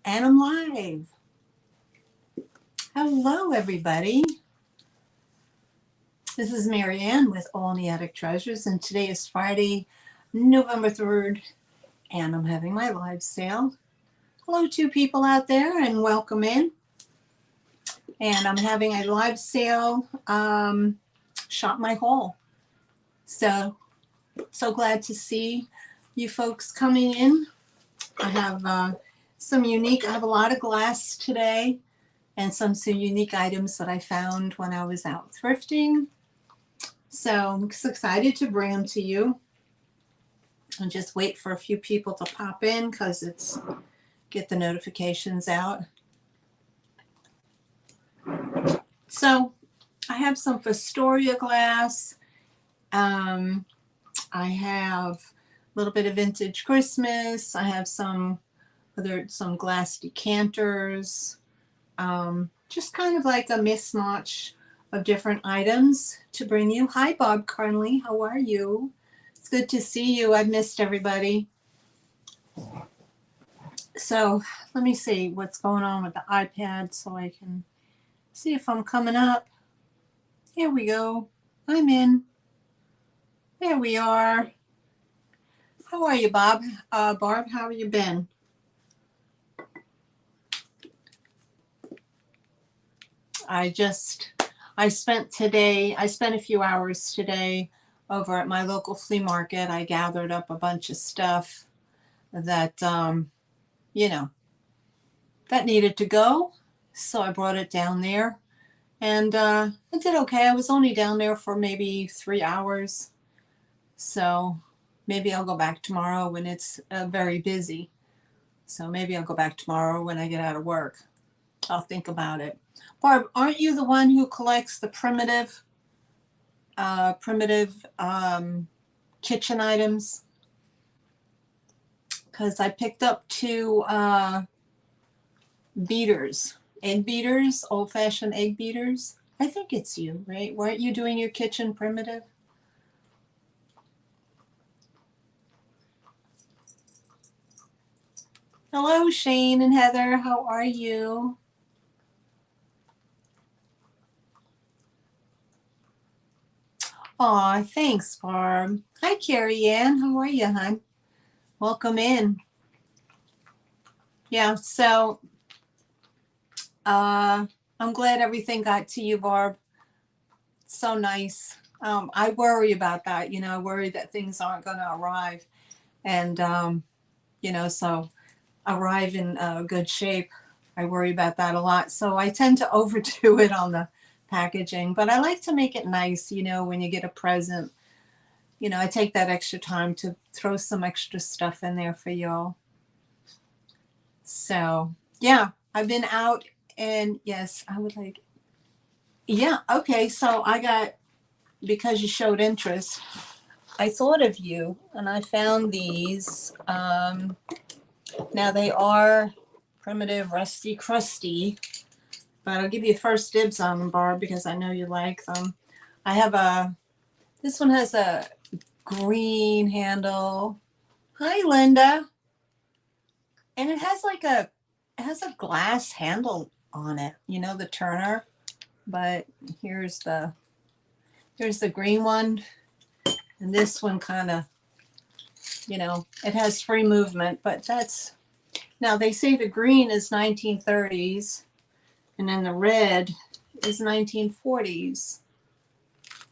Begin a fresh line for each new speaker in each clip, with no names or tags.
And I'm live. Hello, everybody. This is Marianne with All in the Attic Treasures, and today is Friday, November 3rd, and I'm having my live sale. Hello to people out there, and welcome in. And I'm having a live sale, shop my haul. So glad to see you folks coming in. I have I have a lot of glass today and some unique items that I found when I was out thrifting. So I'm just excited to bring them to you. And just wait for a few people to pop in because get the notifications out. So I have some Fostoria glass. I have a little bit of vintage Christmas. I have some glass decanters. Just kind of like a mismatch of different items to bring you. Hi, Bob Carnley. How are you? It's good to see you. I've missed everybody. So let me see what's going on with the iPad so I can see if I'm coming up. Here we go. I'm in. There we are. How are you, Bob? Barb, how have you been? I spent a few hours today over at my local flea market. I gathered up a bunch of stuff that, that needed to go. So I brought it down there and I did okay. I was only down there for maybe 3 hours. So maybe I'll go back tomorrow when it's very busy. So maybe I'll go back tomorrow when I get out of work. I'll think about it. Barb, aren't you the one who collects the primitive kitchen items? Because I picked up 2 beaters, egg beaters, old-fashioned egg beaters. I think it's you, right? Weren't you doing your kitchen primitive? Hello, Shane and Heather. How are you? Aw, thanks, Barb. Hi, Carrie Ann. How are you, hon? Welcome in. Yeah, so I'm glad everything got to you, Barb. So nice. I worry about that. I worry that things aren't going to arrive and, so arrive in good shape. I worry about that a lot. So I tend to overdo it on the packaging, but I like to make it nice, when you get a present. I take that extra time to throw some extra stuff in there for y'all. So, yeah, I've been out and yes, I would like, yeah, okay. So because you showed interest, I thought of you and I found these. Now they are primitive, rusty, crusty, but I'll give you first dibs on them, Barb, because I know you like them. I have this one has a green handle. Hi, Linda. And it has a glass handle on it, the turner. But here's the green one. And this one kind of, it has free movement, but now they say the green is 1930s and then the red is 1940s.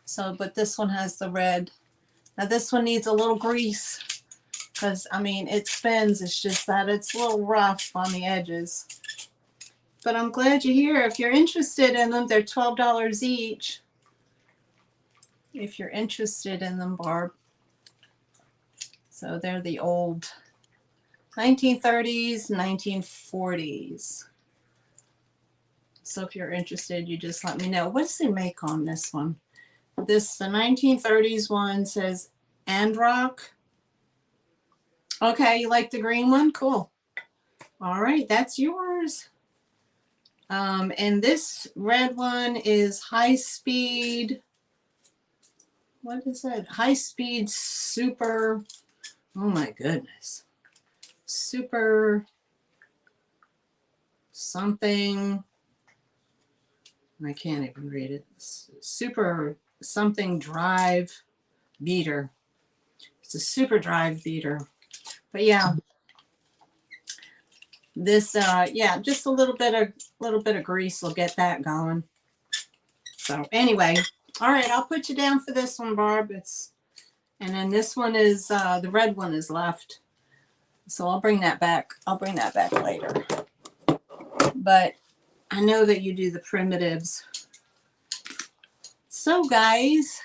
So, but this one has the red. Now this one needs a little grease because, it spins. It's just that it's a little rough on the edges. But I'm glad you're here. If you're interested in them, they're $12 each. If you're interested in them, Barb. So they're the old 1930s, 1940s. So if you're interested, you just let me know. What's the make on this one? The 1930s one says Androck. Okay, you like the green one? Cool. All right, that's yours. And this red one is high speed. What is that? High speed super. Oh my goodness. Super something, I can't even read it, super something drive beater. It's a super drive beater. But yeah, this yeah, just a little bit of grease will get that going. So anyway, all right, I'll put you down for this one, Barb. And then this one is the red one is left. So I'll bring that back. I'll bring that back later. But I know that you do the primitives. So guys,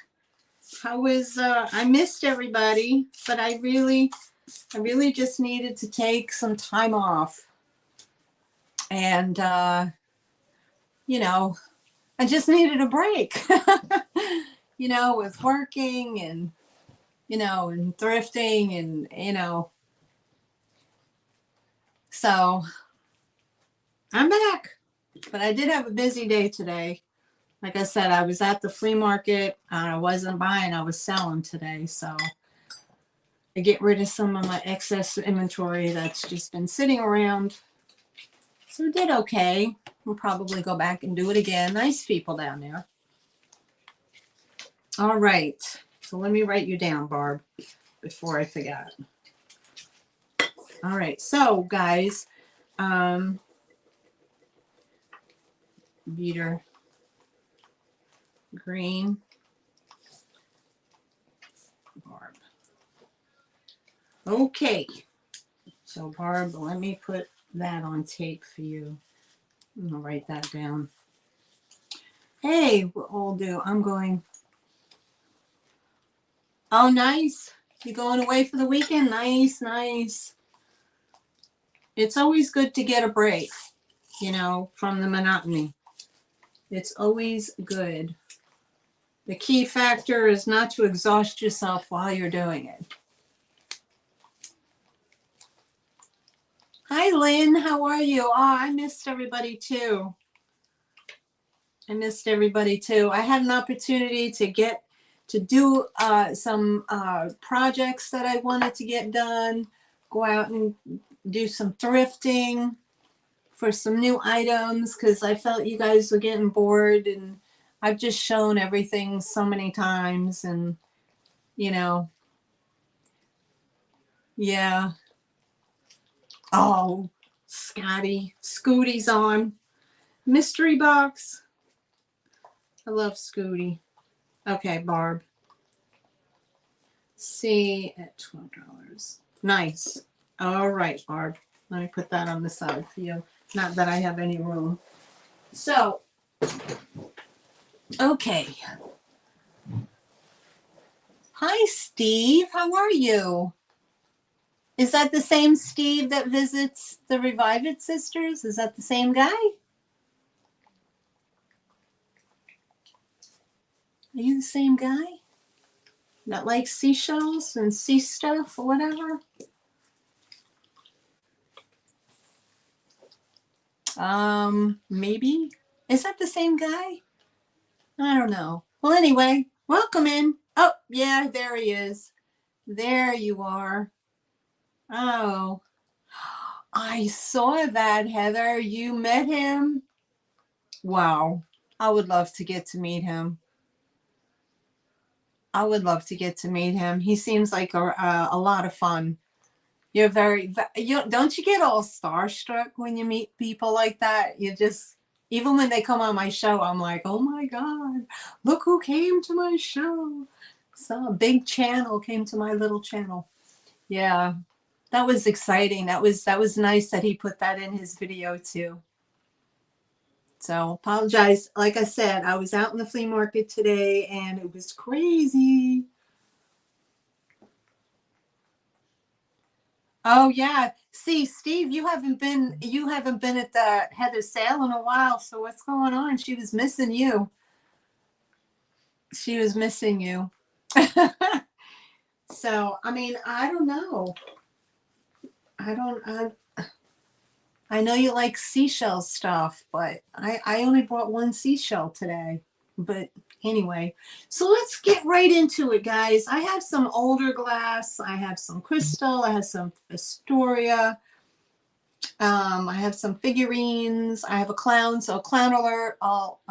how was I missed everybody, but I really just needed to take some time off. And you know, I just needed a break. You know, with working and and thrifting and so I'm back. But I did have a busy day today. Like I said, I was at the flea market. I wasn't buying, I was selling today. So I get rid of some of my excess inventory that's just been sitting around. So I did okay. We'll probably go back and do it again. Nice people down there. All right. So let me write you down, Barb, before I forget. All right. So guys, beater green, Barb. Okay. So Barb, let me put that on tape for you. I'm gonna write that down. Hey, what I'll do, I'm going. Oh, nice. You going away for the weekend? Nice, nice. It's always good to get a break, from the monotony. It's always good. The key factor is not to exhaust yourself while you're doing it. Hi, Lynn. How are you? Oh, I missed everybody too. I had an opportunity to do some projects that I wanted to get done, go out and do some thrifting for some new items because I felt you guys were getting bored and I've just shown everything so many times and, yeah. Oh, Scooty's on. Mystery box. I love Scooty. Okay, Barb. C at $12. Nice. All right, Barb. Let me put that on the side for you. Not that I have any room. So, okay. Hi, Steve. How are you? Is that the same Steve that visits the Revive It sisters? Is that the same guy? Are you the same guy that likes seashells and sea stuff or whatever? Maybe. Is that the same guy? I don't know. Well, anyway, welcome in. Oh, yeah, there he is. There you are. Oh, I saw that, Heather. You met him? Wow. I would love to get to meet him. He seems like a lot of fun. You're don't you get all starstruck when you meet people like that? Even when they come on my show, I'm like, oh my God, look who came to my show. So a big channel came to my little channel. Yeah, that was exciting. That was nice that he put that in his video too. So apologize. Like I said, I was out in the flea market today and it was crazy. Oh yeah. See, Steve, you haven't been at the Heather sale in a while. So what's going on? She was missing you. So, I mean, I don't know. I know you like seashell stuff, but I only bought one seashell today. But anyway, so let's get right into it, guys. I have some older glass. I have some crystal. I have some Astoria. I have some figurines. I have a clown, so clown alert. I'll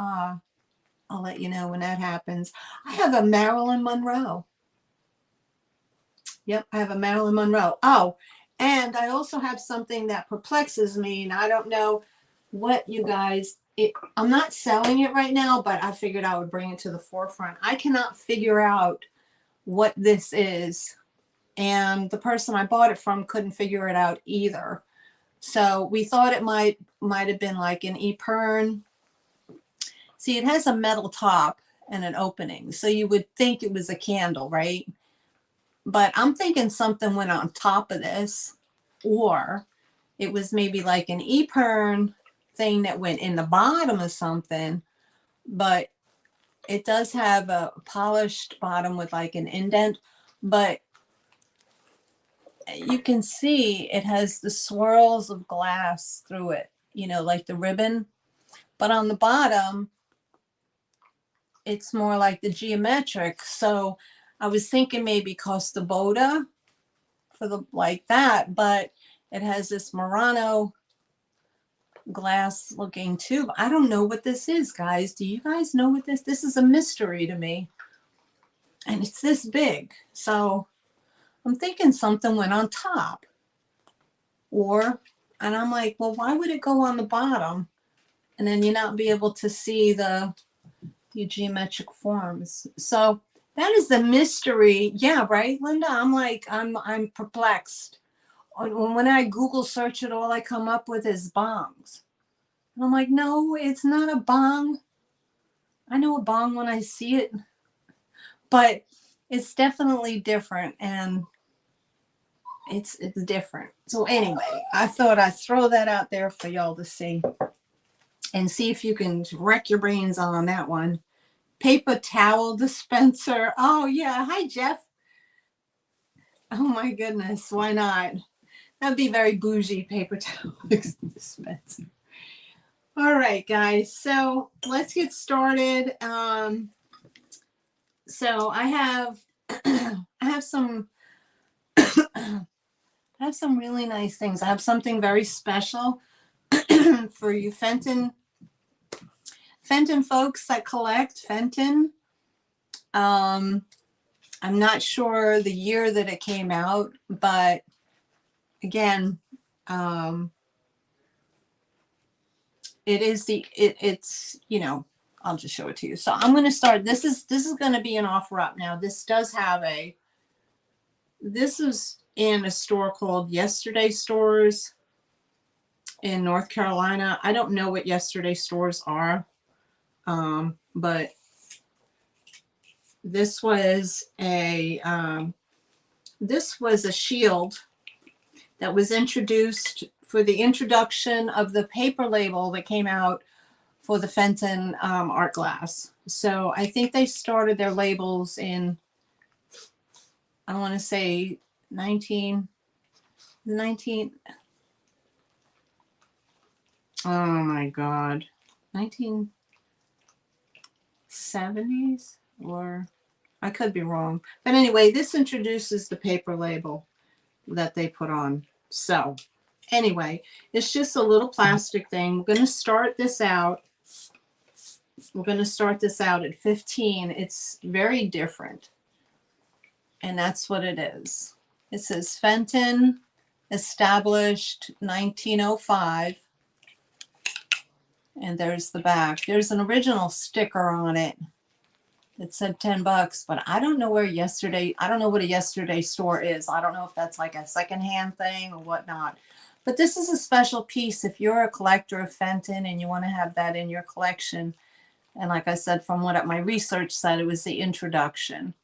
let you know when that happens. I have a Marilyn Monroe. Yep, I have a Marilyn Monroe. Oh, and I also have something that perplexes me, and I don't know what you guys. I'm not selling it right now, but I figured I would bring it to the forefront. I cannot figure out what this is, and the person I bought it from couldn't figure it out either. So we thought it might have been like an Epergne. See, it has a metal top and an opening, so you would think it was a candle, right? But I'm thinking something went on top of this, or it was maybe like an Epergne thing that went in the bottom of something, but it does have a polished bottom with like an indent, but you can see it has the swirls of glass through it, you know, like the ribbon. But on the bottom, it's more like the geometric. So I was thinking maybe Costa Boda for the like that, but it has this Murano glass looking tube. I don't know what this is, guys. Do you guys know what this is? A mystery to me. And it's this big. So I'm thinking something went on top. And I'm like, well, why would it go on the bottom? And then you not be able to see the geometric forms. So that is the mystery. Yeah, right, Linda? I'm like, I'm perplexed. When I Google search it, all I come up with is bongs. And I'm like, no, it's not a bong. I know a bong when I see it, but it's definitely different, and it's different. So anyway, I thought I'd throw that out there for y'all to see and see if you can wreck your brains on that one. Paper towel dispenser. Oh yeah. Hi, Jeff. Oh my goodness. Why not? That'd be very bougie, paper towel dispenser. All right, guys. So let's get started. So I have I have some really nice things. I have something very special for you Fenton folks that collect Fenton. I'm not sure the year that it came out, but again, it's, you know, I'll just show it to you. So I'm going to start. This is going to be an offer up now. This is in a store called Yesterday Stores in North Carolina. I don't know what Yesterday Stores are, but this was a shield that was introduced for the introduction of the paper label that came out for the Fenton art glass. So I think they started their labels in, I want to say 19, oh my God, 1970s, or I could be wrong. But anyway, this introduces the paper label that they put on. So anyway, it's just a little plastic thing. We're going to start this out. We're going to start this out at 15. It's very different. And that's what it is. It says Fenton, established 1905. And there's the back. There's an original sticker on it that said $10, but I don't know where I don't know what a Yesterday Store is. I don't know if that's like a secondhand thing or whatnot. But this is a special piece if you're a collector of Fenton and you want to have that in your collection. And like I said, from what my research said, it was the introduction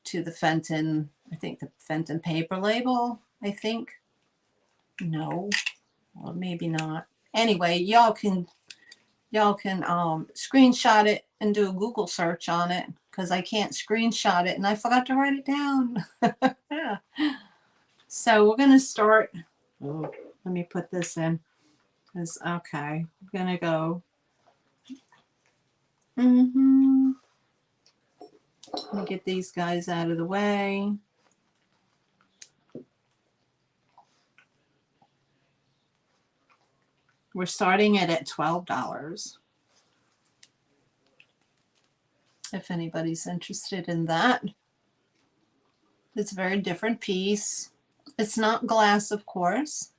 to the Fenton, I think the Fenton paper label, I think. No, or maybe not. Anyway, y'all can screenshot it and do a Google search on it, because I can't screenshot it and I forgot to write it down. Yeah. So we're going to start. Oh, let me put this in. Okay, I'm going to go. Let me get these guys out of the way. We're starting it at $12. If anybody's interested in that. It's a very different piece. It's not glass, of course.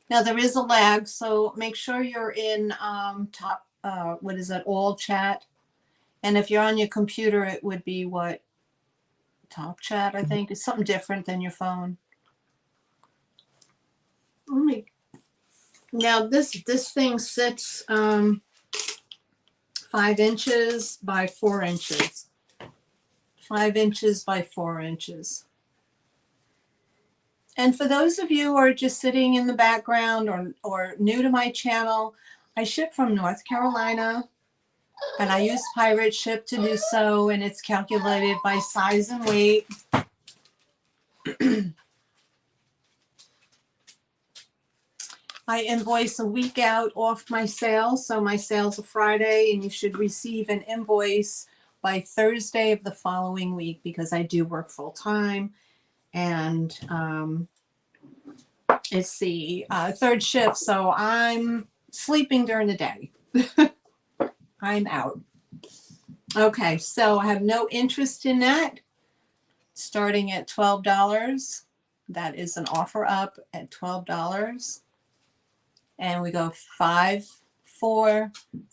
Now there is a lag, so make sure you're in top, what is it, all chat. And if you're on your computer, it would be what? Top chat, I think. It's something different than your phone. Now this thing sits 5 inches by 4 inches. 5 inches by 4 inches. And for those of you who are just sitting in the background or new to my channel, I ship from North Carolina, and I use pirate ship to do so, and it's calculated by size and weight. I invoice a week out off my sales, so my sales are Friday, and you should receive an invoice by Thursday of the following week because I do work full time, and it's the third shift, so I'm sleeping during the day. I'm out. Okay, so I have no interest in that. Starting at $12. That is an offer up at $12. And we go 5, 4,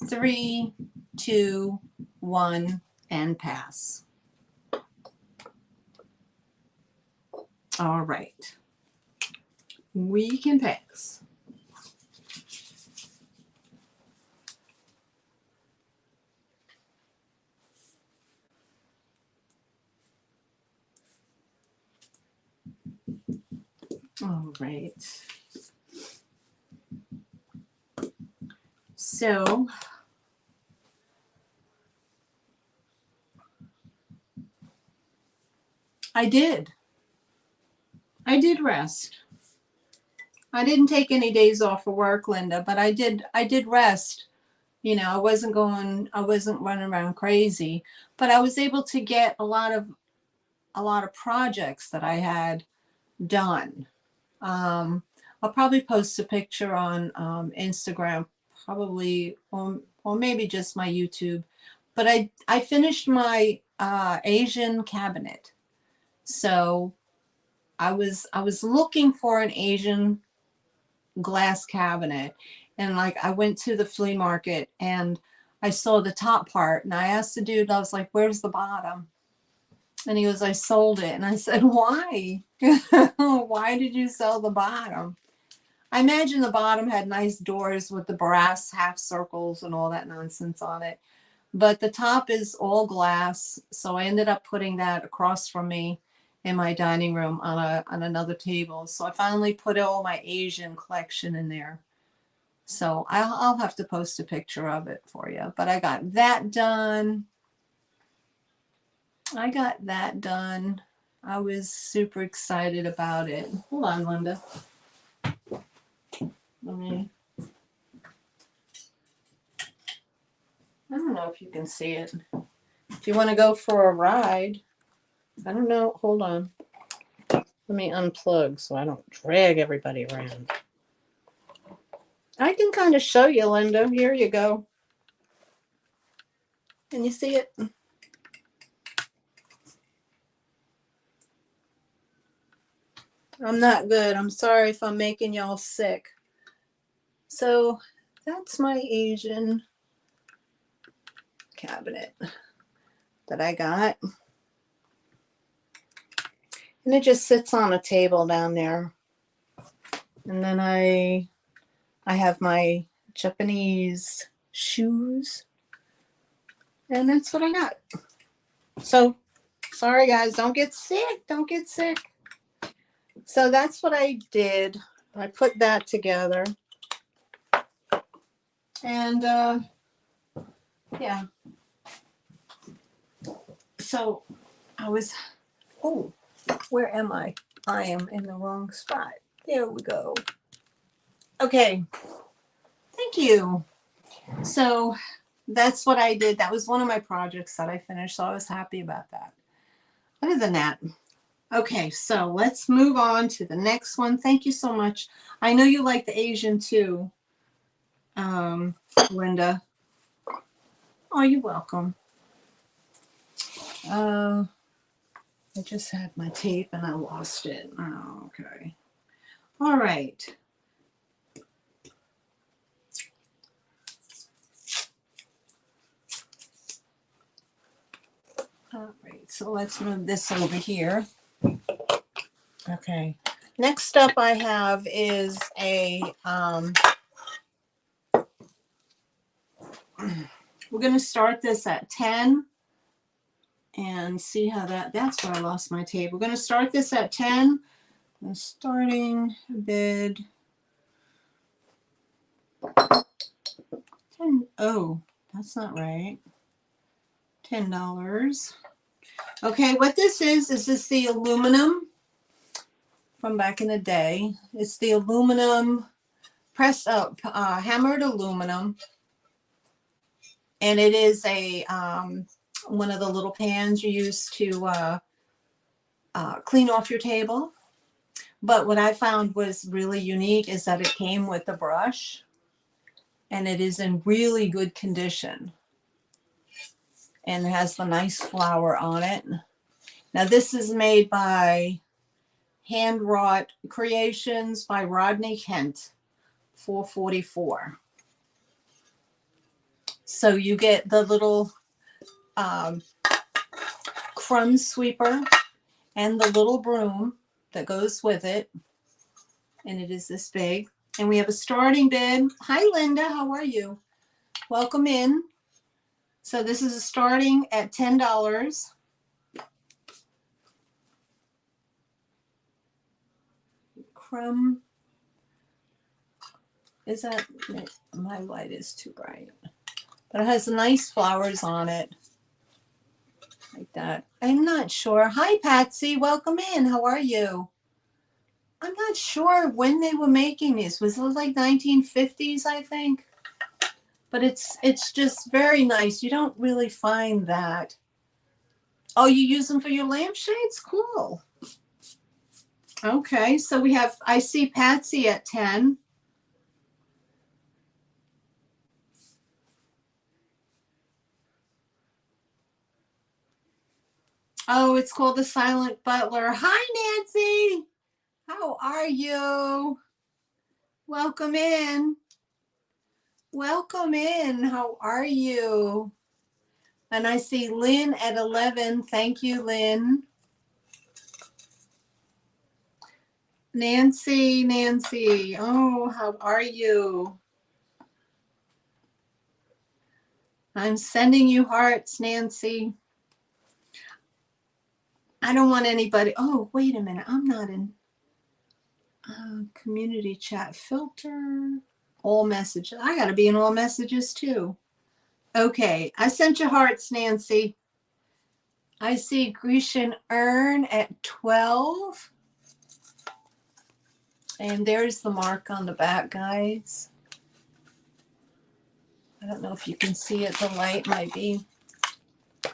3, 2, 1, and pass. All right. We can pass. All right. So I did rest. I didn't take any days off of work, Linda, but I did rest. You know, I wasn't running around crazy, but I was able to get a lot of projects that I had done. I'll probably post a picture on Instagram, probably, or maybe just my YouTube. But I finished my Asian cabinet. So I was looking for an Asian glass cabinet, and like I went to the flea market and I saw the top part, and I asked the dude, I was like, "Where's the bottom?" And he goes, "I sold it." And I said, "Why? Why did you sell the bottom?" I imagine the bottom had nice doors with the brass half circles and all that nonsense on it. But the top is all glass. So I ended up putting that across from me in my dining room on another table. So I finally put all my Asian collection in there. So I'll have to post a picture of it for you. But I got that done. I was super excited about it. Hold on, Linda. I don't know if you can see it. If you want to go for a ride, I don't know. Hold on. Let me unplug so I don't drag everybody around. I can kind of show you, Linda. Here you go. Can you see it? I'm not good. I'm sorry if I'm making y'all sick. So that's my Asian cabinet that I got. And it just sits on a table down there. And then I have my Japanese shoes. And that's what I got. So, sorry guys, don't get sick. Don't get sick. So that's what I did. I put that together. And yeah. So I was, oh, where am I? I am in the wrong spot. There we go. Okay. Thank you. So that's what I did. That was one of my projects that I finished. So I was happy about that. Other than that, okay, so let's move on to the next one. Thank you so much. I know you like the Asian too. Linda. Oh, you're welcome. I just had my tape and I lost it. Oh, okay. All right. All right, so let's move this over here. Okay. Next up I have is a, we're going to start this at 10 and see how that's where I lost my tape. We're going to start this at 10. I'm starting bid 10. Oh, that's not right. $10. Okay, what this is this the aluminum from back in the day. It's the aluminum pressed up, hammered aluminum, and it is a one of the little pans you use to clean off your table. But what I found was really unique is that it came with a brush, and it is in really good condition, and it has the nice flower on it. Now this is made by Hand Wrought Creations by Rodney Kent, $4.44. So you get the little crumb sweeper and the little broom that goes with it, and it is this big. And we have a starting bid. Hi Linda, how are you? Welcome in. So this is starting at $10. Crumb, is that, my light is too bright, but it has nice flowers on it like that. I'm not sure. Hi Patsy, welcome in. How are you? I'm not sure when they were making these. Was it like 1950s, I think? But it's just very nice. You don't really find that. Oh, you use them for your lampshades? Cool. Okay, so we have, I see Patsy at 10. Oh, it's called the Silent Butler. Hi, Nancy. How are you? Welcome in. Welcome in. How are you? And I see Lynn at 11. Thank you, Lynn. Nancy, Nancy. Oh, how are you? I'm sending you hearts, Nancy. I don't want anybody. Oh, wait a minute. I'm not in community chat filter. All messages. I got to be in all messages too. Okay. I sent you hearts, Nancy. I see Grecian Urn at 12. And there's the mark on the back, guys. I don't know if you can see it. The light might be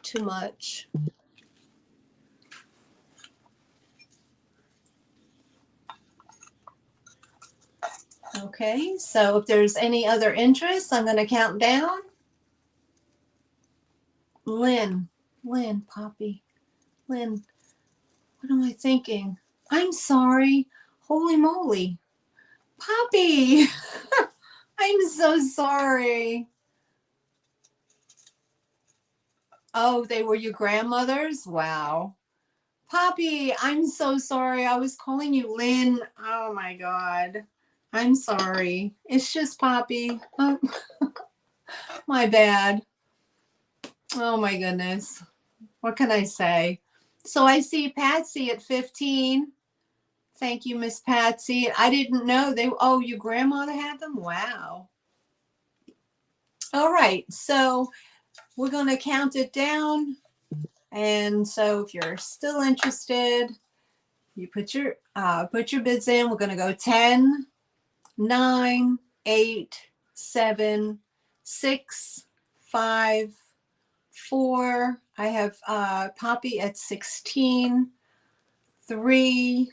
too much. Okay, so if there's any other interest, I'm going to count down. Lynn, Poppy, Lynn, what am I thinking? I'm sorry. Holy moly. Poppy, I'm so sorry. Oh, they were your grandmothers? Wow. Poppy, I'm so sorry. I was calling you Lynn. Oh my God. I'm sorry. It's just Poppy. Oh, my bad. Oh my goodness. What can I say? So I see Patsy at 15. Thank you, Miss Patsy. I didn't know they, oh, your grandmother had them? Wow. All right. So we're going to count it down. And so if you're still interested, you put your bids in. We're going to go 10, 9, 8, 7, 6, 5, 4. I have Poppy at 16, 3,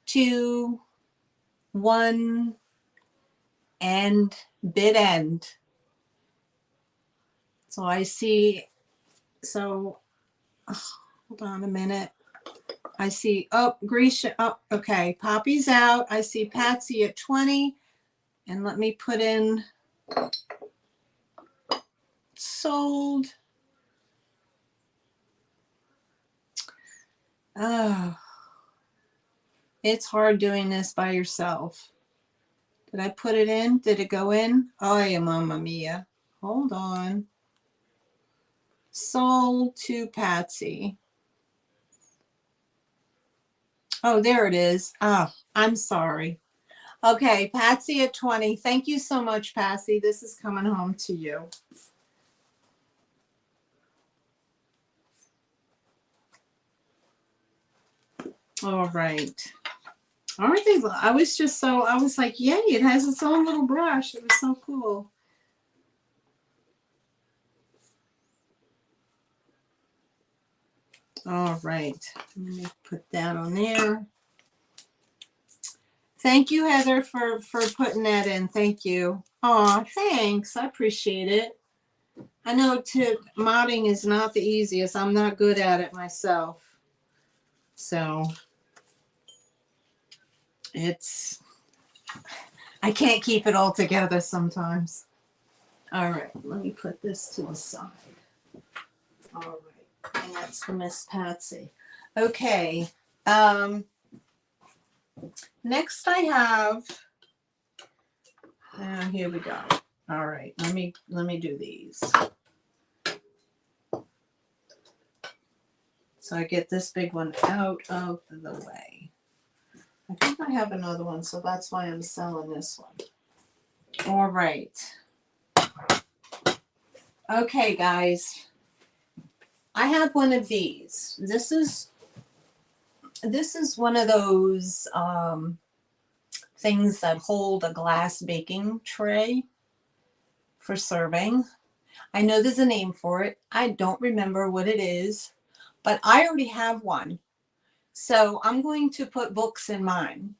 2, 1, and bid end. So I see, so hold on a minute. I see, oh, Grisha, oh, okay, Poppy's out. I see Patsy at 20. And let me put in sold. Oh, it's hard doing this by yourself. Did I put it in? Did it go in? Oh, yeah, Mamma Mia. Hold on. Sold to Patsy. Oh, there it is. Oh, I'm sorry. Okay, Patsy at 20. Thank you so much, Patsy. This is coming home to you. All right. Aren't they? I was like, yay, it has its own little brush. It was so cool. All right. Let me put that on there. Thank you, Heather, for putting that in. Thank you. Aw, thanks. I appreciate it. I know modding is not the easiest. I'm not good at it myself. So I can't keep it all together sometimes. All right, let me put this to the side. All right, and that's for Miss Patsy. Okay, next I have, here we go. All right, let me do these. So I get this big one out of the way. I think I have another one, so that's why I'm selling this one. All right. Okay, guys. I have one of these. This is one of those things that hold a glass baking tray for serving. I know there's a name for it. I don't remember what it is, but I already have one. So I'm going to put books in mine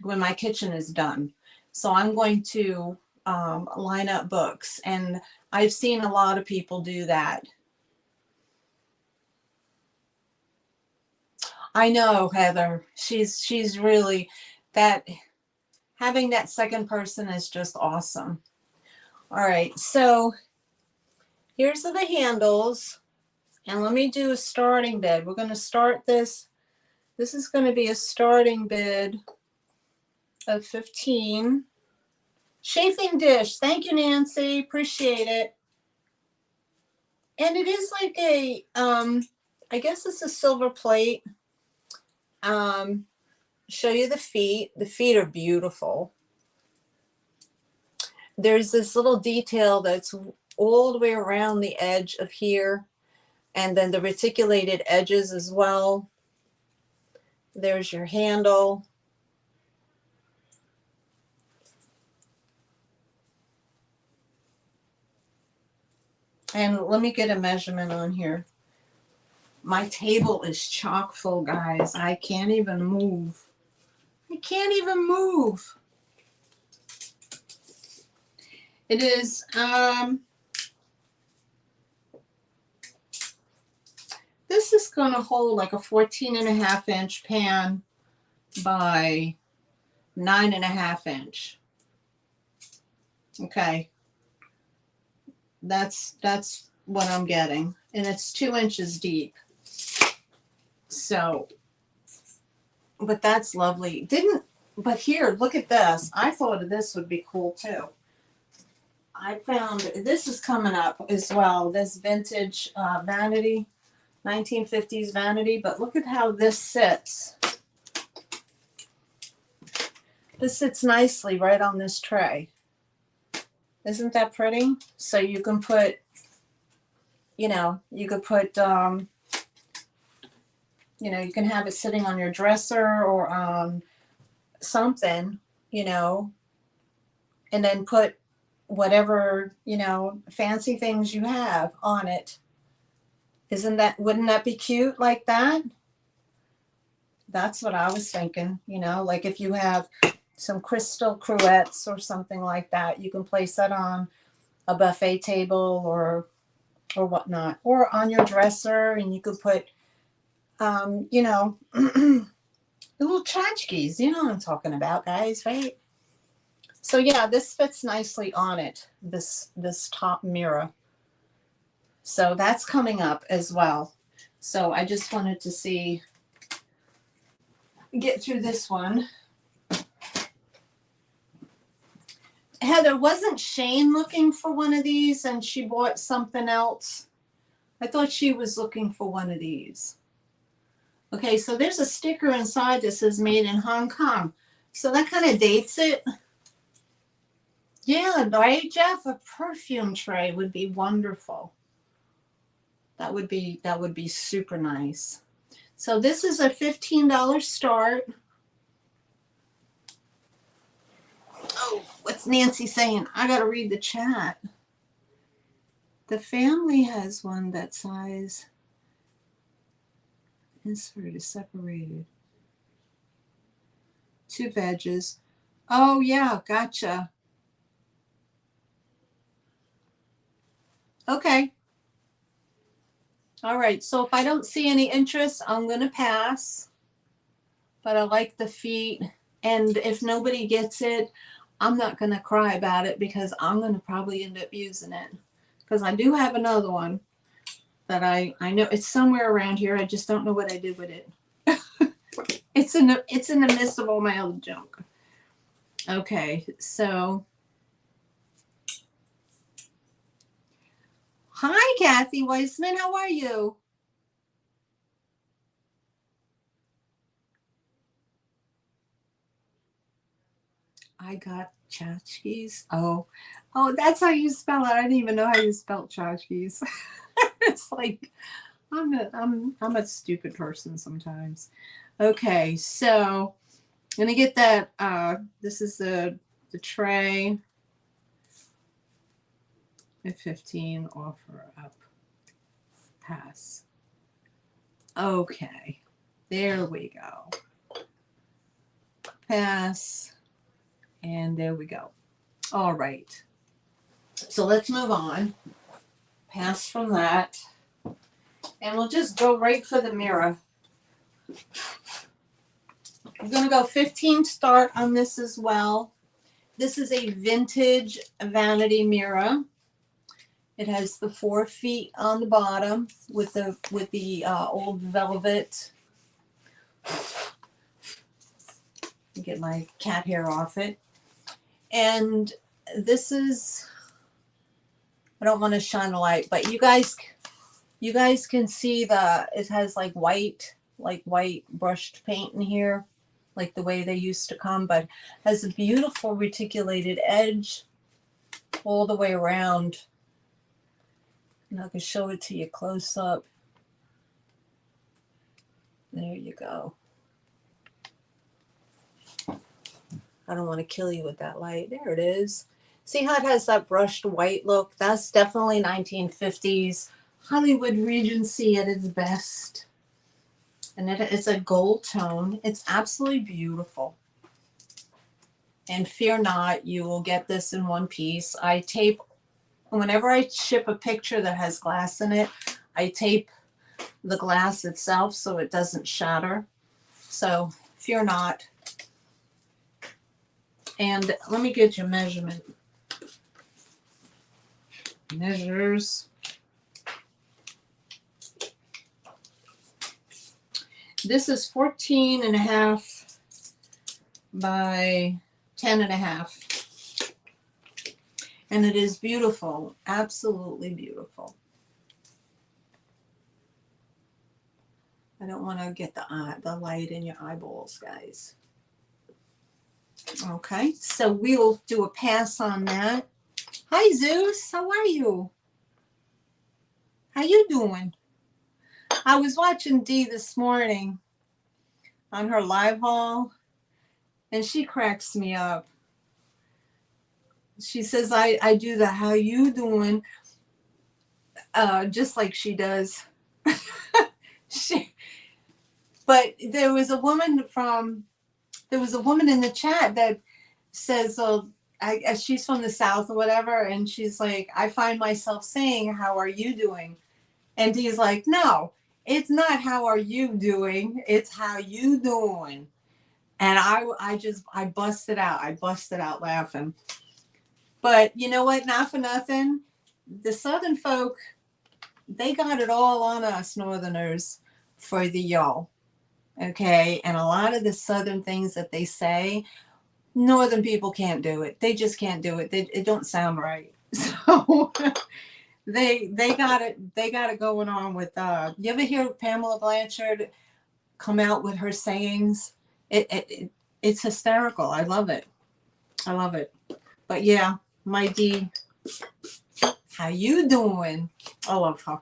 when my kitchen is done. So I'm going to line up books, and I've seen a lot of people do that. I know, Heather. She's really that. Having that second person is just awesome. All right, so here's the handles, and let me do a starting bid. We're going to start this. This is going to be a starting bid of 15. Chafing dish. Thank you, Nancy. Appreciate it. And it is like a, I guess it's a silver plate. Show you the feet. The feet are beautiful. There's this little detail that's all the way around the edge of here, and then the reticulated edges as well. There's your handle. And let me get a measurement on here. My table is chock full, guys. I can't even move. I can't even move. It is, this is going to hold like a 14.5-inch pan by 9.5-inch. Okay. That's what I'm getting. And it's 2 inches deep. So, but that's lovely. But here, look at this. I thought this would be cool too. I found, this is coming up as well, this vintage vanity, 1950s vanity, but look at how this sits. This sits nicely right on this tray. Isn't that pretty? So you can put, you could put, you can have it sitting on your dresser or on something, and then put whatever, fancy things you have on it. Wouldn't that be cute like that? That's what I was thinking, like if you have some crystal cruettes or something like that. You can place that on a buffet table or whatnot, or on your dresser, and you could put, you know, the little tchotchkes. You know what I'm talking about, guys, right? So yeah, this fits nicely on it, this top mirror. So that's coming up as well. So I just wanted to get through this one. Heather, wasn't Shane looking for one of these and she bought something else? I thought she was looking for one of these. Okay, so there's a sticker inside that says made in Hong Kong. So that kind of dates it. Yeah, right, Jeff? A perfume tray would be wonderful. That would be super nice. So this is a $15 start. Oh, what's Nancy saying? I got to read the chat. The family has one that size. Insert is separated. 2 veggies. Oh, yeah, gotcha. Okay. All right, so if I don't see any interest, I'm going to pass. But I like the feet. And if nobody gets it, I'm not going to cry about it because I'm going to probably end up using it. Because I do have another one that I know it's somewhere around here. I just don't know what I did with it. It's in the midst of all my other junk. Okay, so hi, Kathy Weissman. How are you? I got tchotchkes. Oh, that's how you spell it. I didn't even know how you spelled tchotchkes. It's like I'm a stupid person sometimes. Okay, so I'm gonna get that. This is the tray. At 15, offer up. Pass. Okay, there we go. Pass. And there we go. All right. So let's move on. Pass from that. And we'll just go right for the mirror. I'm going to go 15 start on this as well. This is a vintage vanity mirror. It has the 4 feet on the bottom with the old velvet. Get my cat hair off it. And this is, I don't want to shine a light, but you guys can see it has like white brushed paint in here, like the way they used to come, but has a beautiful reticulated edge all the way around. And I can show it to you close up. There you go. I don't want to kill you with that light. There it is. See how it has that brushed white look? That's definitely 1950s Hollywood Regency at its best. And it's a gold tone. It's absolutely beautiful. And fear not, you will get this in one piece. I tape, whenever I ship a picture that has glass in it, I tape the glass itself so it doesn't shatter. So fear not. And let me get your measurement. Measures. This is 14.5 by 10.5. And it is beautiful, absolutely beautiful. I don't want to get the light in your eyeballs, guys. Okay, so we'll do a pass on that. Hi, Zeus. How are you? How you doing? I was watching Dee this morning on her live haul, and she cracks me up. She says I do the how you doing, just like she does. But there was a woman in the chat that says, "Oh, she's from the South or whatever," and she's like, "I find myself saying, 'How are you doing?'" And he's like, "No, it's not 'How are you doing?' It's 'How you doing?'" And I busted out. I busted out laughing. But you know what? Not for nothing. The Southern folk, they got it all on us Northerners for the y'all. Okay. And a lot of the Southern things that they say, Northern people can't do it. They just can't do it. It don't sound right. So they got it going on with you ever hear Pamela Blanchard come out with her sayings? It's hysterical. I love it. I love it. But yeah, my D, how you doing? I love her.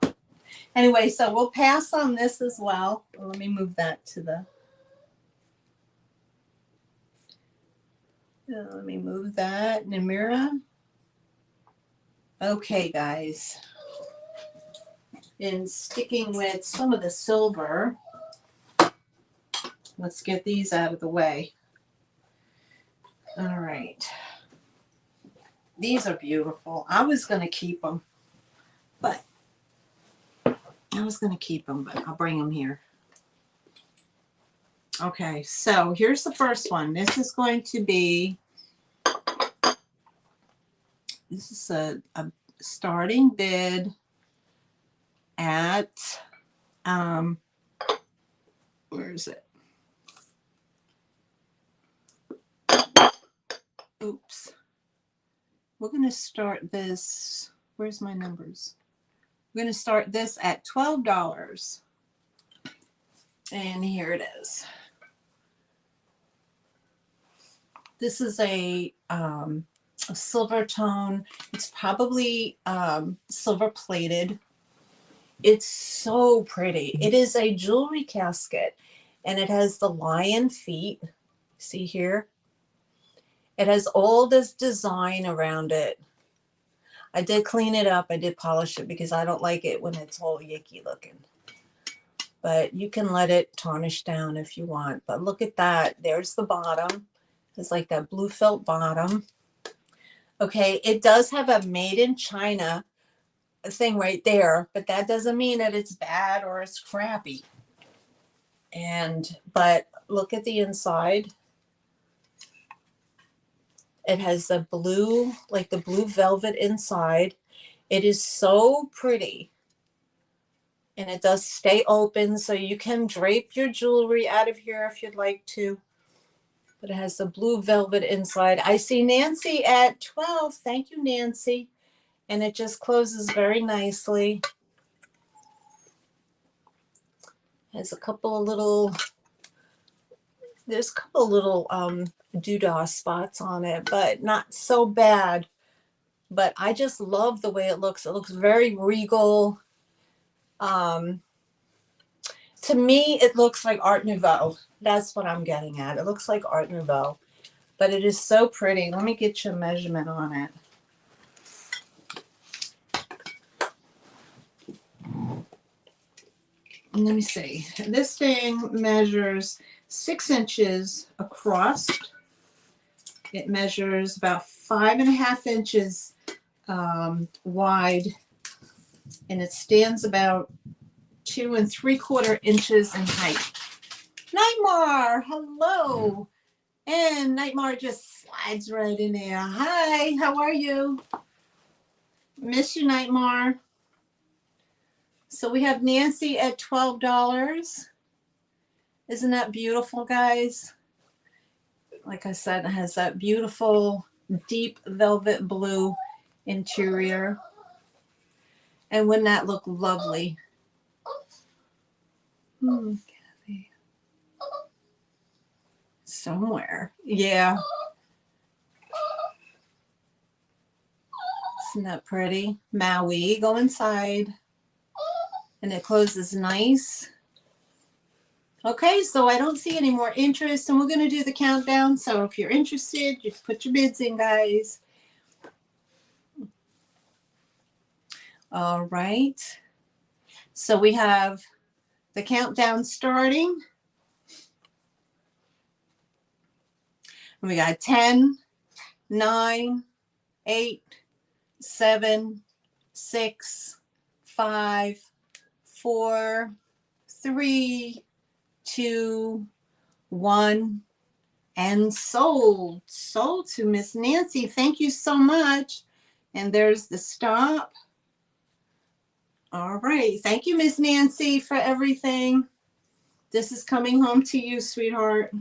Anyway, so we'll pass on this as well. Let me move that to the. Let me move that, Namira. Okay, guys. In sticking with some of the silver, let's get these out of the way. All right. These are beautiful. I was going to keep them, but I'll bring them here. Okay, so here's the first one. This is going to be, this is a starting bid at, where is it? Oops. We're going to start this, where's my numbers? We're going to start this at $12. And here it is. This is a silver tone. It's probably silver plated. It's so pretty. It is a jewelry casket, and it has the lion feet. See here? It has all this design around it. I did clean it up. I did polish it because I don't like it when it's all yucky looking. But you can let it tarnish down if you want. But look at that. There's the bottom. It's like that blue felt bottom. Okay, it does have a made in China thing right there, but that doesn't mean that it's bad or it's crappy. But look at the inside. It has a blue, like the blue velvet inside. It is so pretty. And it does stay open, so you can drape your jewelry out of here if you'd like to. But it has the blue velvet inside. I see Nancy at 12. Thank you, Nancy. And it just closes very nicely. Has a couple of little, there's a couple of little doodah spots on it, but not so bad. But I just love the way it looks. It looks very regal. To me, it looks like Art Nouveau. That's what I'm getting at. It looks like Art Nouveau. But it is so pretty. Let me get you a measurement on it. Let me see. This thing measures 6 inches across. It measures about 5.5 inches wide, and it stands about 2 3/4 inches in height. Nightmare, hello. And Nightmare just slides right in there. Hi, how are you? Miss you, Nightmare. So we have Nancy at $12. Isn't that beautiful, guys? Like I said, it has that beautiful deep velvet blue interior. And wouldn't that look lovely? Kathy. Somewhere. Yeah. Isn't that pretty? Maui, go inside. And it closes nice. Okay, so I don't see any more interest, and we're going to do the countdown. So if you're interested, just put your bids in, guys. All right. So we have the countdown starting. And we got 10, 9, 8, 7, 6, 5, 4, 3, 2, 1, and sold. Sold to Miss Nancy. Thank you so much. And there's the stop. All right. Thank you, Miss Nancy, for everything. This is coming home to you, sweetheart.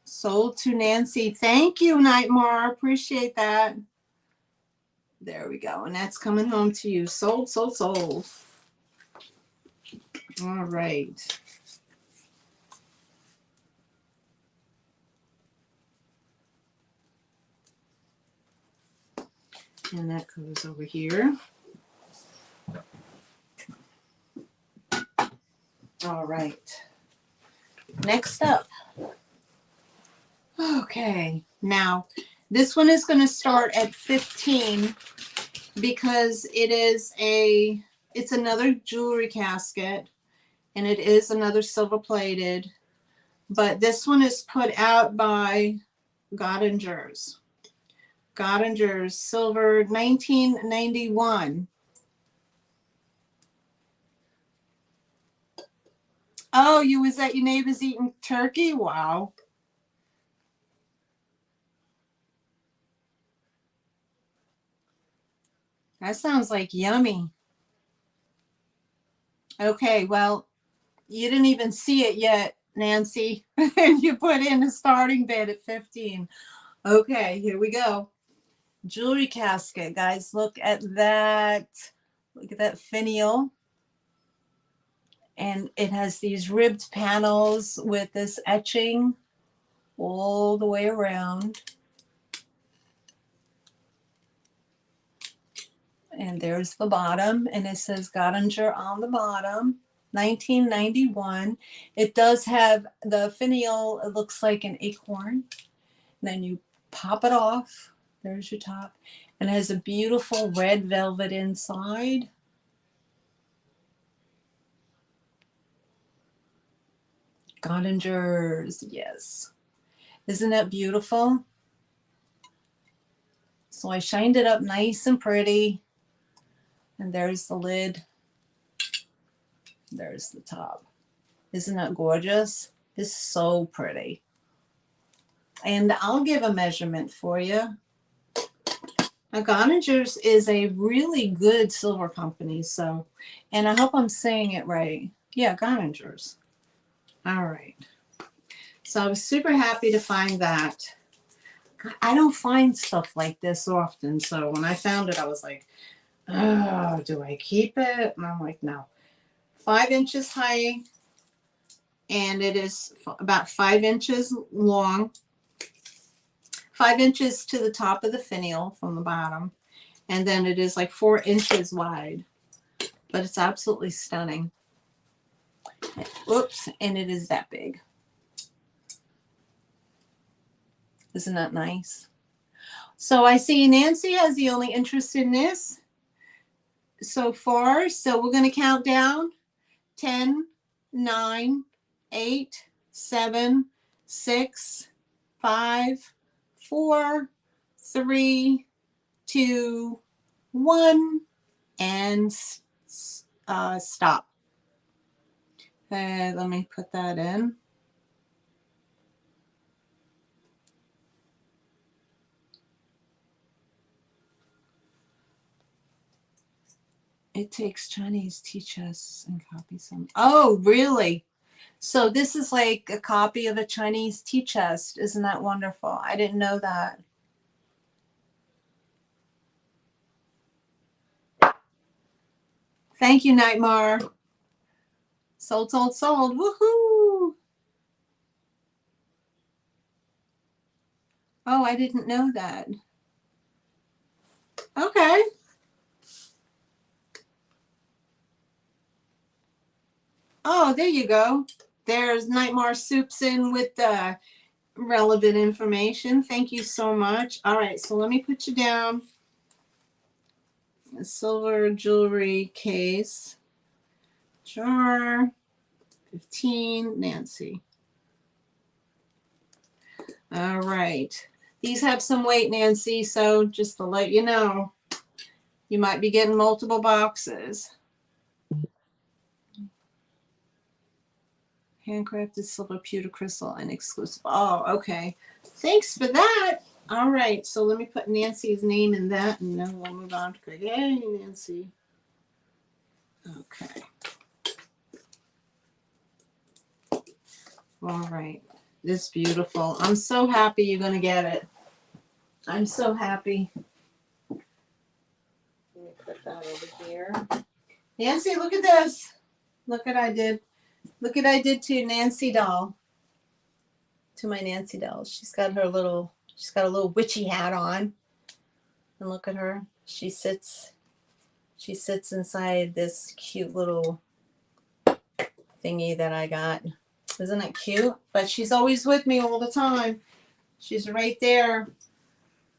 Sold to Nancy. Thank you, Nightmare. Appreciate that. There we go. And that's coming home to you. Sold, sold, sold. All right. And that goes over here. All right. Next up. Okay. Now, this one is going to start at 15 because it's another jewelry casket, and it is another silver plated, but this one is put out by Goddinger's silver 1991. Oh, you was at your neighbor's eating turkey? Wow. That sounds like yummy. Okay, well, you didn't even see it yet, Nancy. And you put in a starting bid at 15. Okay, here we go. Jewelry casket, guys. Look at that. Look at that finial. And it has these ribbed panels with this etching all the way around. And there's the bottom, and it says Gottinger on the bottom, 1991. It does have the finial, it looks like an acorn. And then you pop it off. There's your top. And it has a beautiful red velvet inside. Gottinger's, yes. Isn't that beautiful? So I shined it up nice and pretty. And there's the lid. There's the top. Isn't that gorgeous? It's so pretty. And I'll give a measurement for you. Now, Gottinger's is a really good silver company, so, and I hope I'm saying it right. Yeah, Gottinger's. All right. So I was super happy to find that. I don't find stuff like this often, so when I found it, I was like, oh, do I keep it? And I'm like, no. 5 inches high, and it is about 5 inches long. 5 inches to the top of the finial from the bottom, and then it is like 4 inches wide, but it's absolutely stunning. Whoops, and it is that big. Isn't that nice? So I see Nancy has the only interest in this so far, so we're going to count down. 10, 9, 8, 7, 6, 5, 4, 3, 2, 1, and stop. Okay, let me put that in. It takes Chinese teach us and copy some. Oh, really? So this is like a copy of a Chinese tea chest. Isn't that wonderful? I didn't know that. Thank you, Nightmare. Sold, sold, sold. Woohoo! Oh, I didn't know that. Okay. Oh, there you go. There's Nightmare Soups in with relevant information. Thank you so much. All right, so let me put you down. A silver jewelry case. Jar. 15, Nancy. All right. These have some weight, Nancy, so just to let you know, you might be getting multiple boxes. Handcrafted silver pewter crystal and exclusive. Oh, okay. Thanks for that. All right, so let me put Nancy's name in that, and then we'll move on to yay, Nancy. Okay. All right. This is beautiful. I'm so happy you're going to get it. I'm so happy. Let me put that over here. Nancy, look at this. Look what I did. Look what I did to Nancy doll. To my Nancy doll. She's got a little witchy hat on. And look at her. She sits inside this cute little thingy that I got. Isn't it cute? But she's always with me all the time. She's right there,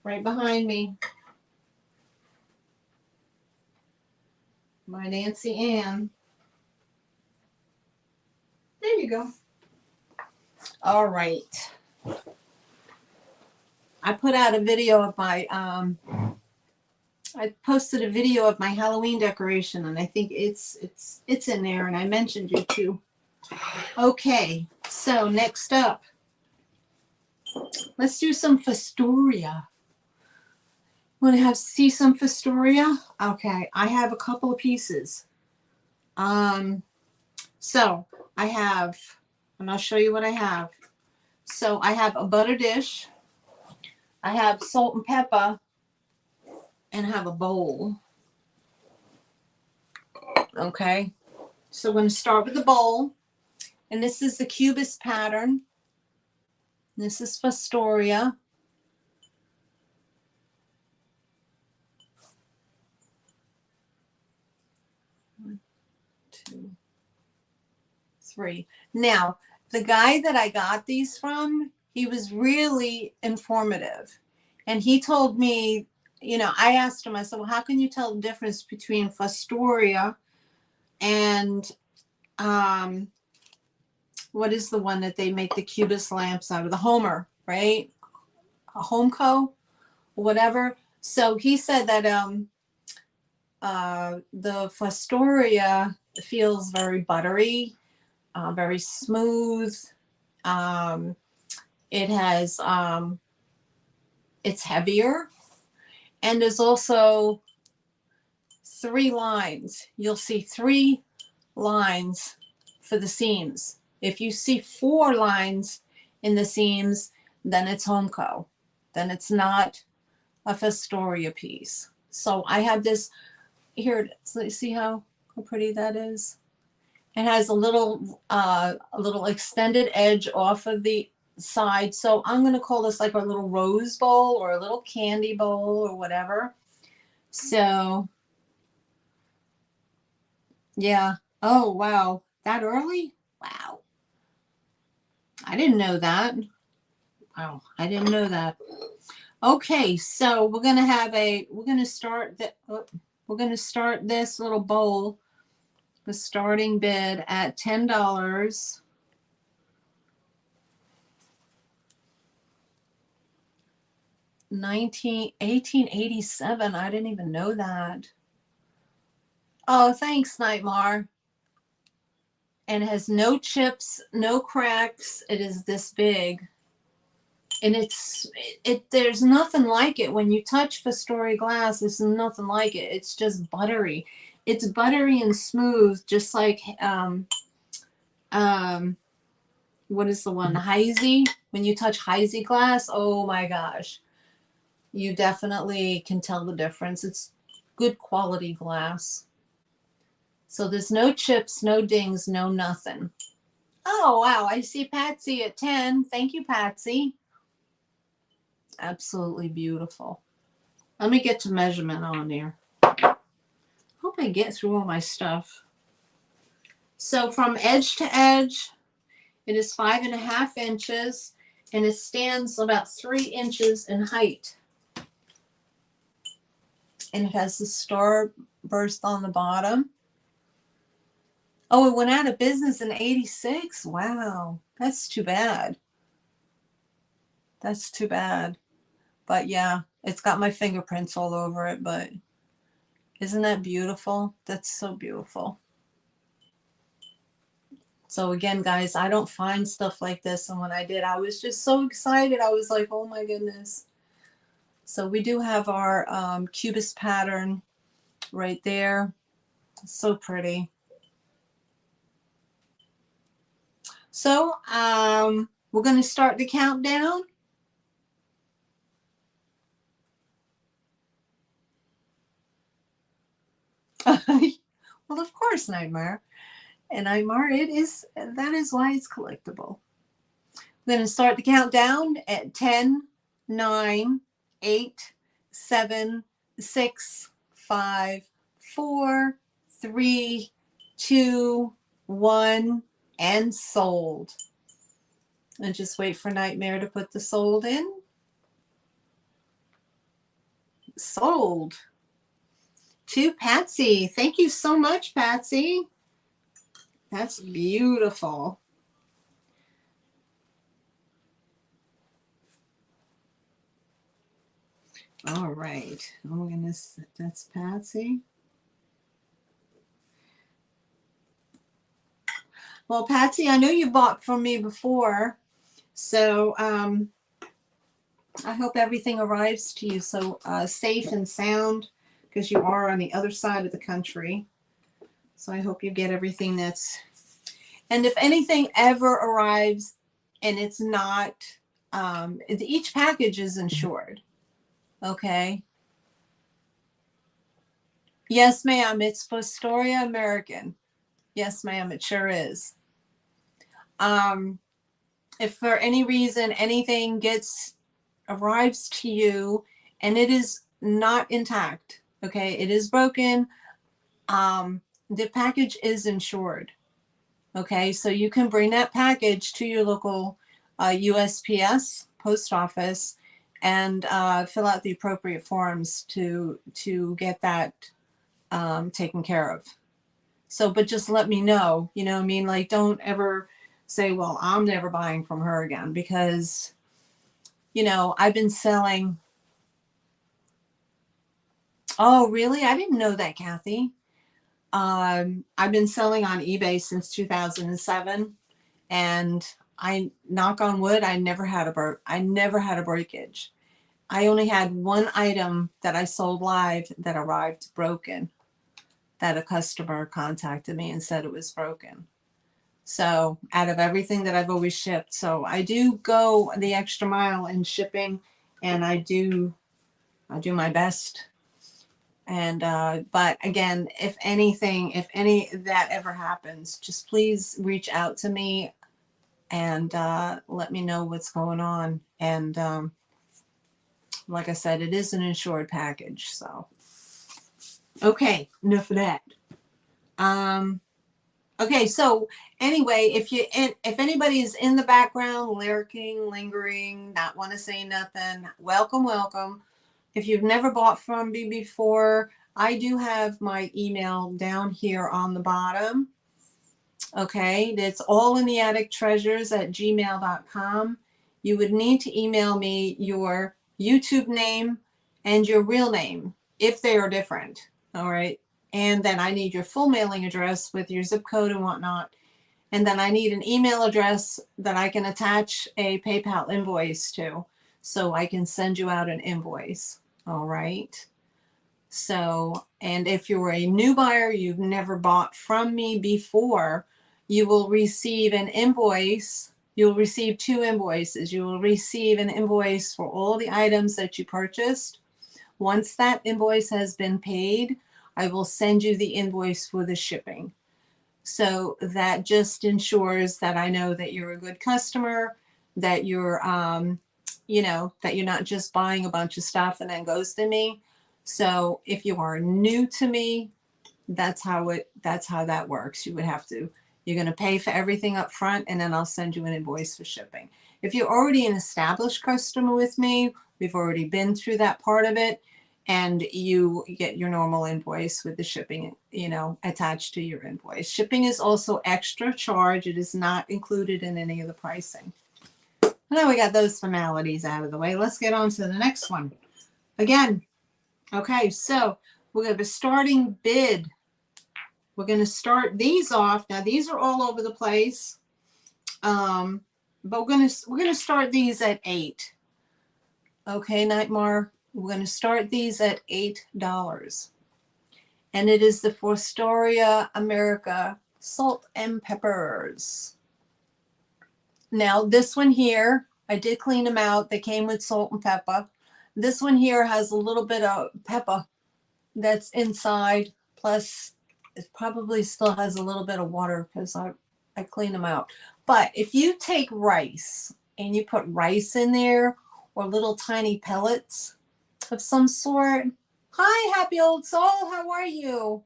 right behind me. My Nancy Ann. There you go. All right. I put out a video of my, I posted a video of my Halloween decoration, and I think it's in there, and I mentioned you too. Okay, so next up, let's do some Fostoria. Want to see some Fostoria? Okay, I have a couple of pieces. So I have, and I'll show you what I have. So I have a butter dish. I have salt and pepper, and I have a bowl. Okay, so we're going to start with the bowl. And this is the cubist pattern. This is Fostoria. One, two, three. Now, the guy that I got these from, he was really informative. And he told me, you know, I asked him, I said, well, how can you tell the difference between Fostoria and what is the one that they make the cubist lamps out of? The Homer, right? A Homeco, whatever. So he said that the Fostoria feels very buttery, very smooth. It has, it's heavier. And there's also 3 lines. You'll see 3 lines for the seams. If you see 4 lines in the seams, then it's Homeco. Then it's not a Fostoria piece. So I have this here. So see how pretty that is? It has a little extended edge off of the side. So I'm going to call this like a little rose bowl or a little candy bowl or whatever. So yeah. Oh, wow. That early? Wow. I didn't know that. Wow. I didn't know that. Okay. So we're going to start this little bowl, the starting bid at $10. 1887. I didn't even know that. Oh, thanks, Nightmare. And it has no chips, no cracks. It is this big. And there's nothing like it. When you touch Fostoria glass, there's nothing like it. It's just buttery. It's buttery and smooth, just like what is the one? Heisey. When you touch Heisey glass, oh my gosh. You definitely can tell the difference. It's good quality glass. So there's no chips, no dings, no nothing. Oh, wow. I see Patsy at 10. Thank you, Patsy. Absolutely beautiful. Let me get to measurement on there. Hope I get through all my stuff. So from edge to edge, it is 5.5 inches. And it stands about 3 inches in height. And it has the star burst on the bottom. Oh, it went out of business in 86. Wow. That's too bad. That's too bad. But yeah, it's got my fingerprints all over it, but isn't that beautiful? That's so beautiful. So again, guys, I don't find stuff like this. And when I did, I was just so excited. I was like, oh my goodness. So we do have our cubist pattern right there. So pretty. So we're going to start the countdown. Well, of course, Nightmare. And Nightmare, that is why it's collectible. We're going to start the countdown at 10, 9, 8, 7, 6, 5, 4, 3, 2, 1, and sold. And just wait for Nightmare to put the sold in. Sold. To Patsy. Thank you so much, Patsy. That's beautiful. All right. Oh, goodness. That's Patsy. Well, Patsy, I know you bought from me before, so I hope everything arrives to you so safe and sound, because you are on the other side of the country. So I hope you get everything that's... And if anything ever arrives and it's not, each package is insured. Okay. Yes, ma'am. It's Fostoria American. Yes, ma'am. It sure is. If for any reason anything arrives to you and it is not intact, okay, it is broken, the package is insured. Okay, so you can bring that package to your local USPS post office and fill out the appropriate forms to get that taken care of. So, but just let me know, you know what I mean? Like, don't ever say, well, I'm never buying from her again, because, you know, I've been selling. Oh, really? I didn't know that, Kathy. I've been selling on eBay since 2007, and I, knock on wood, I never had a breakage. I only had one item that I sold live that arrived broken, that a customer contacted me and said it was broken. So out of everything that I've always shipped, so I do go the extra mile in shipping, and I do my best. And but again, if any that ever happens, just please reach out to me and let me know what's going on. And like I said, it is an insured package. So okay, enough of that. Okay, so anyway, if anybody is in the background, lurking, lingering, not want to say nothing, welcome, welcome. If you've never bought from me before, I do have my email down here on the bottom. Okay, it's all in the attic treasures at gmail.com. You would need to email me your YouTube name and your real name if they are different. All right. And then I need your full mailing address with your zip code and whatnot. And then I need an email address that I can attach a PayPal invoice to, so I can send you out an invoice. All right. So, and if you're a new buyer, you've never bought from me before, you will receive an invoice. You'll receive 2 invoices. You will receive an invoice for all the items that you purchased. Once that invoice has been paid, I will send you the invoice for the shipping. So that just ensures that I know that you're a good customer, that you're, you know, that you're not just buying a bunch of stuff and then ghosting me. So if you are new to me, that's how that works. You're going to pay for everything up front, and then I'll send you an invoice for shipping. If you're already an established customer with me, we've already been through that part of it, and you get your normal invoice with the shipping, you know, attached to your invoice. Shipping is also extra charge. It is not included in any of the pricing. Now we got those formalities out of the way. Let's get on to the next one. Again, okay, so we're going to be starting bid. We're going to start these off. Now these are all over the place, but we're gonna start these at $8. Okay, Nightmare. We're going to start these at $8, and it is the Fostoria America salt and peppers. Now this one here, I did clean them out. They came with salt and pepper. This one here has a little bit of pepper that's inside, plus it probably still has a little bit of water because I cleaned them out. But if you take rice and you put rice in there, or little tiny pellets of some sort. Hi, happy old soul. How are you?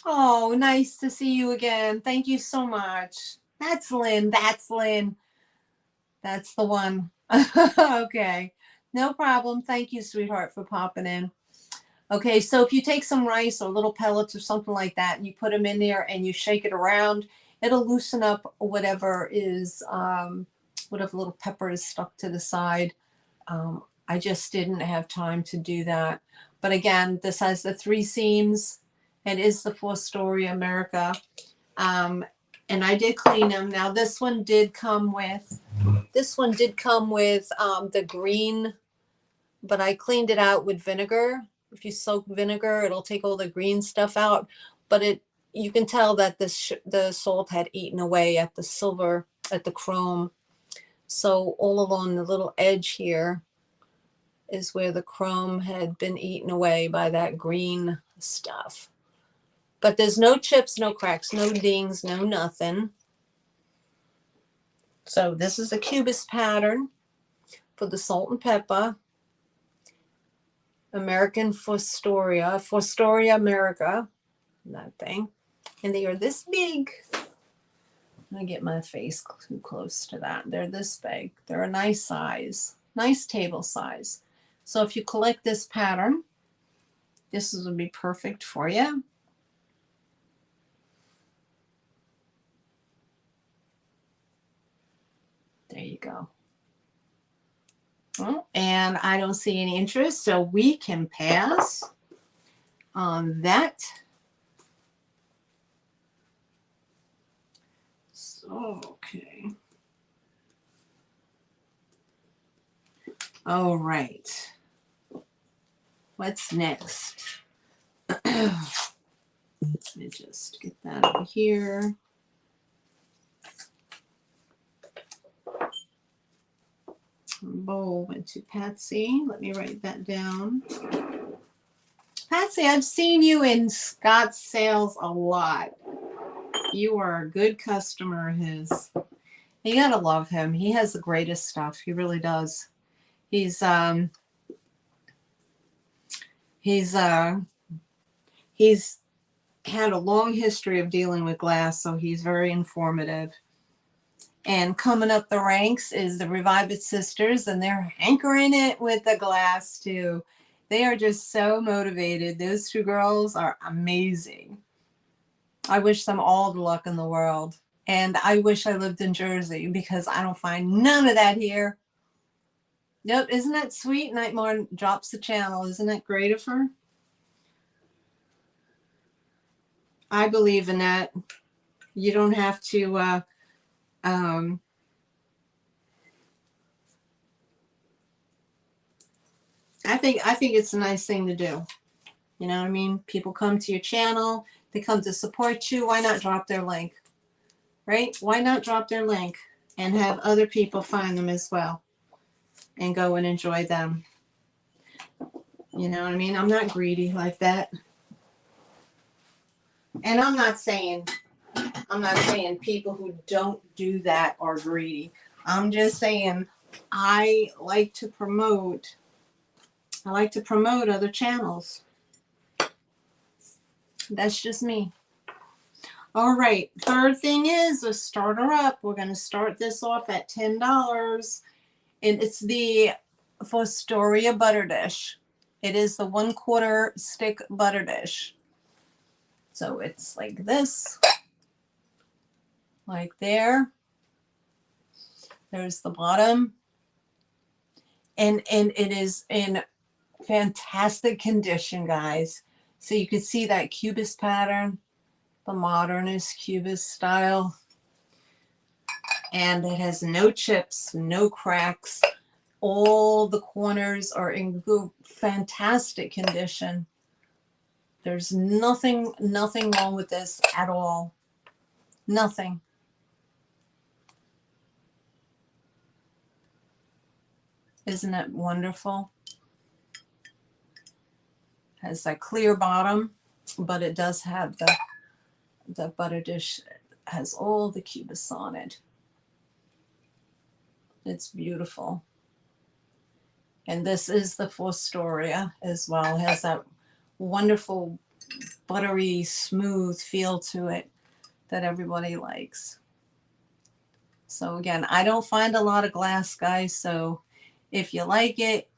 Oh, nice to see you again. Thank you so much. That's Lynn. That's Lynn. That's the one. Okay. No problem. Thank you, sweetheart, for popping in. Okay, so if you take some rice or little pellets or something like that and you put them in there and you shake it around, it'll loosen up whatever is, whatever little pepper is stuck to the side. I just didn't have time to do that. But again, this has the 3 seams. It is the Fostoria America. And I did clean them. Now this one did come with the green, but I cleaned it out with vinegar. If you soak vinegar, it'll take all the green stuff out. But you can tell that the salt had eaten away at the silver, at the chrome. So all along the little edge here is where the chrome had been eaten away by that green stuff. But there's no chips, no cracks, no dings, no nothing. So this is the cubist pattern for the salt and pepper. American Fostoria America, that thing. And they are this big. I'm gonna get my face too close to that. They're this big. They're a nice size, nice table size. So if you collect this pattern, this would be perfect for you. There you go. Well, and I don't see any interest, so we can pass on that. So, okay. All right. What's next? Let me just get that over here. Bowl went to Patsy. Let me write that down. Patsy, I've seen you in Scott's sales a lot. You are a good customer of his. You gotta love him. He has the greatest stuff. He really does. He's had a long history of dealing with glass, so he's very informative. And coming up the ranks is the Revive It Sisters, and they're anchoring it with the glass too. They are just so motivated. Those 2 girls are amazing. I wish them all the luck in the world. And I wish I lived in Jersey because I don't find none of that here. Yep, isn't that sweet? Nightmare drops the channel. Isn't that great of her? I believe in that. You don't have to I think it's a nice thing to do. You know what I mean? People come to your channel, they come to support you. Why not drop their link? Right? Why not drop their link and have other people find them as well and go and enjoy them? You know what I mean? I'm not greedy like that. And I'm not saying people who don't do that are greedy. I'm just saying I like to promote other channels. That's just me. All right, third thing is a starter up. We're going to start this off at $10. And it's the Fostoria butter dish. It is the 1/4 stick butter dish. So it's like this, like there. There's the bottom. And it is in fantastic condition, guys. So you can see that cubist pattern, the modernist cubist style. And it has no chips, no cracks. All the corners are in good, fantastic condition. There's nothing wrong with this at all. Nothing. Isn't it wonderful? Has that clear bottom, but it does have the butter dish, has all the cubists on it. It's beautiful. And this is the Fostoria as well. It has that wonderful buttery smooth feel to it that everybody likes. So again, I don't find a lot of glass, guys, so if you like it,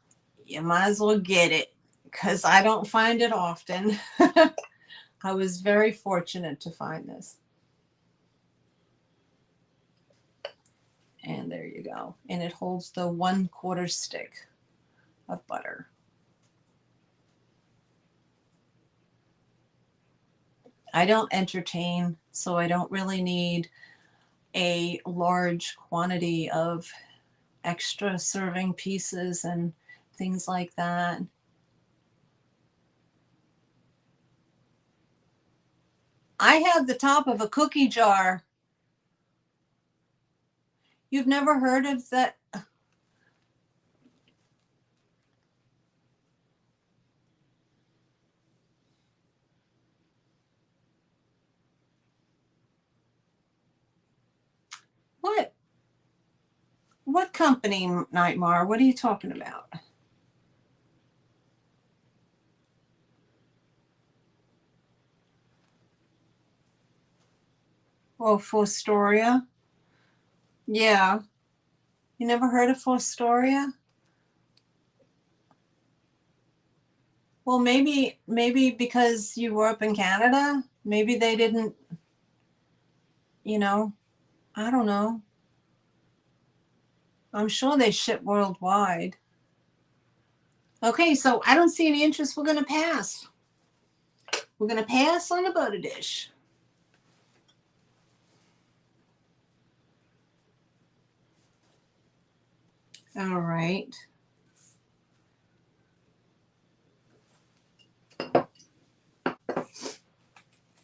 you might as well get it, because I don't find it often. I was very fortunate to find this. And there you go. And it holds the 1/4 stick of butter. I don't entertain, so I don't really need a large quantity of extra serving pieces and things like that. I have the top of a cookie jar. You've never heard of that? What? What company, Nightmare? What are you talking about? Oh, Fostoria? Yeah. You never heard of Fostoria? Well, maybe because you were up in Canada, maybe they didn't, you know, I don't know. I'm sure they ship worldwide. Okay, so I don't see any interest. We're going to pass. We're going to pass on the butter dish. All right.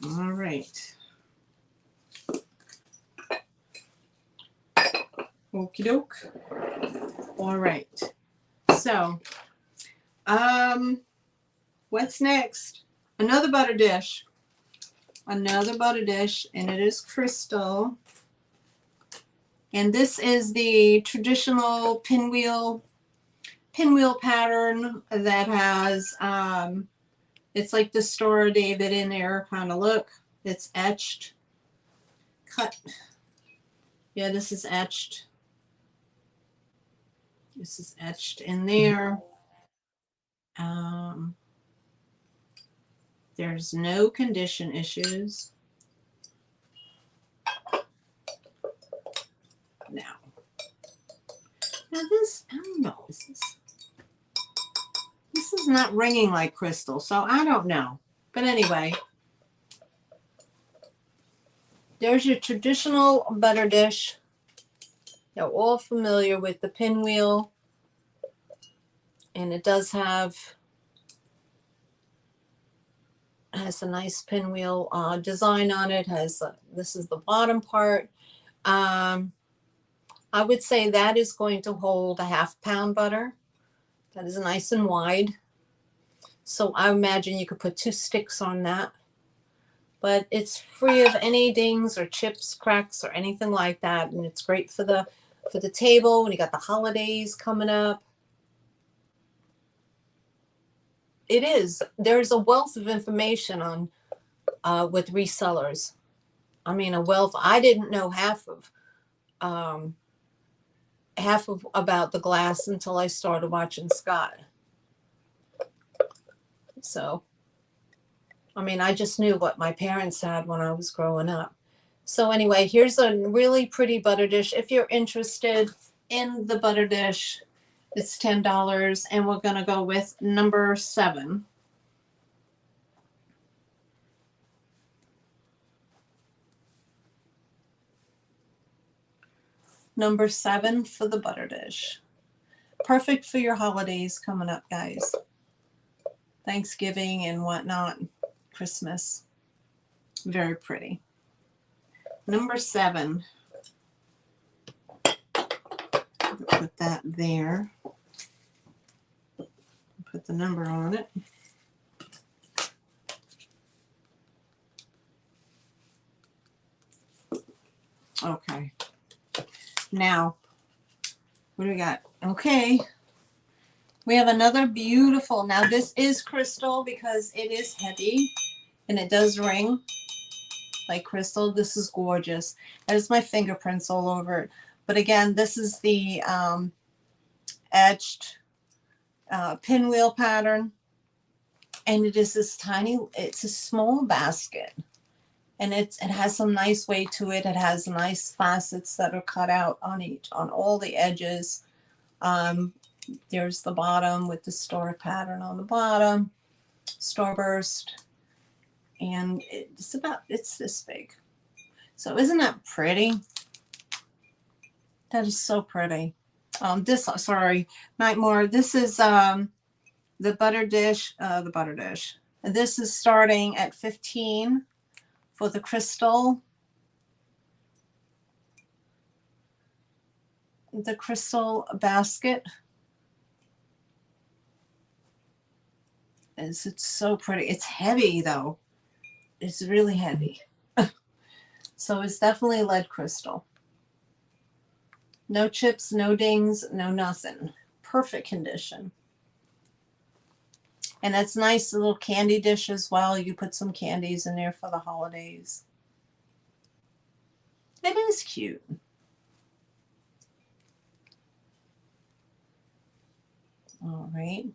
All right. Okie doke. All right. So, what's next? Another butter dish. Another butter dish, and it is crystal. And this is the traditional pinwheel pattern that has, it's like the Star of David in there kind of look. It's etched. Cut. Yeah, this is etched. This is etched in there. There's no condition issues. Now this, I don't know, this is not ringing like crystal, so I don't know. But anyway, there's your traditional butter dish. You're all familiar with the pinwheel. And it does have, has a nice pinwheel design on it. Has this is the bottom part. I would say that is going to hold a 1/2 pound butter. That is nice and wide. So I imagine you could put 2 sticks on that. But it's free of any dings or chips, cracks, or anything like that. And it's great for the table when you got the holidays coming up. It is. There's a wealth of information on with resellers. I mean, a wealth. I didn't know half of about the glass until I started watching Scott. So, I mean, I just knew what my parents had when I was growing up. So anyway, here's a really pretty butter dish. If you're interested in the butter dish, it's $10, and we're going to go with number 7. Number 7 for the butter dish. Perfect for your holidays coming up, guys. Thanksgiving and whatnot. Christmas. Very pretty. Number 7. Put that there. Put the number on it. Okay. Now, what do we got? Okay. We have another beautiful. Now, this is crystal because it is heavy and it does ring like crystal. This is gorgeous. There's my fingerprints all over it. But again, this is the etched pinwheel pattern. And it is this tiny, it's a small basket. And it has some nice weight to it. It has nice facets that are cut out on all the edges. There's the bottom with the star pattern on the bottom, starburst, and it's this big. So isn't that pretty? That is so pretty. Nightmare. This is the butter dish. This is starting at 15 for the crystal. The crystal basket. It's so pretty. It's heavy though. It's really heavy. So it's definitely lead crystal. No chips, no dings, no nothing. Perfect condition. And that's nice, a little candy dish as well. You put some candies in there for the holidays. It is cute. All right.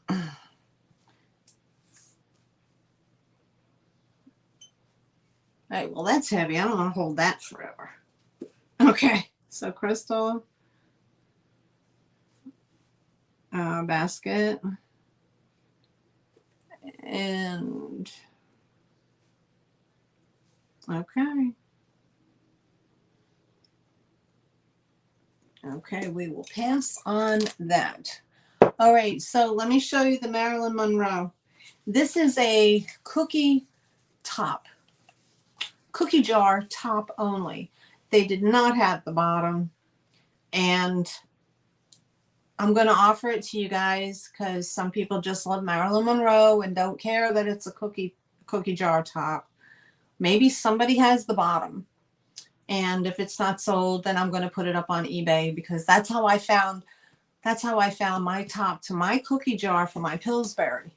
All right, well, that's heavy. I don't want to hold that forever. Okay, so crystal basket. And okay. Okay, we will pass on that. All right, so let me show you the Marilyn Monroe. This is a cookie top, cookie jar top only. They did not have the bottom, and I'm going to offer it to you guys because some people just love Marilyn Monroe and don't care that it's a cookie jar top. Maybe somebody has the bottom, and if it's not sold, then I'm going to put it up on eBay because that's how I found my top to my cookie jar for my Pillsbury.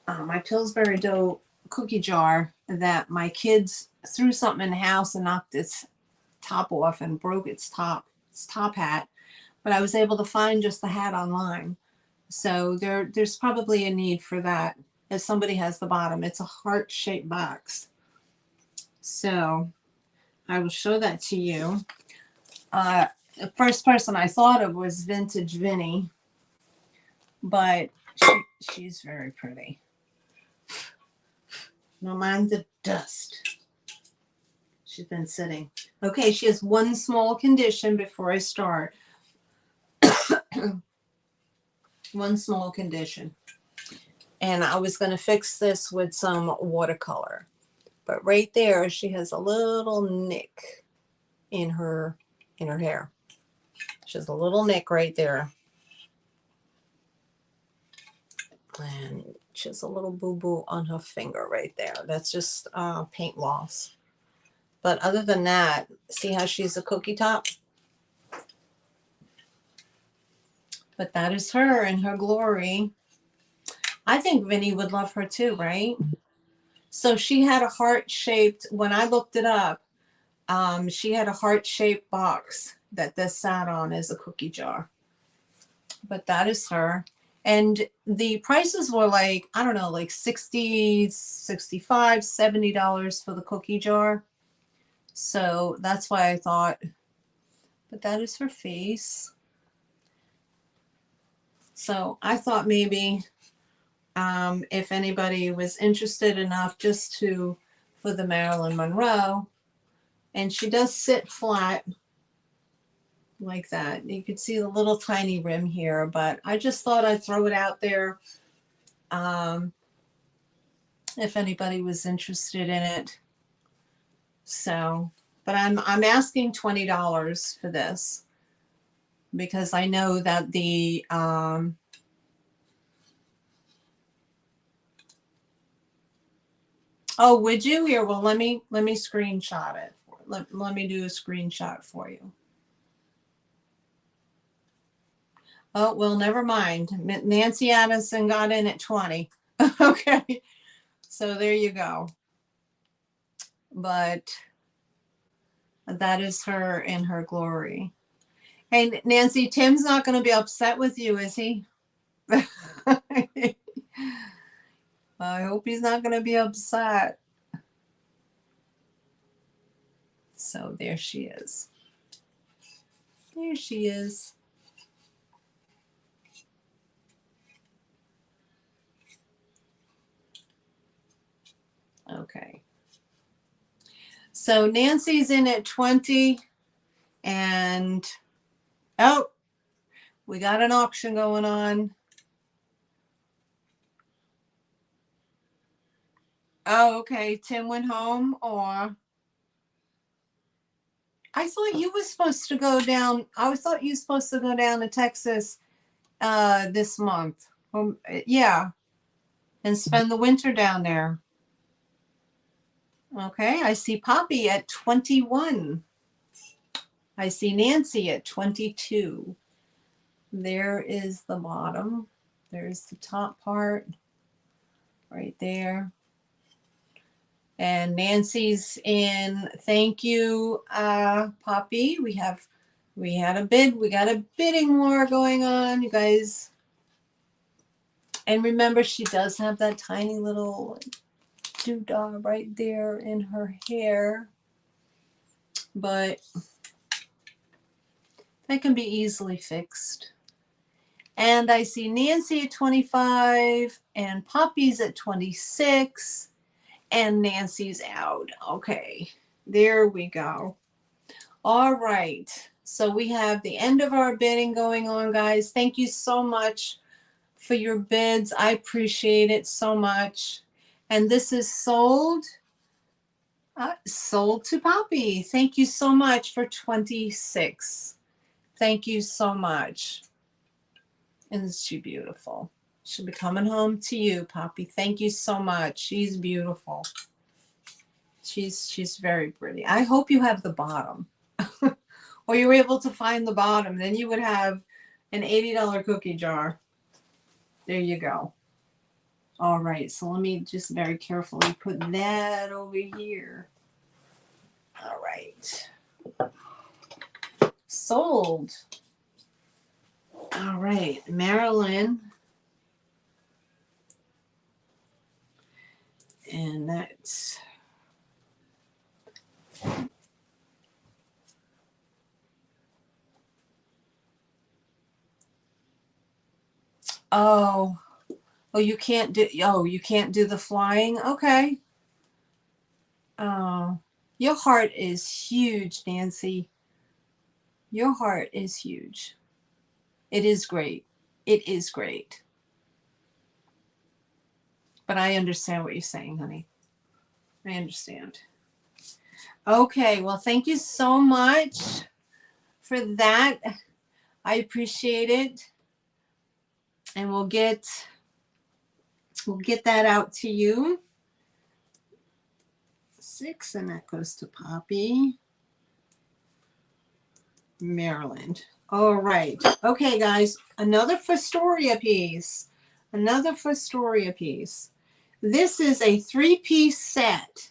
My Pillsbury dough cookie jar that my kids threw something in the house and knocked its top off and broke its top hat. But I was able to find just the hat online. So there's probably a need for that if somebody has the bottom. It's a heart-shaped box. So I will show that to you. The first person I thought of was Vintage Vinny, but she's very pretty. No, mine's a dust. She's been sitting. Okay, she has one small condition before I start. One small condition. And I was going to fix this with some watercolor. But right there, she has a little nick in her hair. She has a little nick right there. And she has a little boo-boo on her finger right there. That's just paint loss. But other than that, see how she's a cookie top? But that is her in her glory. I think Vinny would love her too, right? So she had a heart-shaped, when I looked it up, she had a heart-shaped box that this sat on as a cookie jar. But that is her. And the prices were like, I don't know, like $60, $65, $70 for the cookie jar. So that's why I thought, but that is her face. So I thought maybe if anybody was interested enough just to, for the Marilyn Monroe, and she does sit flat like that. You could see the little tiny rim here, but I just thought I'd throw it out there if anybody was interested in it. So, but I'm asking $20 for this because I know that the oh, would you? Here, well, let me screenshot it. Let me do a screenshot for you. Oh, well, never mind. Nancy Addison got in at 20. Okay, so there you go. But that is her in her glory. Hey, Nancy, Tim's not going to be upset with you, is he? I hope he's not going to be upset. So there she is. There she is. Okay. So Nancy's in at 20 and oh, we got an auction going on. Oh, okay. Tim went home, or I thought you were supposed to go down. I thought you were supposed to go down to Texas this month. Yeah, and spend the winter down there. Okay, I see Poppy at 21. I see Nancy at 22. There is the bottom. There's the top part right there. And Nancy's in. Thank you, Poppy. We had a bid. We got a bidding war going on, you guys. And remember, she does have that tiny little doodah right there in her hair, but that can be easily fixed. And I see Nancy at 25 and Poppy's at 26 and Nancy's out. Okay, there we go. All right, so we have the end of our bidding going on, guys. Thank you so much for your bids. I appreciate it so much. And this is sold to Poppy. Thank you so much for 26. Thank you so much. Isn't she beautiful? She'll be coming home to you, Poppy. Thank you so much. She's beautiful. She's very pretty. I hope you have the bottom. Or you were able to find the bottom. Then you would have an $80 cookie jar. There you go. All right, so let me just very carefully put that over here. All right. Sold. All right, Marilyn. And that's oh, you can't do the flying. Okay. Oh, your heart is huge, Nancy. Your heart is huge. It is great. It is great. But I understand what you're saying, honey. I understand. Okay, well, thank you so much for that. I appreciate it. And we'll get that out to you. 6, and that goes to Poppy. Maryland. All right. Okay, guys. Another Fostoria piece. Another Fostoria piece. This is a three-piece set.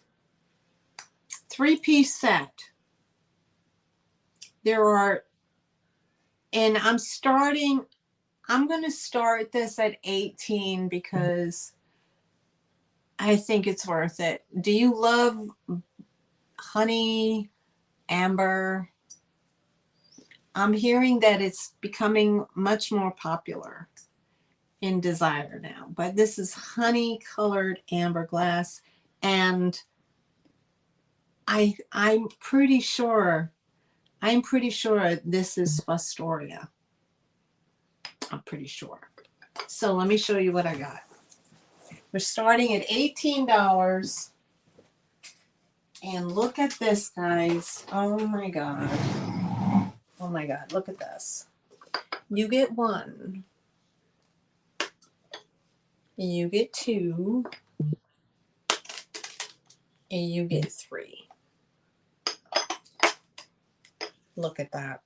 Three-piece set. There are, and I'm going to start this at 18 because I think it's worth it. Do you love honey, amber? I'm hearing that it's becoming much more popular in designer now, but this is honey colored amber glass, and I'm pretty sure this is Fostoria. I'm pretty sure. So let me show you what I got. We're starting at $18. And look at this, guys. Oh my God. Oh my God. Look at this. You get one. You get two. And you get three. Look at that.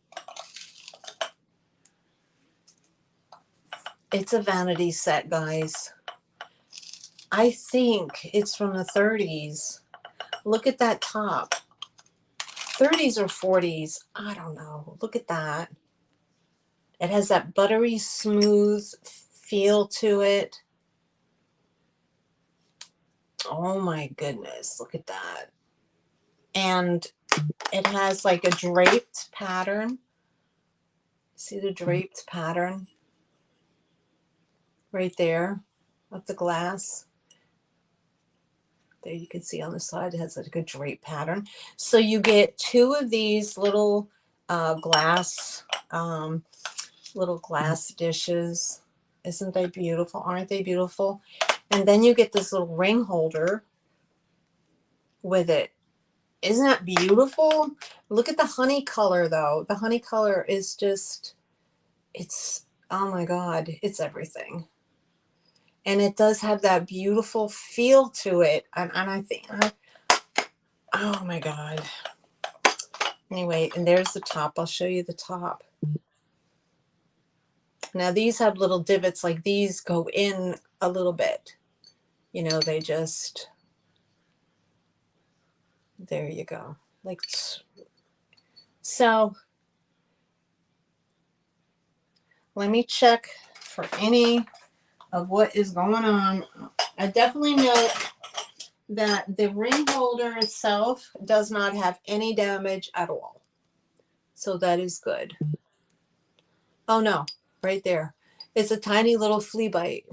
It's a vanity set, guys. I think it's from the 30s. Look at that top. 30s or 40s. I don't know. Look at that. It has that buttery smooth feel to it. Oh my goodness. Look at that. And it has like a draped pattern. See the draped pattern right there of the glass? There you can see on the side it has like a drape pattern. So you get two of these little glass dishes. Isn't they beautiful? Aren't they beautiful? And then you get this little ring holder with it. Isn't that beautiful? Look at the honey color though. The honey color is just, it's, oh my God, it's everything. And it does have that beautiful feel to it. And I think, oh my God. Anyway, and there's the top. I'll show you the top. Now these have little divots, like these go in a little bit. You know, they just, there you go. Like, so let me check for any of what is going on. I definitely know that the ring holder itself does not have any damage at all. So that is good. Oh no, right there. It's a tiny little flea bite.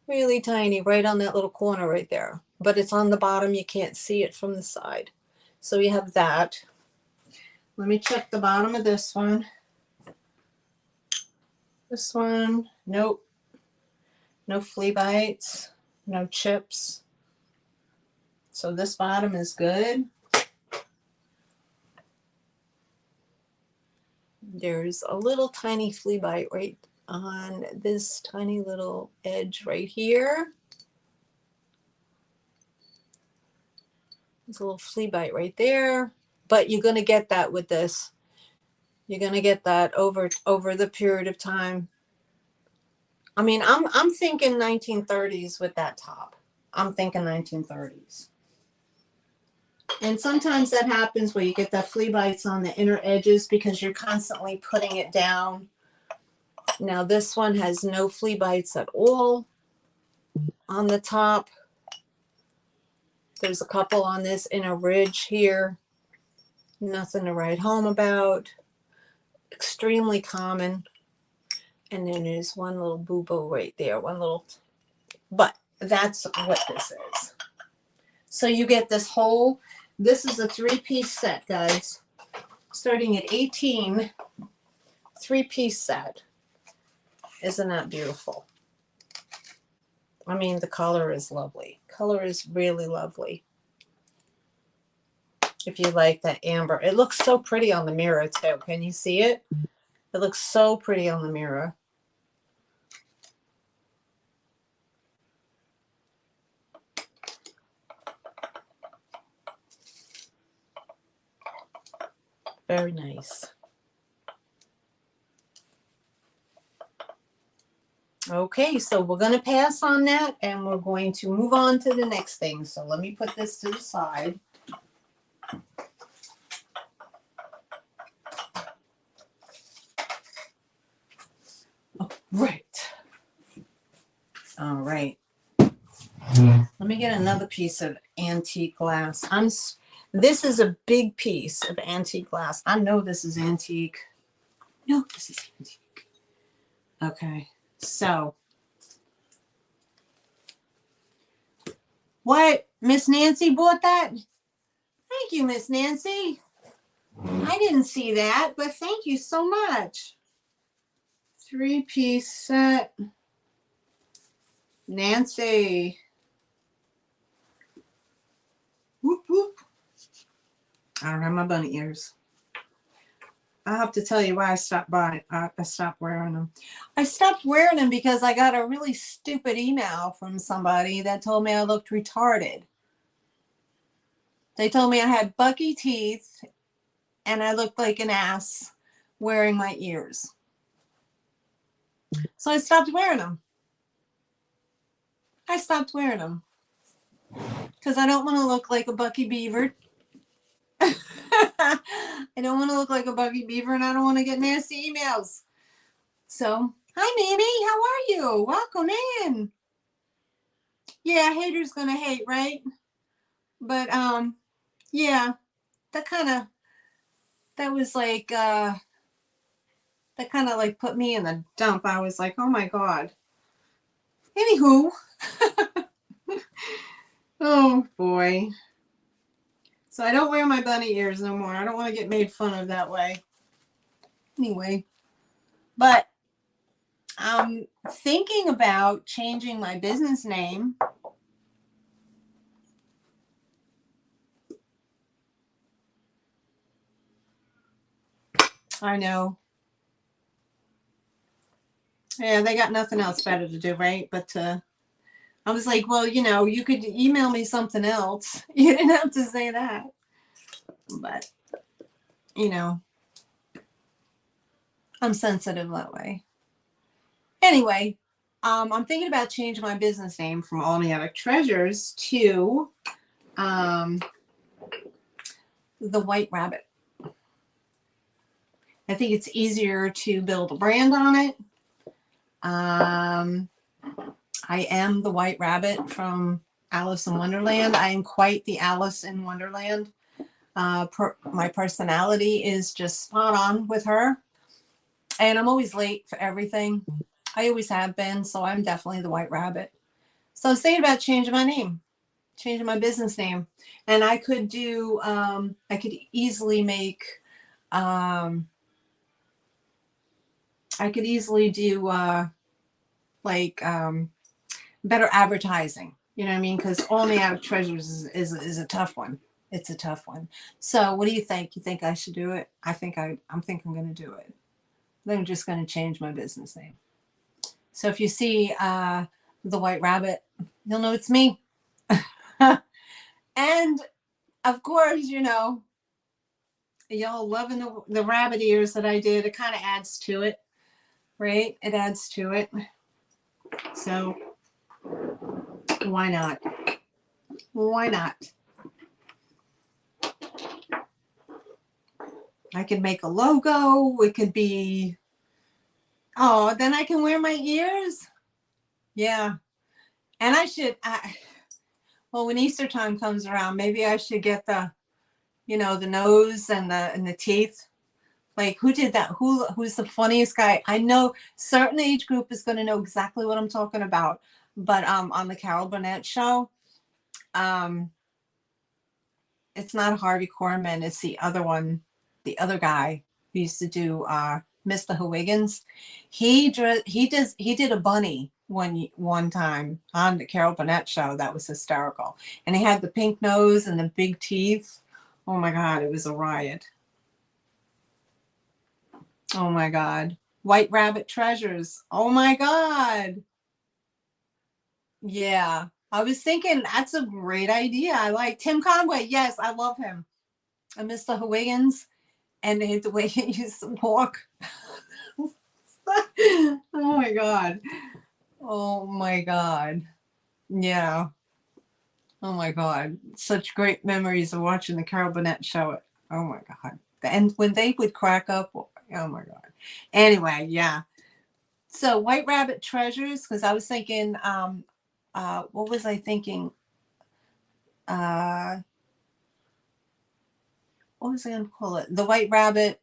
Really tiny, right on that little corner right there. But it's on the bottom. You can't see it from the side. So you have that. Let me check the bottom of this one. This one, nope. No flea bites, no chips. So this bottom is good. There's a little tiny flea bite right on this tiny little edge right here. There's a little flea bite right there. But you're going to get that with this. You're going to get that over the period of time. I mean, I'm thinking 1930s with that top. I'm thinking 1930s. And sometimes that happens where you get that flea bites on the inner edges because you're constantly putting it down. Now this one has no flea bites at all on the top. There's a couple on this inner ridge here. Nothing to write home about. Extremely common. And then there's one little boo-boo right there. One little, but that's what this is. So you get this whole, this is a three-piece set, guys. Starting at 18, three-piece set. Isn't that beautiful? I mean, the color is lovely. Color is really lovely. If you like that amber. It looks so pretty on the mirror, too. Can you see it? It looks so pretty on the mirror. Very nice. Okay, so we're going to pass on that and we're going to move on to the next thing. So let me put this to the side. Oh, right. All right. Let me get another piece of antique glass. This is a big piece of antique glass. I know this is antique. No, this is antique. Okay, so what? Miss Nancy bought that? Thank you, Miss Nancy. I didn't see that, but thank you so much. 3-piece set. Nancy. Whoop, whoop. I don't have my bunny ears. I have to tell you why I stopped wearing them. I stopped wearing them because I got a really stupid email from somebody that told me I looked retarded. They told me I had bucky teeth and I looked like an ass wearing my ears. So I stopped wearing them. I stopped wearing them because I don't want to look like a bucky beaver. I don't want to look like a bucky beaver and I don't want to get nasty emails. So, hi Mimi, how are you? Welcome in. Yeah, haters gonna hate, right? But yeah, that was like that kind of like put me in the dump. I was like, oh my god. Anywho, oh boy. So I don't wear my bunny ears no more. I don't want to get made fun of that way. Anyway, but I'm thinking about changing my business name. I know. Yeah, they got nothing else better to do, right? But I was like, well, you could email me something else. You didn't have to say that. But, I'm sensitive that way. Anyway, I'm thinking about changing my business name from Almiatic Treasures to the White Rabbit. I think it's easier to build a brand on it. I am the White Rabbit from Alice in Wonderland. I am quite the Alice in Wonderland. My personality is just spot on with her. And I'm always late for everything. I always have been, so I'm definitely the White Rabbit. So I was thinking about changing my name, changing my business name. And I could do, I could easily make, I could easily do better advertising. You know what I mean? Because Almiatic Treasures is a tough one. It's a tough one. So what do you think? You think I should do it? I think I'm going to do it. Then I'm just going to change my business name. So if you see the White Rabbit, you'll know it's me. And of course, y'all loving the rabbit ears that I did. It kind of adds to it, right? It adds to it. So why not? Why not? I could make a logo. It could be, oh, then I can wear my ears. Yeah. And well, when Easter time comes around, maybe I should get the nose and the teeth. Like, who did that? Who's the funniest guy? I know certain age group is going to know exactly what I'm talking about. But on the Carol Burnett show, it's not Harvey Korman. It's the other one, the other guy who used to do Mr. Huygens. He did a bunny one time on the Carol Burnett show. That was hysterical. And he had the pink nose and the big teeth. Oh my God, it was a riot. Oh my God. White Rabbit Treasures. Oh my God. Yeah. I was thinking that's a great idea. I like Tim Conway. Yes, I love him. And Mr. Huygens. And the way he used to walk. Oh my God. Oh my God. Yeah. Oh my God. Such great memories of watching the Carol Burnett show. Oh my God. And when they would crack up, oh my God. Anyway, yeah. So White Rabbit Treasures, because I was thinking, what was I thinking? Uh, what was I going to call it? The White Rabbit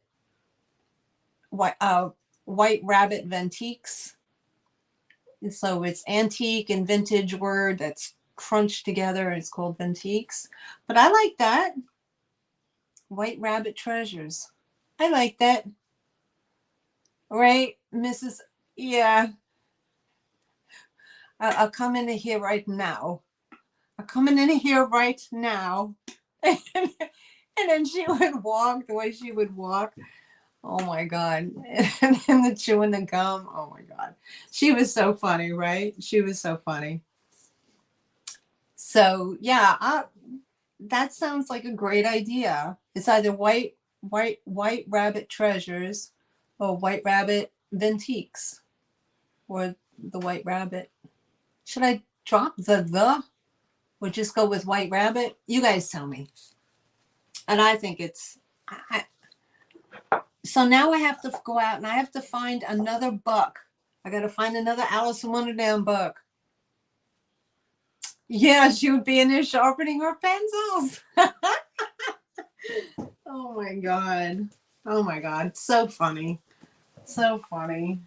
Ventiques. So it's antique and vintage word that's crunched together. It's called Ventiques. But I like that. White Rabbit Treasures. I like that. Right, Mrs. Yeah, I'll come in here right now. I'm coming in here right now. And then she would walk the way she would walk. Oh my God. And then the chewing the gum. Oh my God. She was so funny, right? She was so funny. So yeah, that sounds like a great idea. It's either white rabbit treasures or white rabbit ventiques or the white rabbit. Should I drop the or just go with white rabbit? You guys tell me. And I think it's so now I have to go out and I have to find another book. I got to find another Alice in Wonderland book. Yeah, she would be in there sharpening her pencils. Oh my God. Oh my God. So funny. So funny.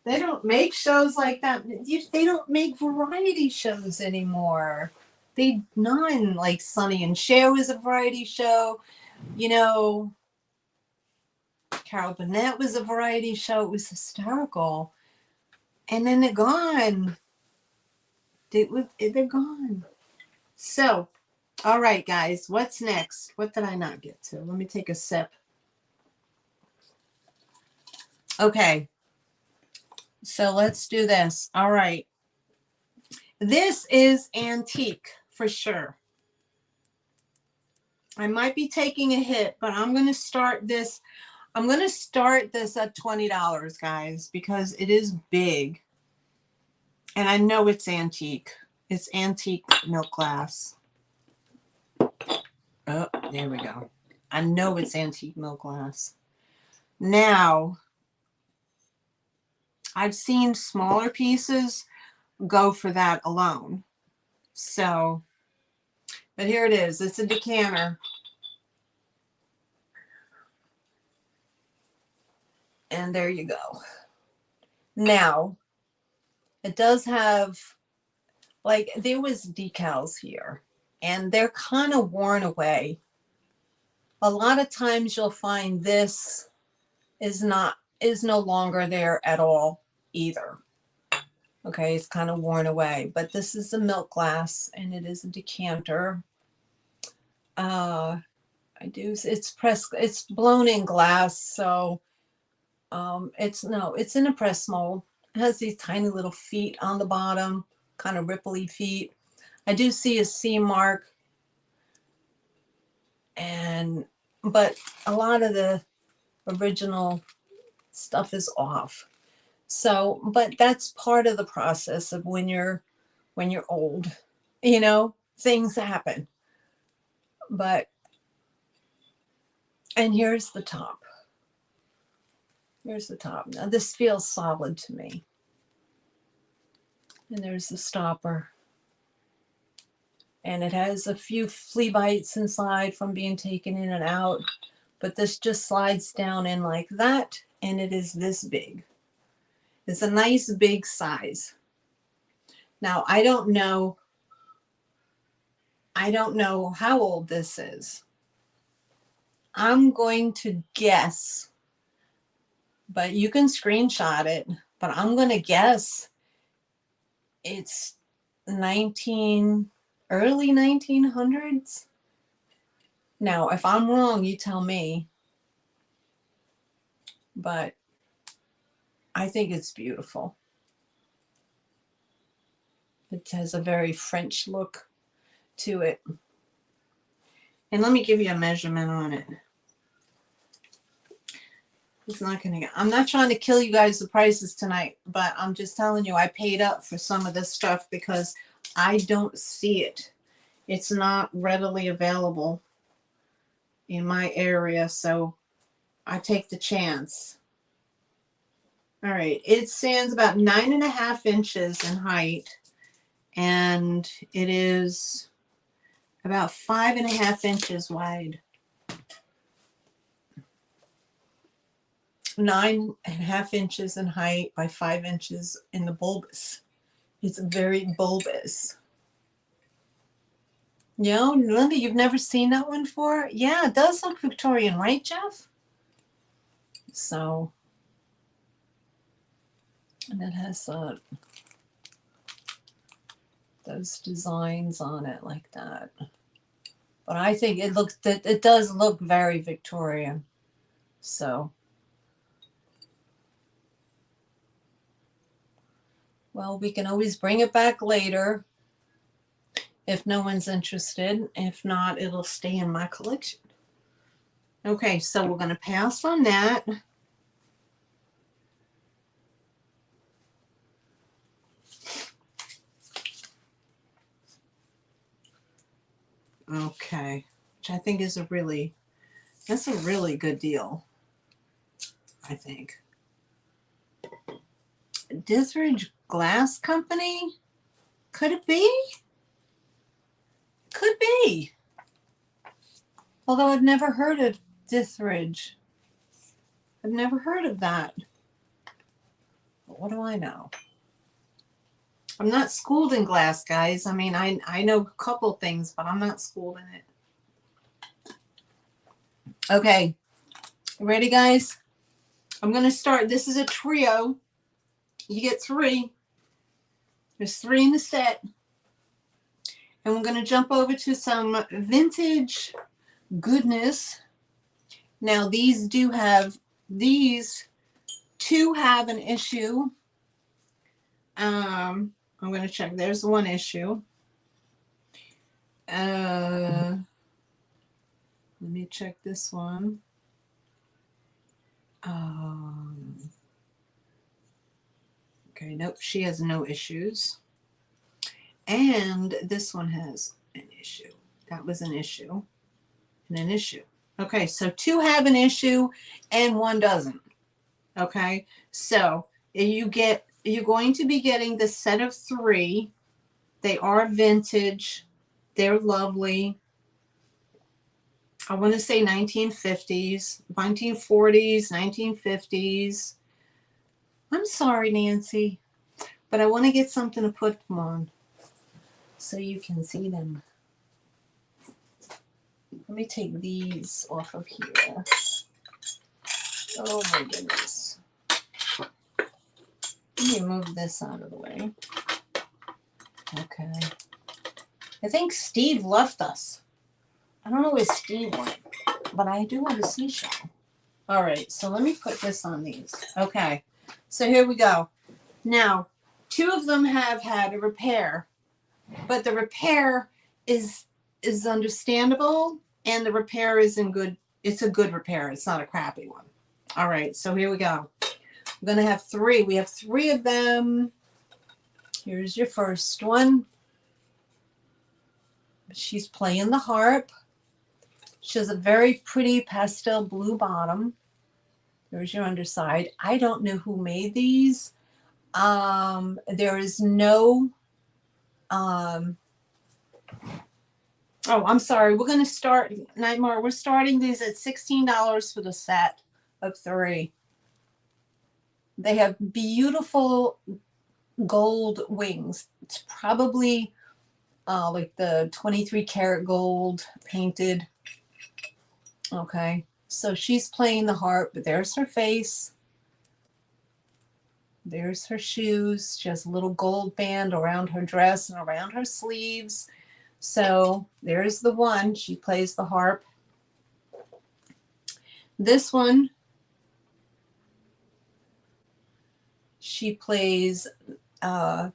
They don't make shows like that. They don't make variety shows anymore. They none like Sonny and Cher was a variety show. You know, Carol Burnett was a variety show. It was hysterical. And then they're gone. They're gone. So, all right, guys, what's next? What did I not get to? Let me take a sip. Okay, so let's do this. All right. This is antique for sure. I might be taking a hit, but I'm going to start this. I'm going to start this at $20, guys, because it is big. And I know it's antique. It's antique milk glass. Oh, there we go. I know it's antique milk glass. Now, I've seen smaller pieces go for that alone. So, but here it is. It's a decanter. And there you go. Now, it does have, like, there was decals here. And they're kind of worn away. A lot of times you'll find this is no longer there at all either. Okay, it's kind of worn away, but this is a milk glass and it is a decanter. It's blown in glass, so it's in a press mold. It has these tiny little feet on the bottom, kind of ripply feet. I do see a C mark, but a lot of the original stuff is off. So, but that's part of the process of when you're old, things happen. But, and here's the top. Here's the top. Now this feels solid to me. And there's the stopper. And it has a few flea bites inside from being taken in and out. But this just slides down in like that. And it is this big. It's a nice big size. Now, I don't know how old this is. I'm going to guess, but you can screenshot it, but I'm going to guess it's early 1900s. Now, if I'm wrong, you tell me, but I think it's beautiful. It has a very French look to it. And let me give you a measurement on it. It's not gonna get, I'm not trying to kill you guys the prices tonight, but I'm just telling you I paid up for some of this stuff because I don't see it. It's not readily available in my area, so I take the chance. All right, it stands about 9.5 inches in height, and it is about 5.5 inches wide. 9.5 inches in height by 5 inches in the bulbous. It's very bulbous. You know, Linda, you've never seen that one before? Yeah, it does look Victorian, right, Jeff? So, and it has those designs on it like that. But I think it does look very Victorian. So, well, we can always bring it back later if no one's interested. If not, it'll stay in my collection. Okay, so we're going to pass on that. Okay, which I think is that's a really good deal, I think. Dithridge Glass Company? Could it be? Could be. Although I've never heard of Dithridge. I've never heard of that. But what do I know? I'm not schooled in glass, guys. I mean, I know a couple things, but I'm not schooled in it. Okay. Ready, guys? I'm going to start. This is a trio. You get 3. There's 3 in the set. And we're going to jump over to some vintage goodness. Now, these 2 have an issue. I'm going to check. There's 1 issue. Let me check this one. Okay, nope, she has no issues. And this one has an issue. That was an issue. And an issue. Okay, so 2 have an issue and 1 doesn't. Okay, so you're going to be getting the set of 3. They are vintage. They're lovely. I want to say 1950s, 1940s, 1950s. I'm sorry, Nancy, but I want to get something to put them on so you can see them. Let me take these off of here. Oh my goodness. Let me move this out of the way. Okay. I think Steve left us. I don't know where Steve went, but I do want a seashell. All right, so let me put this on these. Okay, so here we go. Now, 2 of them have had a repair, but the repair is understandable, and the repair is it's a good repair. It's not a crappy one. All right, so here we go. I'm going to have 3. We have 3 of them. Here's your first one. She's playing the harp. She has a very pretty pastel blue bottom. There's your underside. I don't know who made these. There is no, oh, I'm sorry. We're going to start, Nightmare, we're starting these at $16 for the set of 3. They have beautiful gold wings. It's probably like the 23 karat gold painted. Okay, so she's playing the harp, but there's her face. There's her shoes. She has a little gold band around her dress and around her sleeves. So there's the one. She plays the harp. This one, she plays, I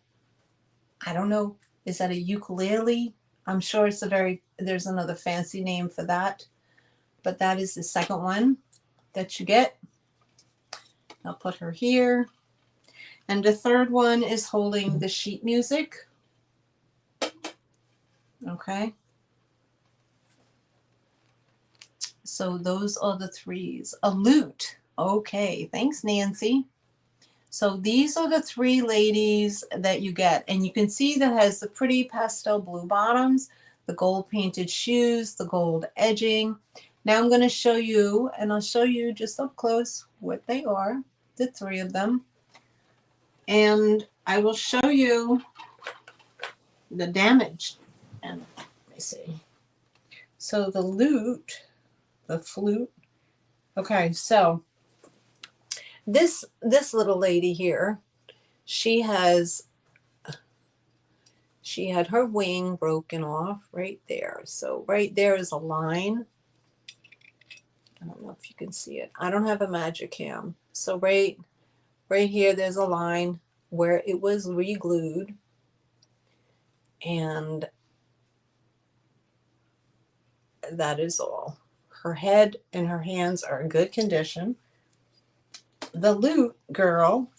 don't know, is that a ukulele? I'm sure there's another fancy name for that. But that is the second one that you get. I'll put her here. And the third one is holding the sheet music. Okay. So those are the threes. A lute. Okay. Thanks, Nancy. So these are the three ladies that you get. And you can see that has the pretty pastel blue bottoms, the gold painted shoes, the gold edging. Now I'm going to show you, and I'll show you just up close what they are, the three of them. And I will show you the damage. And let me see. So the lute, the flute. Okay, so this little lady here, she had her wing broken off right there. So right there is a line. I don't know if you can see it. I don't have a magic cam. So right here, there's a line where it was re-glued. And that is all. Her head and her hands are in good condition. The lute girl,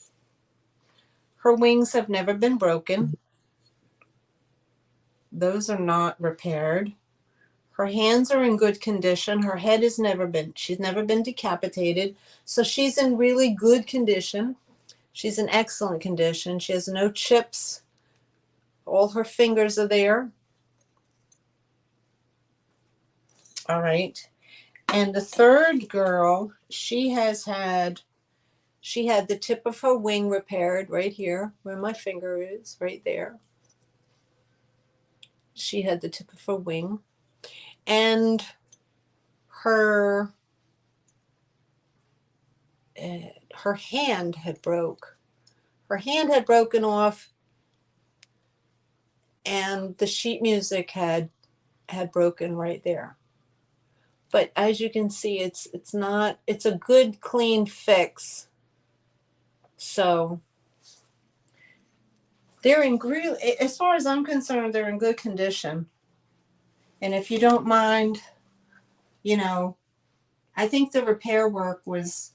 her wings have never been broken. Those are not repaired. Her hands are in good condition. Her head she's never been decapitated. So she's in really good condition. She's in excellent condition. She has no chips. All her fingers are there. All right. And the third girl, she had the tip of her wing repaired right here, where my finger is, right there. She had the tip of her wing. And her hand had broke. Her hand had broken off, and the sheet music had broken right there. But as you can see, it's a good clean fix. So they're as far as I'm concerned, they're in good condition. And if you don't mind, I think the repair was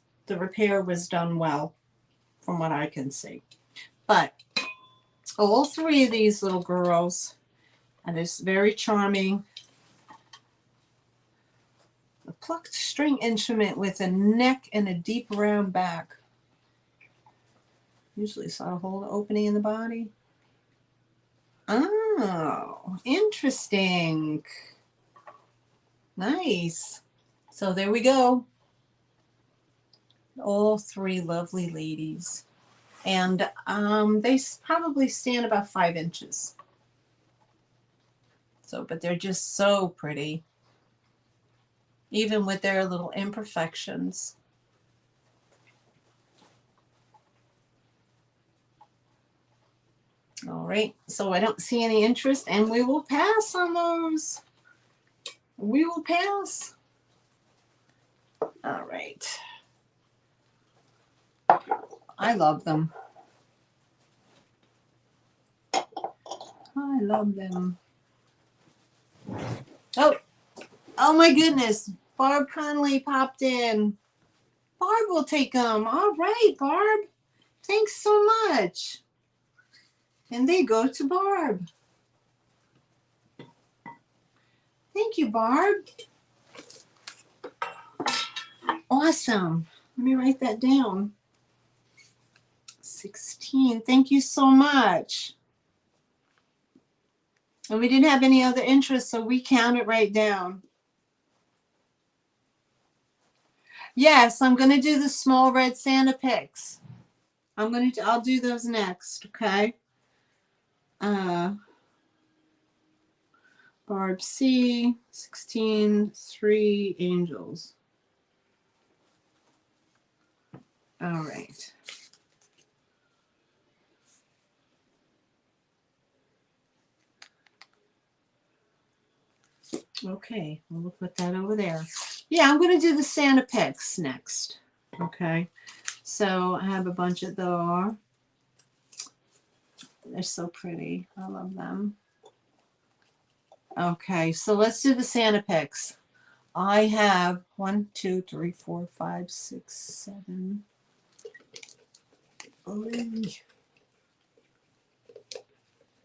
done well from what I can see. But all three of these little girls, and it's very charming. A plucked string instrument with a neck and a deep round back. Usually saw a hole opening in the body. Oh, interesting. Nice. So there we go. All three lovely ladies. And they probably stand about 5 inches. So, but they're just so pretty. Even with their little imperfections. All right, so I don't see any interest, and we will pass on those. We will pass. All right. I love them. I love them. Oh my goodness. Barb Conley popped in. Barb will take them. All right, Barb. Thanks so much. And they go to Barb. Thank you, Barb. Awesome. Let me write that down. 16. Thank you so much. And we didn't have any other interest, so we count it right down. Yes, I'm going to do the small red Santa picks. I'll do those next, okay? Barb C, 16, 3 angels. All right. Okay, we'll put that over there. Yeah, I'm going to do the Santa picks next. Okay, so I have a bunch of those. They're so pretty. I love them. Okay, so let's do the Santa picks. I have 1, 2, 3, 4, 5, 6, 7,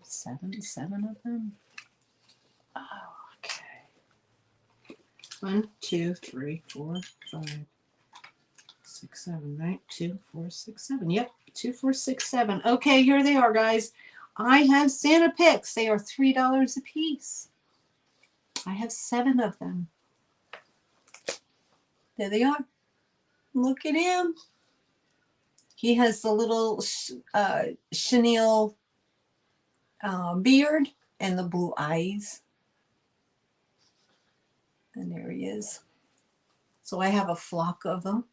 Seven of them. Oh, okay. 1, 2, 3, 4, 5, 6, 7, right? 2, 4, 6, 7. Yep, 2, 4, 6, 7. Okay, here they are, guys. I have Santa picks. They are $3 a piece. I have 7 of them. There they are. Look at him. He has the little chenille beard and the blue eyes. And there he is. So I have a flock of them.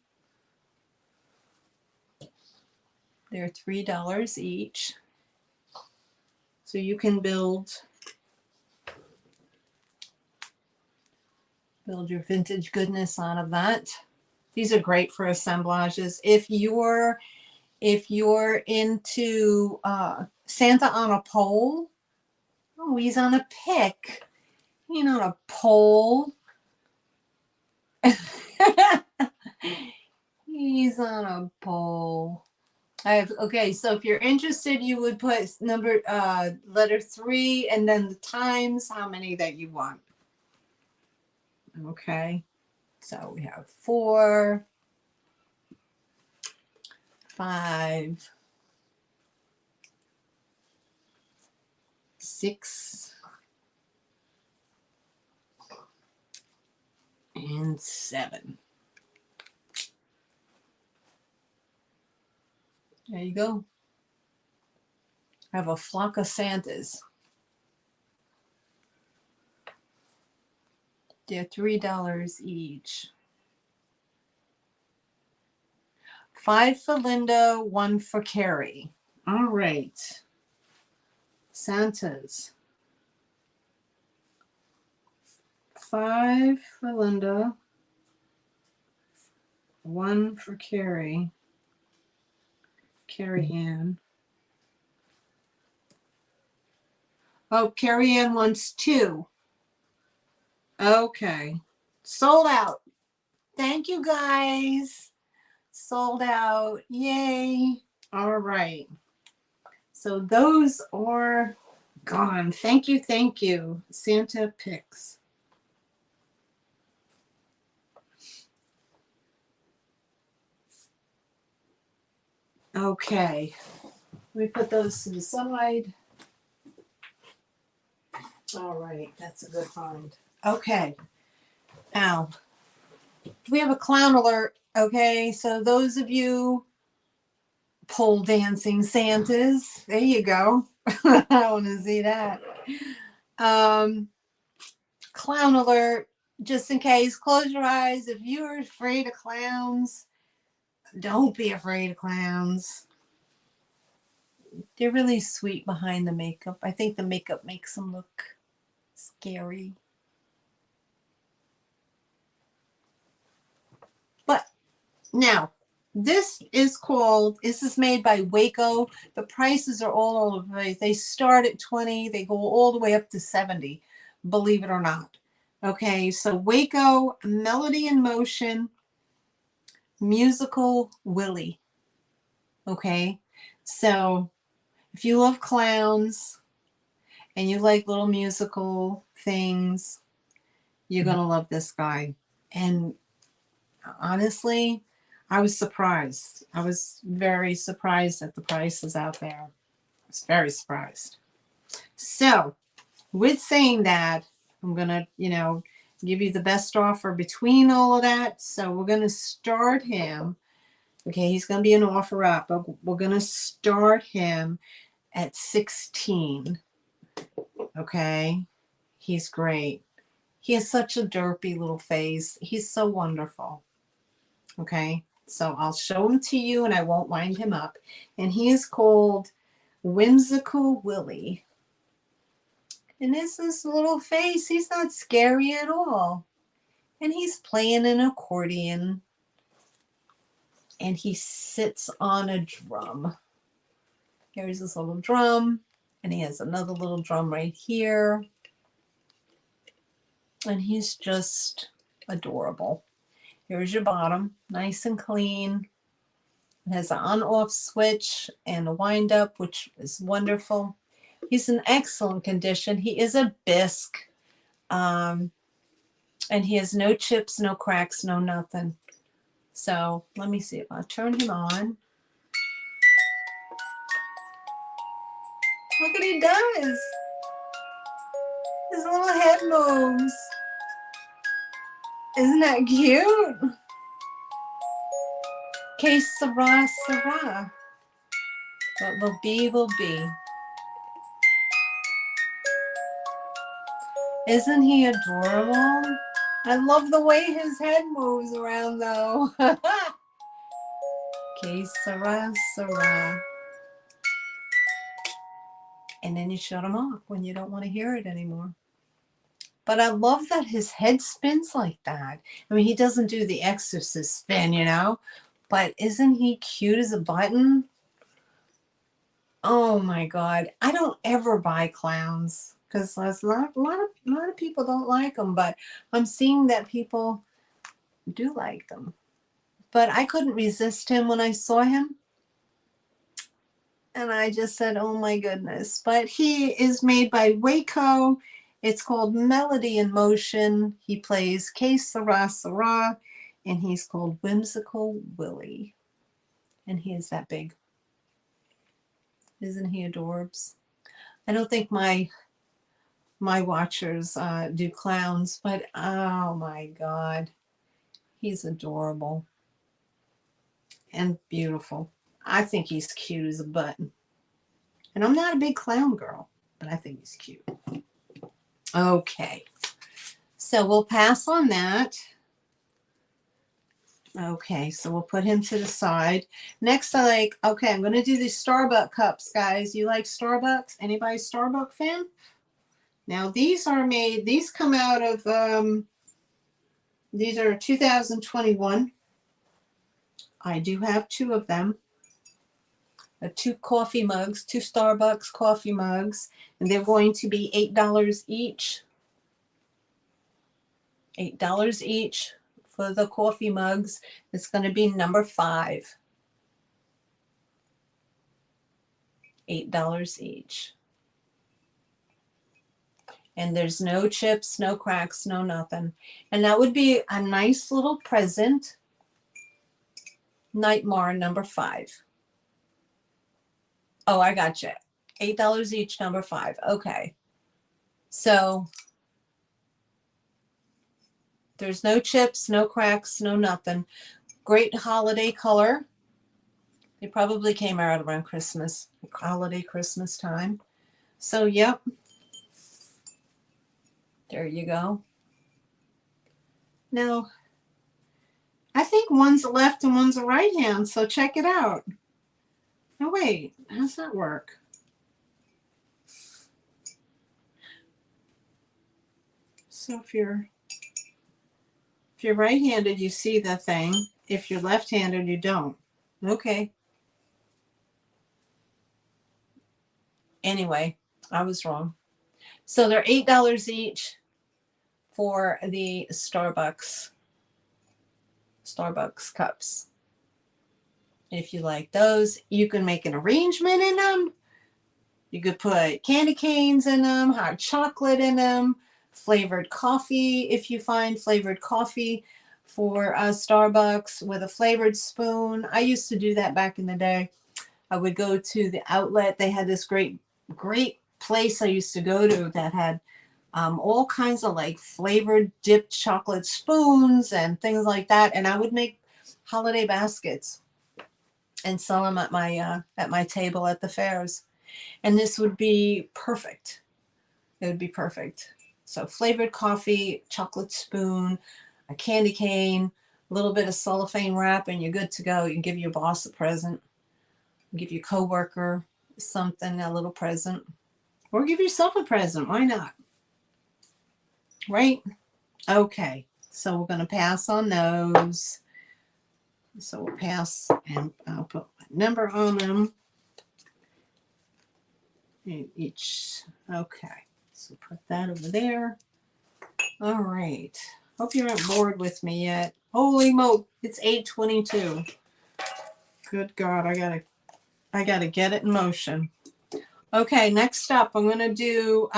They're $3 each. So you can build your vintage goodness out of that. These are great for assemblages. If you're into Santa on a pole, oh, he's on a pick. He ain't on a pole. He's on a pole. Okay, so if you're interested, you would put letter 3 and then the times how many that you want. Okay, so we have 4, 5, 6, and 7. There you go. I have a flock of Santas. They're $3 each. 5 for Linda, 1 for Carrie. All right. Santas. 5 for Linda, 1 for Carrie. Carrie Ann. Oh, Carrie Ann wants 2. Okay. Sold out. Thank you, guys. Sold out. Yay. All right. So those are gone. Thank you. Thank you. Santa picks. Okay. Let me put those to the side. All right. That's a good find. Okay. Now, we have a clown alert. Okay. So those of you pole dancing Santas, there you go. I want to see that. Clown alert. Just in case, close your eyes. If you're afraid of clowns, don't be afraid of clowns. They're really sweet behind the makeup. I think the makeup makes them look scary. But now, this is made by Waco. The prices are all over the place. They start at 20, they go all the way up to 70, believe it or not. Okay, so Waco, Melody in Motion, Musical Willie. Okay, so if you love clowns and you like little musical things, you're going to love this guy. And honestly, I was surprised. I was very surprised at the prices out there. I was very surprised. So, with saying that, I'm going to, give you the best offer between all of that. So, we're going to start him. Okay, he's going to be an offer up, but we're going to start him at 16. Okay, he's great. He has such a derpy little face. He's so wonderful. Okay, so I'll show him to you and I won't wind him up. And he is called Whimsical Willie. And this is his little face. He's not scary at all. And he's playing an accordion. And he sits on a drum. Here's this little drum. And he has another little drum right here. And he's just adorable. Here's your bottom, nice and clean. It has an on-off switch and a wind-up, which is wonderful. He's in excellent condition. He is a bisque, and he has no chips, no cracks, no nothing. So let me see if I turn him on. Look what he does. His little head moves. Isn't that cute? Que sera, sera. What will be, will be. Isn't he adorable? I love the way his head moves around though. Que sera, sera. And then you shut him off when you don't want to hear it anymore. But I love that his head spins like that. I mean, he doesn't do the exorcist spin, you know, but isn't he cute as a button? Oh my God. I don't ever buy clowns because a lot of people don't like them, but I'm seeing that people do like them. But I couldn't resist him when I saw him. And I just said, oh my goodness. But he is made by Waco. It's called Melody in Motion. He plays Que Sera Sera, and he's called Whimsical Willie. And he is that big. Isn't he adorbs? I don't think my watchers do clowns, but oh my God. He's adorable and beautiful. I think he's cute as a button. And I'm not a big clown girl, but I think he's cute. Okay. So we'll pass on that. Okay, so we'll put him to the side. Next, I'm going to do these Starbucks cups, guys. You like Starbucks? Anybody Starbucks fan? Now, these are made, these come out of, these are 2021. I do have 2 of them. 2 coffee mugs, 2 Starbucks coffee mugs, and they're going to be $8 each. $8 each for the coffee mugs. It's going to be number 5. $8 each. And there's no chips, no cracks, no nothing. And that would be a nice little present. Nightmare number 5. Oh, I got you. $8 each, number 5. Okay. So there's no chips, no cracks, no nothing. Great holiday color. They probably came out around Christmas, holiday Christmas time. So, yep. There you go. Now, I think one's a left and one's a right hand, so check it out. Oh, wait. How does that work? So if you're right-handed, you see the thing. If you're left-handed, you don't. Okay. Anyway, I was wrong. So they're $8 each for the Starbucks cups. If you like those, you can make an arrangement in them. You could put candy canes in them, hot chocolate in them, flavored coffee, if you find flavored coffee for Starbucks with a flavored spoon. I used to do that back in the day. I would go to the outlet. They had this great place I used to go to that had all kinds of like flavored dipped chocolate spoons and things like that. And I would make holiday baskets and sell them at my table at the fairs. And this would be perfect. It would be perfect. So flavored coffee, chocolate spoon, a candy cane, a little bit of cellophane wrap, and you're good to go. You can give your boss a present, give your coworker something, a little present, or give yourself a present. Why not? Right? Okay. So we're going to pass on those. So we'll pass, and I'll put my number on them. And each, okay. So put that over there. All right. Hope you aren't bored with me yet. Holy moly, it's 8:22. Good God, I gotta get it in motion. Okay, next up, I'm gonna do,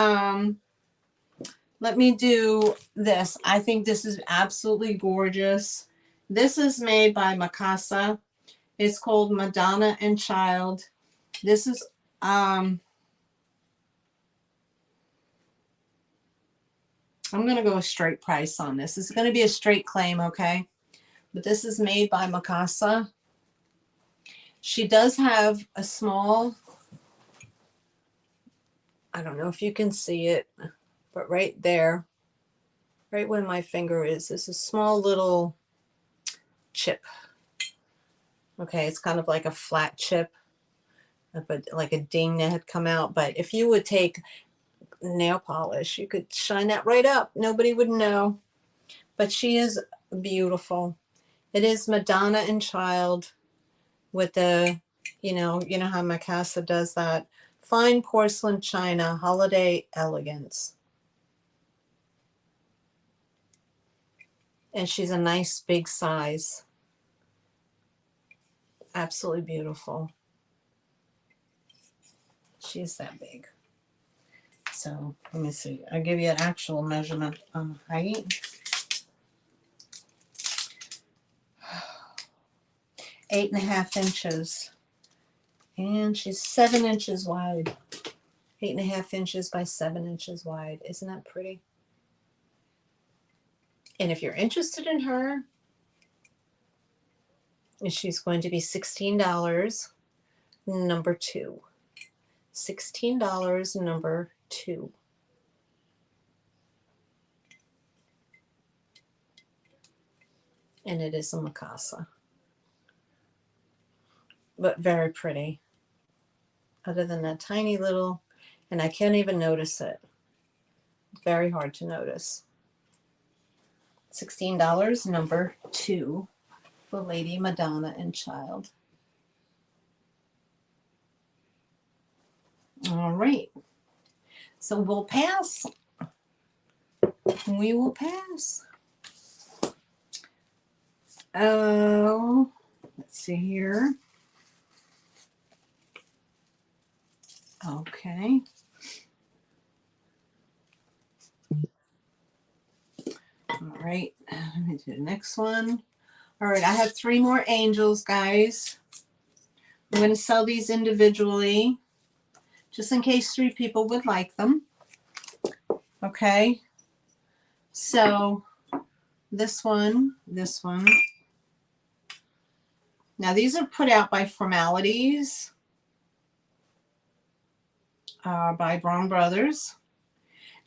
let me do this. I think this is absolutely gorgeous. This is made by Mikasa. It's called Madonna and Child. This is, I'm gonna go a straight price on this. It's gonna be a straight claim, okay? But this is made by Mikasa. She does have a small, I don't know if you can see it, but right there, right where my finger is a small little chip. Okay, it's kind of like a flat chip, but like a ding that had come out. But if you would take nail polish, you could shine that right up. Nobody would know. But she is beautiful. It is Madonna and Child with the, you know how Mikasa does that. Fine porcelain china, holiday elegance. And she's a nice big size. Absolutely beautiful. She's that big. So let me see. I'll give you an actual measurement on height. 8.5 inches. And she's 7 inches wide. 8.5 inches by 7 inches wide. Isn't that pretty? And if you're interested in her, she's going to be $16, number 2. $16, number 2. And it is a Mikasa. But very pretty. Other than that tiny little, and I can't even notice it. Very hard to notice. $16, number 2, for Lady Madonna and Child. All right. So we'll pass. We will pass. Oh, let's see here. Okay. All right. Let me do the next one. All right. I have 3 more angels, guys. I'm going to sell these individually, just in case 3 people would like them. Okay. So this one. Now these are put out by Formalities, by Braun Brothers.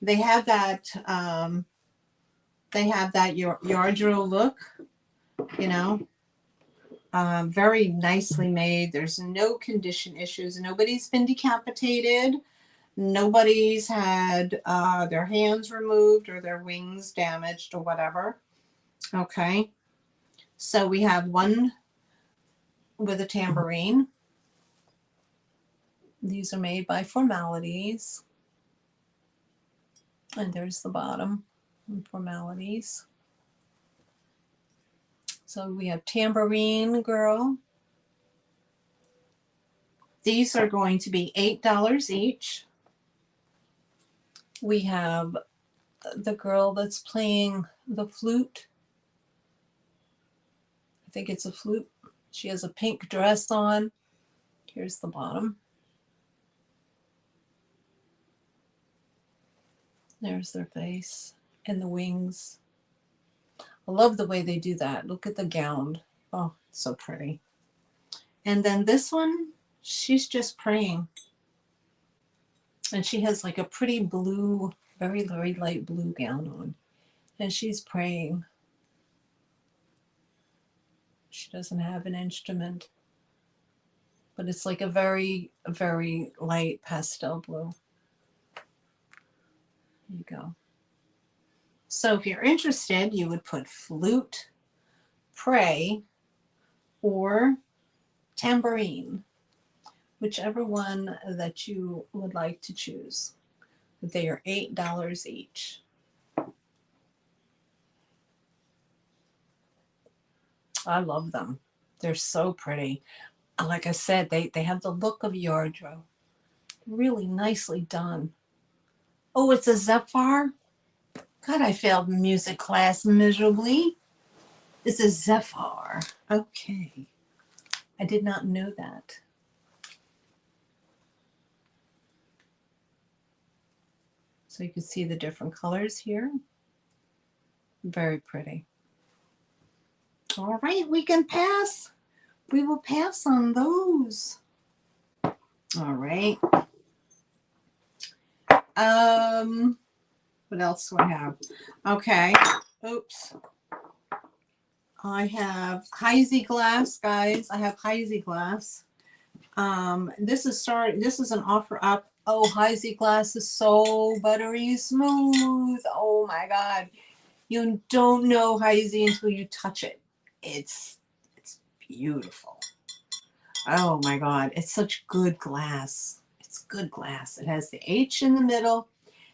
They have that yard drill look, you know, very nicely made. There's no condition issues. Nobody's been decapitated. Nobody's had their hands removed or their wings damaged or whatever. Okay. So we have one with a tambourine. These are made by Formalities. And there's the bottom, Formalities. So we have Tambourine Girl. These are going to be $8 each. We have the girl that's playing the flute. I think it's a flute. She has a pink dress on. Here's the bottom. There's their face and the wings. I love the way they do that. Look at the gown. Oh, it's so pretty. And then this one, she's just praying. And she has like a pretty blue, very, very light blue gown on. And she's praying. She doesn't have an instrument. But it's like a very, very light pastel blue. There you go. So if you're interested, you would put flute, pray, or tambourine, whichever one that you would like to choose. They are $8 each. I love them. They're so pretty. like I said, they have the look of Yardro. Really nicely done. Oh, it's a Zephyr. God, I failed music class miserably. It's a Zephyr. Okay. I did not know that. So you can see the different colors here. Very pretty. All right, we can pass. We will pass on those. All right. What else do I have? Okay. Oops. I have Heisey glass, guys. I have Heisey glass. This is an offer up. Oh, Heisey glass is so buttery smooth. Oh my God. You don't know Heisey until you touch it. It's beautiful. Oh my God. It's such good glass. It's good glass. It has the H in the middle.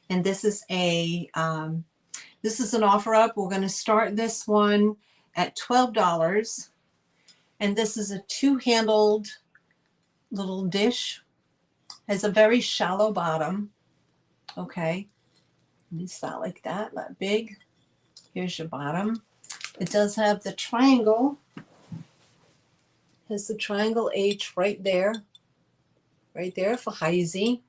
And this is an offer up. We're going to start this one at $12. And this is a two-handled little dish. Has a very shallow bottom. Okay. It's not like that, not big. Here's your bottom. It does have the triangle. Has the triangle H right there. Right there for Heisey.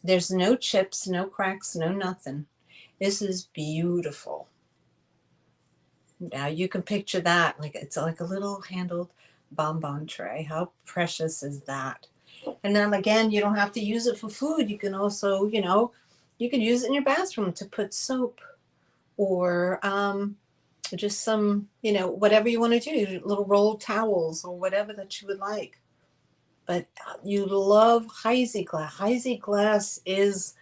There's no chips, no cracks, no nothing. This is beautiful. Now you can picture that. Like it's like a little handled bonbon tray. How precious is that? And then again, you don't have to use it for food. You can also, you can use it in your bathroom to put soap or just some, whatever you want to do, little rolled towels or whatever that you would like. But you love Heisey glass. Heisey glass is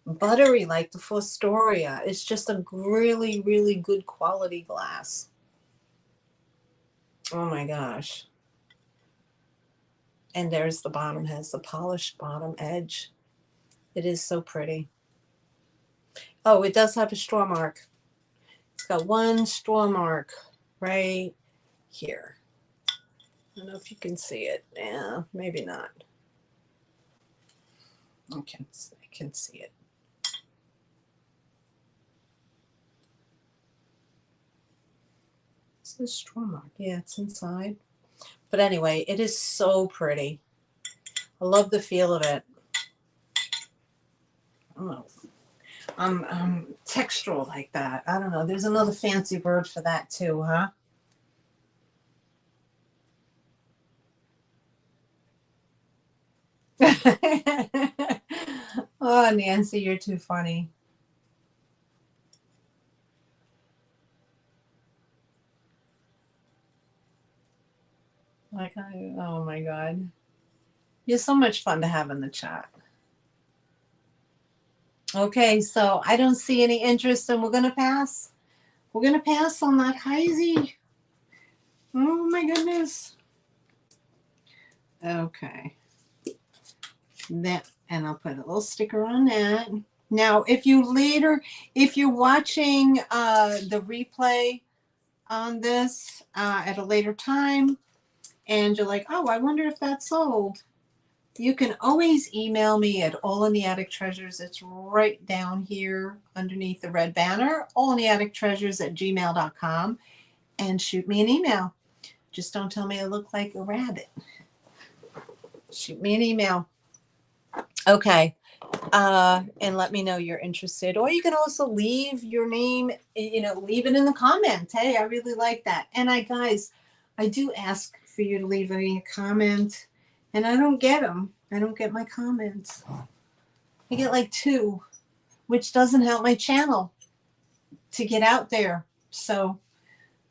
buttery like the Fostoria. It's just a really, really good quality glass. Oh my gosh. And there's the bottom, has the polished bottom edge. It is so pretty. Oh, it does have a straw mark. It's got one straw mark right here. I don't know if you can see it. Yeah, maybe not. Okay, I can see it. It's a straw mark. Yeah, it's inside. But anyway, it is so pretty. I love the feel of it. Oh, textural like that. I don't know. There's another fancy word for that too, huh? Oh, Nancy, you're too funny. Oh my God. You're so much fun to have in the chat. Okay, so I don't see any interest, and we're going to pass. We're going to pass on that Heisey. Oh my goodness. Okay. And I'll put a little sticker on that. Now, if you're watching the replay on this at a later time, and you're like, oh, I wonder if that's sold, you can always email me at allintheattictreasures. It's right down here underneath the red banner, allintheattictreasures@gmail.com, and shoot me an email. Just don't tell me I look like a rabbit. Shoot me an email. Okay. And let me know you're interested. Or you can also leave your name, leave it in the comments. Hey, I really like that. And guys, I do ask for you to leave a comment, and I don't get them. I don't get my comments. I get like 2, which doesn't help my channel to get out there. So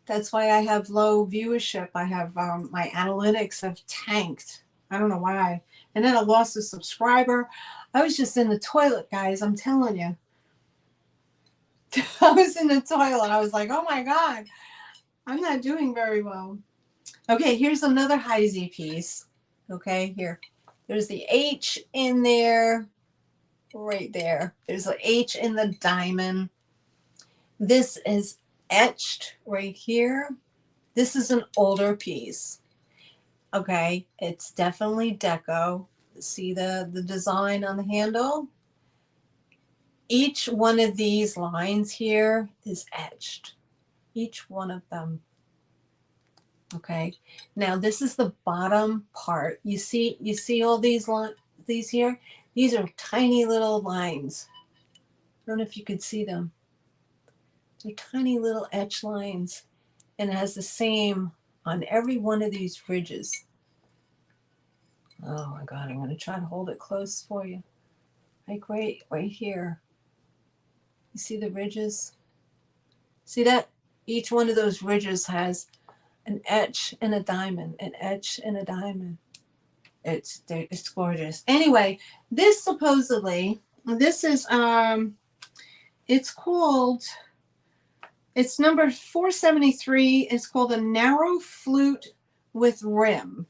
that's why I have low viewership. I have my analytics have tanked. I don't know why. And then I lost a subscriber. I was just in the toilet, guys. I'm telling you. I was in the toilet. I was like, oh my God, I'm not doing very well. Okay, here's another Heisey piece. Okay, here. There's the H in there. Right there. There's an H in the diamond. This is etched right here. This is an older piece. Okay, it's definitely deco. See the design on the handle? Each one of these lines here is etched. Each one of them. Okay. Now this is the bottom part. You see all these here? These are tiny little lines. I don't know if you can see them. They're tiny little etched lines. And it has the same on every one of these ridges. Oh my God, I'm going to try to hold it close for you. Like right here. You see the ridges? See that? Each one of those ridges has an etch and a diamond, an etch and a diamond. It's gorgeous. Anyway, this supposedly, this is it's called, it's number 473. It's called a narrow flute with rim.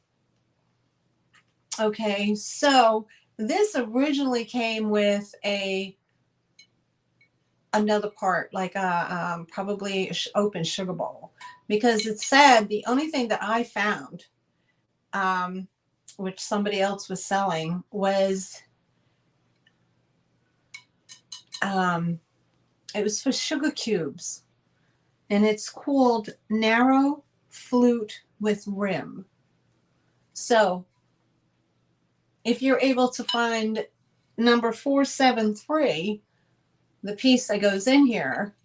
Okay, so this originally came with another part, like a probably open sugar bowl, because it said the only thing that I found, which somebody else was selling, was it was for sugar cubes, and it's called narrow flute with rim. So if you're able to find number 473, the piece that goes in here,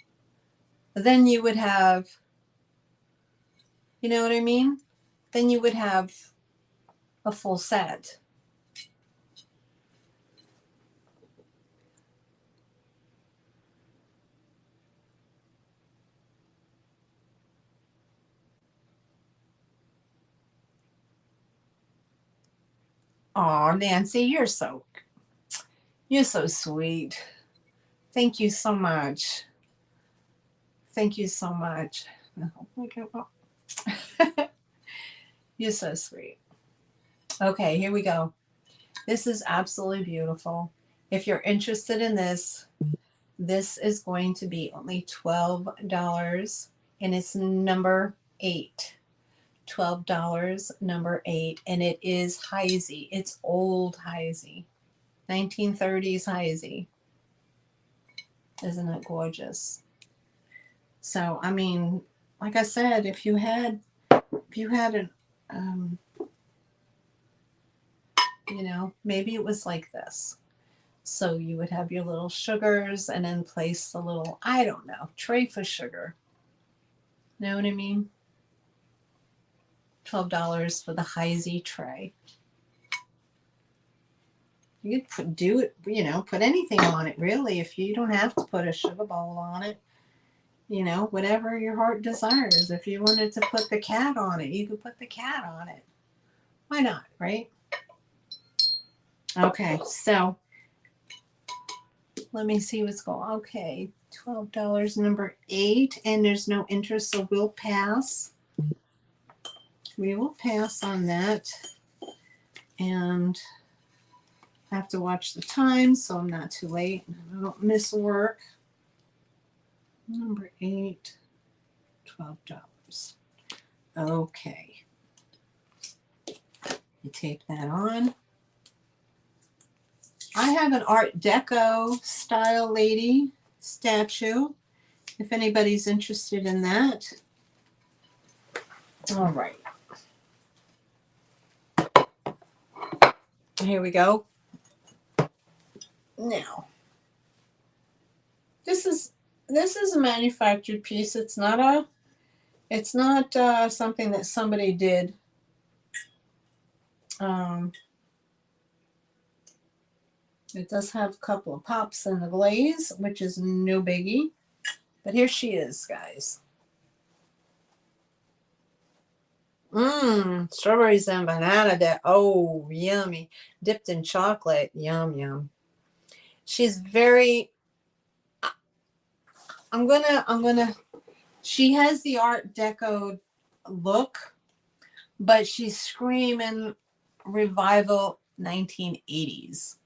then you would have, you know what I mean? Then you would have a full set. Oh, Nancy, you're so sweet. Thank you so much. Thank you so much. You're so sweet. Okay, here we go. This is absolutely beautiful. If you're interested in this, this is going to be only $12, and it's number 8. $12, number 8, and it is Heisey. It's old Heisey. 1930s Heisey. Isn't it gorgeous? So, I mean, like I said, if you had an, you know, maybe it was like this. So you would have your little sugars and then place the little, I don't know, tray for sugar. Know what I mean? $12 for the Heisey tray. You could do it, you know, put anything on it, really. If you don't have to put a sugar bowl on it, you know, whatever your heart desires. If you wanted to put the cat on it, you could put the cat on it. Why not, right? Okay, so let me see what's going on. Okay, $12, number 8, and there's no interest, so we'll pass. We will pass on that. And I have to watch the time so I'm not too late. I don't miss work. Number 8, $12. Okay. You tape that on. I have an Art Deco style lady statue, if anybody's interested in that. All right. Here we go. Now, this is a manufactured piece. It's not something that somebody did. It does have a couple of pops in the glaze, which is no biggie. But here she is, guys. Strawberries and banana. Oh, yummy. Dipped in chocolate. Yum, yum. She's very, she has the Art Deco look, but she's screaming revival 1980s.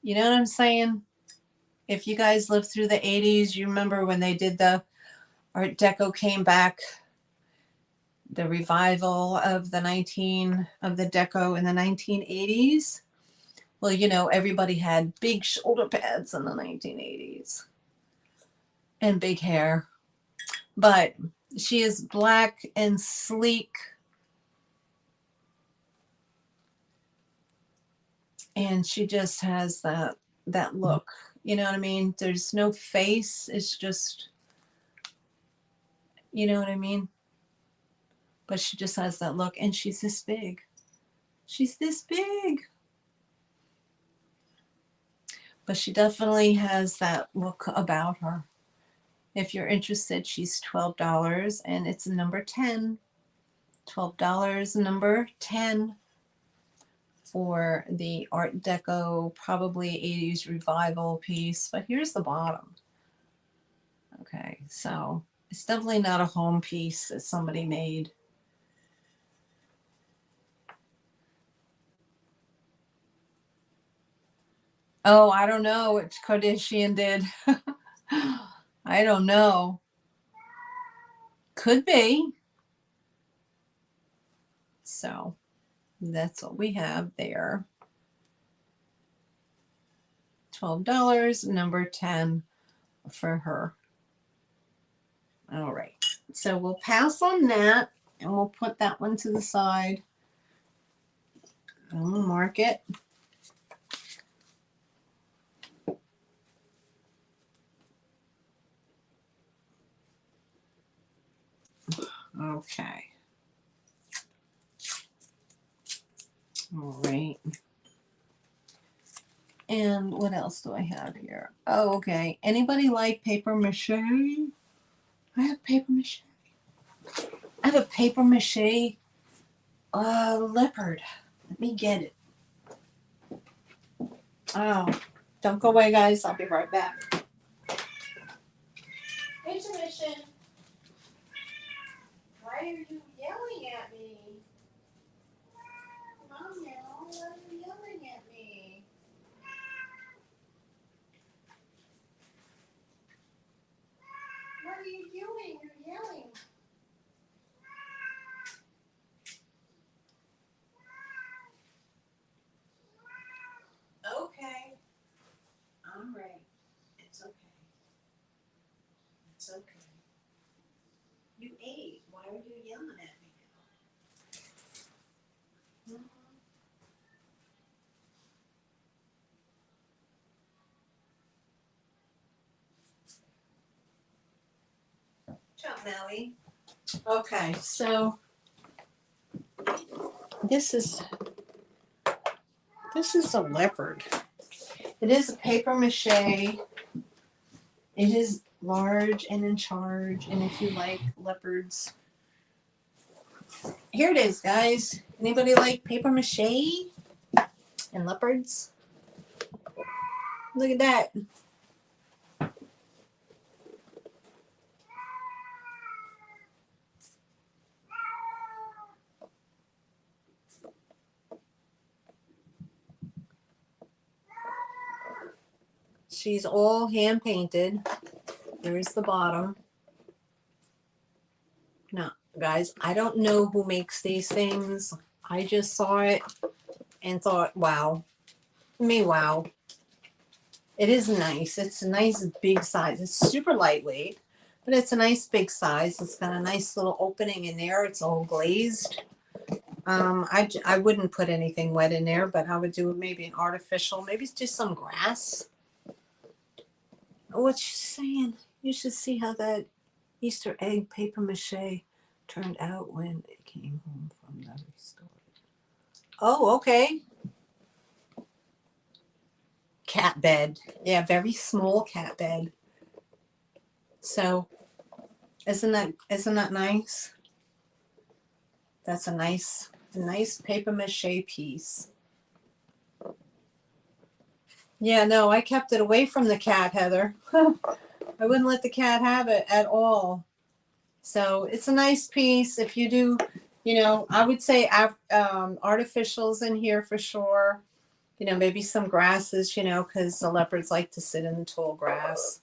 You know what I'm saying? If you guys lived through the 80s, you remember when they did the Art Deco came back the revival of the deco in the 1980s. Well, you know, everybody had big shoulder pads in the 1980s and big hair. But she is black and sleek. And she just has that look. You know what I mean? There's no face. It's just, you know what I mean? But she just has that look, and she's this big. She's this big. But she definitely has that look about her. If you're interested, she's $12, and it's number 10. $12, number 10 for the Art Deco, probably 80s revival piece. But here's the bottom. Okay, so it's definitely not a home piece that somebody made. Oh, I don't know what Kardashian did. I don't know. Could be. So that's what we have there. $12, number 10 for her. All right. So we'll pass on that, and we'll put that one to the side. And we'll mark it. Okay. All right. And what else do I have here? Oh, okay. Anybody like paper mache? I have paper mache. I have a paper mache leopard. Let me get it. Oh, don't go away, guys. I'll be right back. Intermission. Why are you yelling at me? Mom, now, why are you yelling at me? What are you doing? You're yelling. Okay. All right. It's okay. It's okay. You ate. Why are you yelling at me now? Ciao, Melly. Okay, so this is a leopard. It is a paper mache. It is large and in charge, and if you like leopards, here it is, guys. Anybody like paper mache and leopards? Look at that. She's all hand painted. There's the bottom. Now, guys, I don't know who makes these things. I just saw it and thought, wow. Wow. It is nice. It's a nice big size. It's super lightweight, but it's a nice big size. It's got a nice little opening in there. It's all glazed. I wouldn't put anything wet in there, but I would do maybe an artificial, maybe just some grass. What she's saying, you should see how that Easter egg paper mache turned out when it came home from the store. Oh, okay. Cat bed. Yeah, very small cat bed. So isn't that nice? That's a nice paper mache piece. Yeah, no, I kept it away from the cat, Heather. I wouldn't let the cat have it at all. So it's a nice piece. If you do, you know, I would say artificials in here for sure. You know, maybe some grasses, you know, because the leopards like to sit in the tall grass.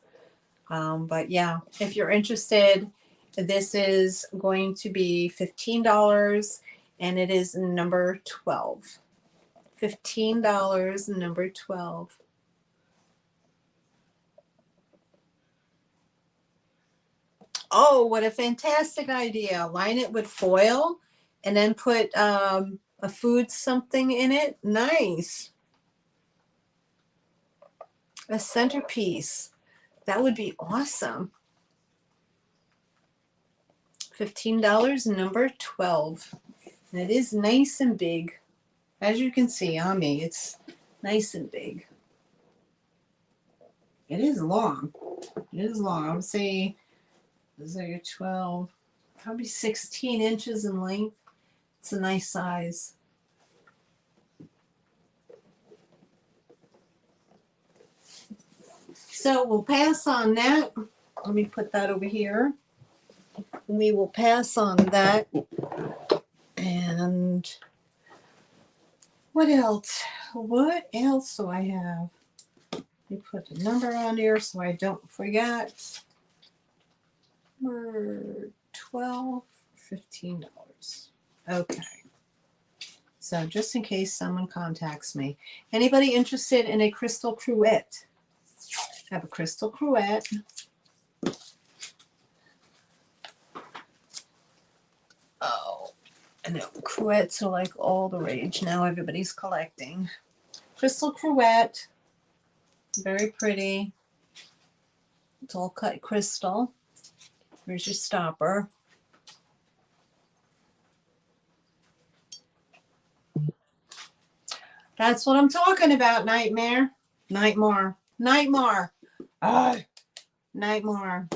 But yeah, if you're interested This is going to be $15, and it is number 12. $15, number 12. Oh, what a fantastic idea. Line it with foil and then put a food something in it. Nice. A centerpiece. That would be awesome. $15, number 12. And it is nice and big. As you can see on me, it's nice and big. It is long. It is long. I would say, is that your 12? Probably 16 inches in length. It's a nice size. So we'll pass on that. Let me put that over here. We will pass on that. And what else? What else do I have? Let me put the number on here so I don't forget. Number 12, $15. Okay. So just in case someone contacts me. Anybody interested in a crystal cruet? I have a crystal cruet. Oh, I know cruets are like all the rage now. Everybody's collecting. Crystal cruet. Very pretty. It's all cut crystal. Here's your stopper. That's what I'm talking about, Nightmare. Nightmare. Nightmare. Nightmare.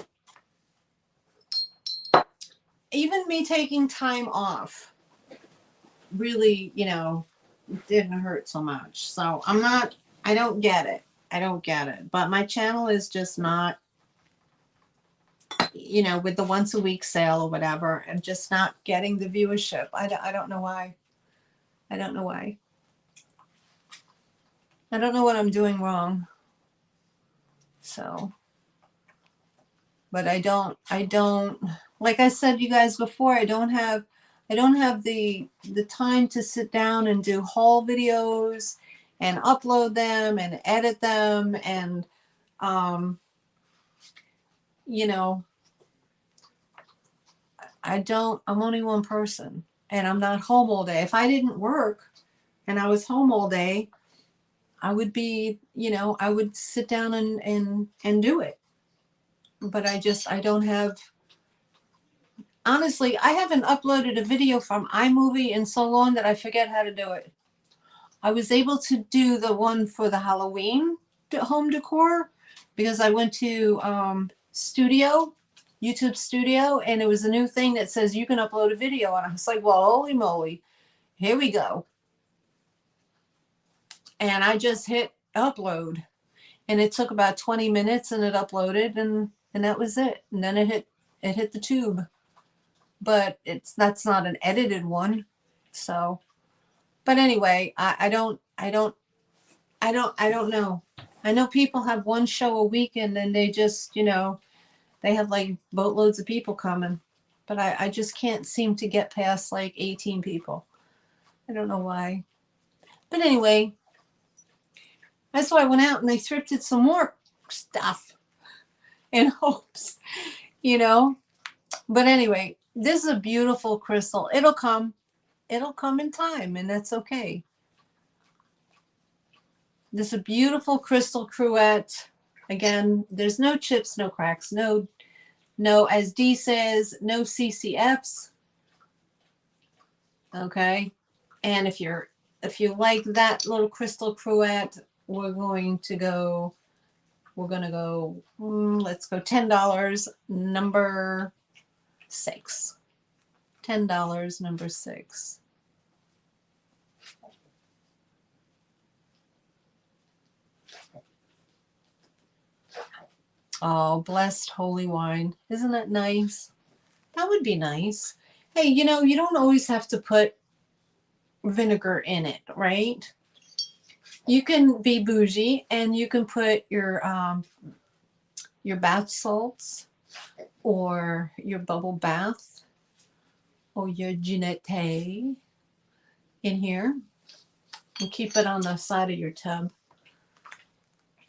Even me taking time off really, didn't hurt so much. So I don't get it. I don't get it. But my channel is just not, with the once a week sale or whatever, I'm just not getting the viewership. I don't know why. I don't know why. I don't know what I'm doing wrong. So, but I don't, like I said, you guys before, I don't have the time to sit down and do haul videos and upload them and edit them. And, I'm only one person and I'm not home all day. If I didn't work and I was home all day, I would be, I would sit down and do it. But I don't have, honestly, I haven't uploaded a video from iMovie in so long that I forget how to do it. I was able to do the one for the Halloween home decor because I went to YouTube Studio, and it was a new thing that says you can upload a video. And I was like, well, holy moly, here we go. And I just hit upload, and it took about 20 minutes, and it uploaded, and that was it. And then it hit the tube. But that's not an edited one. So, but anyway, I don't know. I know people have one show a week, and then they just, they have like boatloads of people coming. But I just can't seem to get past like 18 people. I don't know why. But anyway, that's why I went out and I thrifted some more stuff in hopes, But anyway, this is a beautiful crystal. It'll come in time, and that's okay. This is a beautiful crystal cruet. Again, there's no chips, no cracks, no, as Dee says, no CCFs. Okay. And if you like that little crystal cruet, we're going to go, let's go $10, number 6. $10, number 6. Oh, blessed holy wine. Isn't that nice? That would be nice. Hey, you don't always have to put vinegar in it, right? You can be bougie and you can put your bath salts or your bubble bath or your Jeanette in here. And keep it on the side of your tub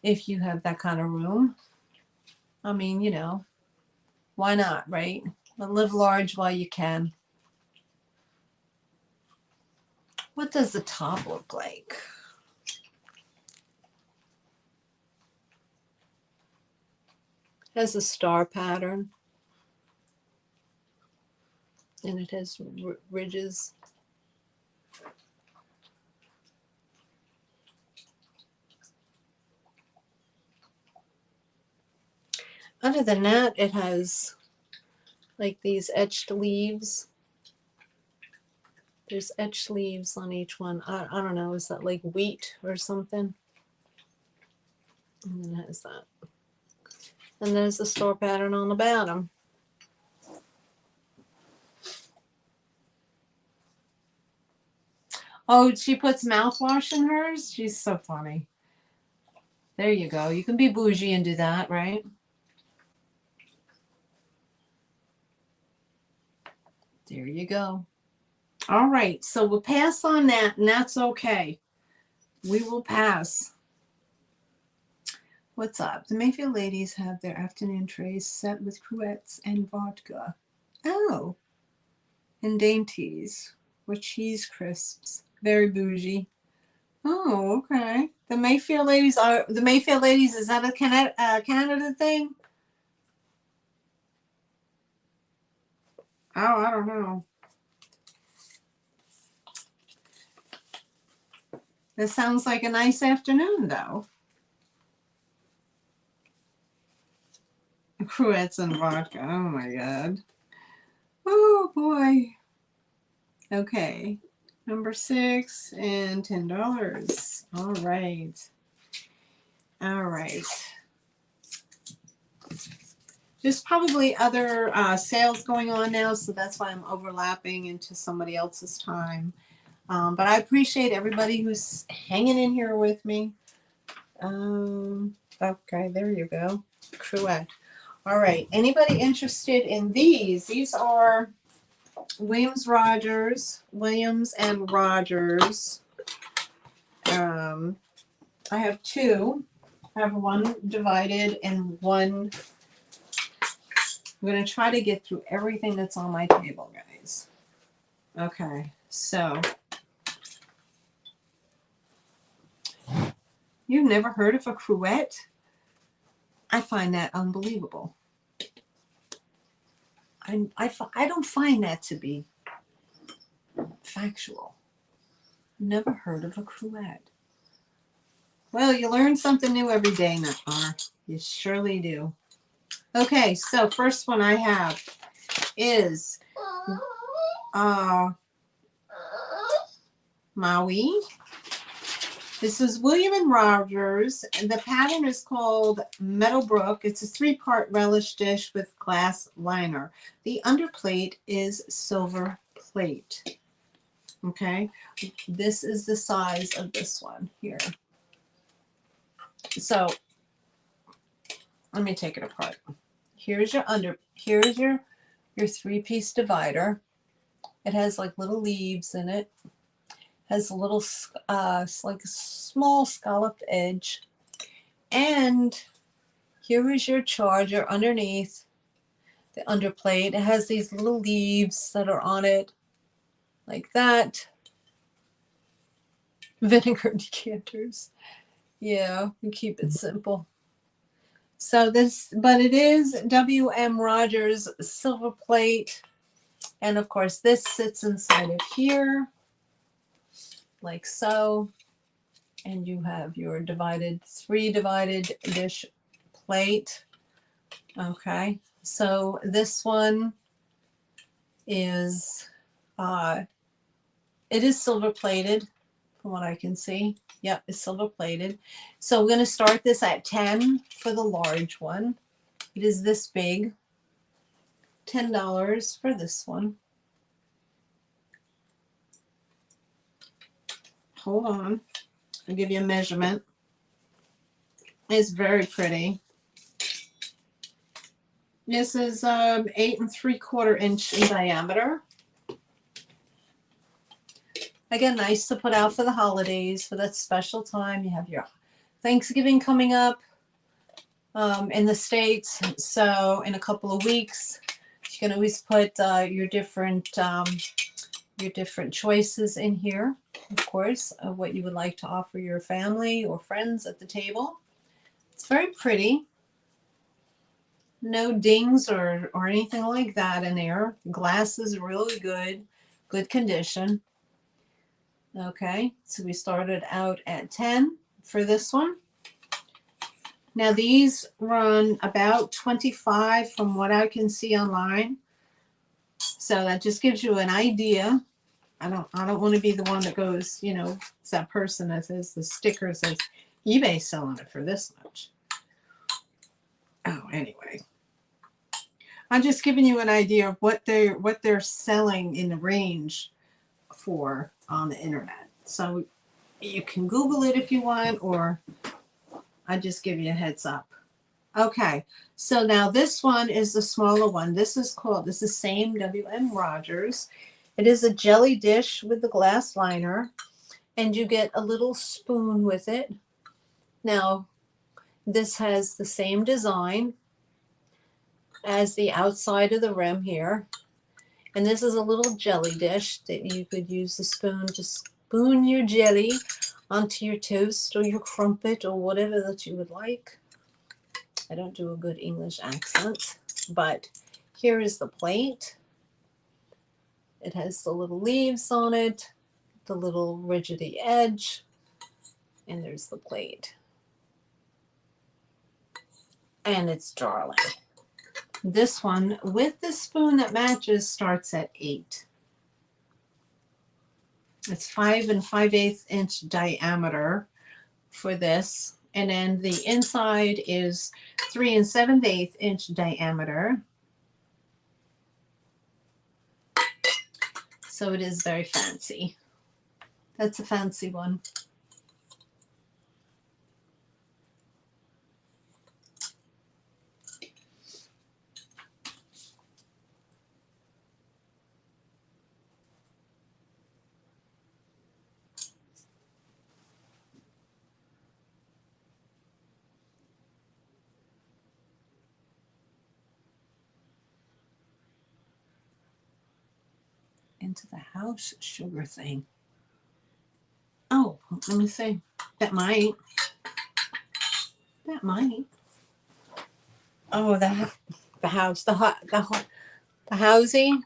if you have that kind of room. I mean, you know, why not, right? But live large while you can. What does the top look like? It has a star pattern. And it has ridges. Other than that, it has like these etched leaves. There's etched leaves on each one. I don't know, is that like wheat or something? And then it has that. And there's the star pattern on the bottom. Oh, she puts mouthwash in hers? She's so funny. There you go. You can be bougie and do that, right? There you go. All right, so we'll pass on that, and that's okay. We will pass. What's up? The Mayfield ladies have their afternoon trays set with cruets and vodka. Oh, and dainties with cheese crisps. Very bougie. Oh, okay. The Mayfield ladies, is that a Canada thing? Oh, I don't know. This sounds like a nice afternoon, though. Cruets and vodka. Oh, my God. Oh, boy. Okay. Number 6 and $10. All right. All right. There's probably other sales going on now, so that's why I'm overlapping into somebody else's time. But I appreciate everybody who's hanging in here with me. Okay, there you go. Cruet. All right. Anybody interested in these? These are Williams and Rogers. I have two. I have one divided and one. I'm going to try to get through everything that's on my table, guys. Okay, so you've never heard of a cruet? I find that unbelievable. I don't find that to be factual. Never heard of a cruet. Well, you learn something new every day, Nutbar. You surely do. Okay, so first one I have is Maui. This is William and Rogers, and the pattern is called Meadowbrook. It's a 3-part relish dish with glass liner. The underplate is silver plate. Okay, this is the size of this one here. So let me take it apart. Here's your here's your 3-piece divider. It has like little leaves in it. Has a little like a small scalloped edge. And here is your charger underneath the underplate. It has these little leaves that are on it like that. Vinegar decanters. Yeah, we keep it simple. So this, but it is W.M. Rogers silver plate. And of course this sits inside of here like so. And you have your 3 divided dish plate. Okay, so this one is, it is silver plated from what I can see. Yep, it's silver plated. So we're going to start this at 10 for the large one. It is this big. $10 for this one. Hold on. I'll give you a measurement. It's very pretty. This is 8 3/4 inch in diameter. Again, nice to put out for the holidays, for that special time. You have your Thanksgiving coming up in the States. So in a couple of weeks, you can always put your different choices in here, of course, of what you would like to offer your family or friends at the table. It's very pretty. No dings or anything like that in there. Glass is really good condition. Okay, so we started out at 10 for this one. Now these run about 25 from what I can see online. So that just gives you an idea. I don't want to be the one that goes, you know, it's that person that says the sticker says eBay selling it for this much. Oh, anyway. I'm just giving you an idea of what they're selling in the range for on the internet. So you can Google it if you want, or I just give you a heads up. Okay, so now this one is the smaller one. This is same W.M. Rogers. It is a jelly dish with the glass liner, and you get a little spoon with it. Now, this has the same design as the outside of the rim here. And this is a little jelly dish that you could use the spoon to spoon your jelly onto your toast or your crumpet or whatever that you would like. I don't do a good English accent, but here is the plate. It has the little leaves on it, the little rigidy edge, and there's the plate. And it's darling. This one with the spoon that matches starts at 8. It's 5 5/8 inch diameter for this. And then the inside is 3 7/8 inch diameter. So it is very fancy. That's a fancy one. Into the house sugar thing. Oh, let me see. That might. Oh, the housing.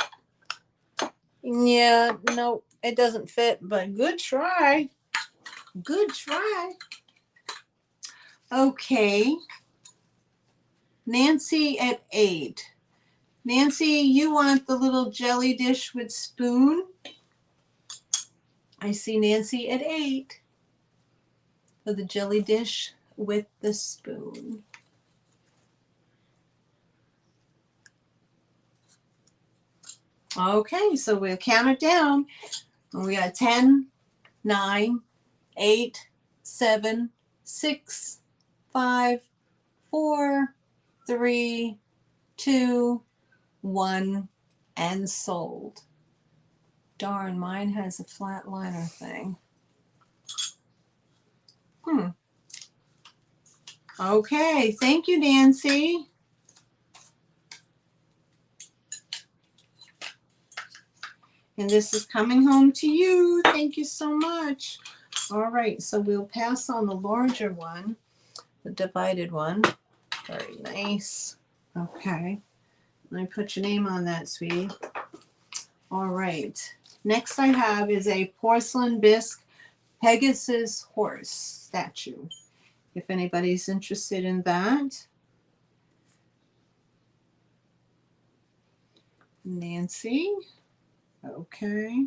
Yeah, no, it doesn't fit, but good try. Good try. Okay. Nancy at 8. Nancy, you want the little jelly dish with spoon? I see Nancy at 8 for the jelly dish with the spoon. Okay, so we'll count it down. We got 10, 9, 8, 7, 6, 5, 4, 3, 2, 1, and sold. Darn, mine has a flat liner thing. Okay, thank you, Nancy. And this is coming home to you. Thank you so much. All right, so we'll pass on the larger one, the divided one. Very nice. Okay, let me put your name on that, sweetie. All right, next I have is a porcelain bisque Pegasus horse statue. If anybody's interested in that. Nancy. Okay.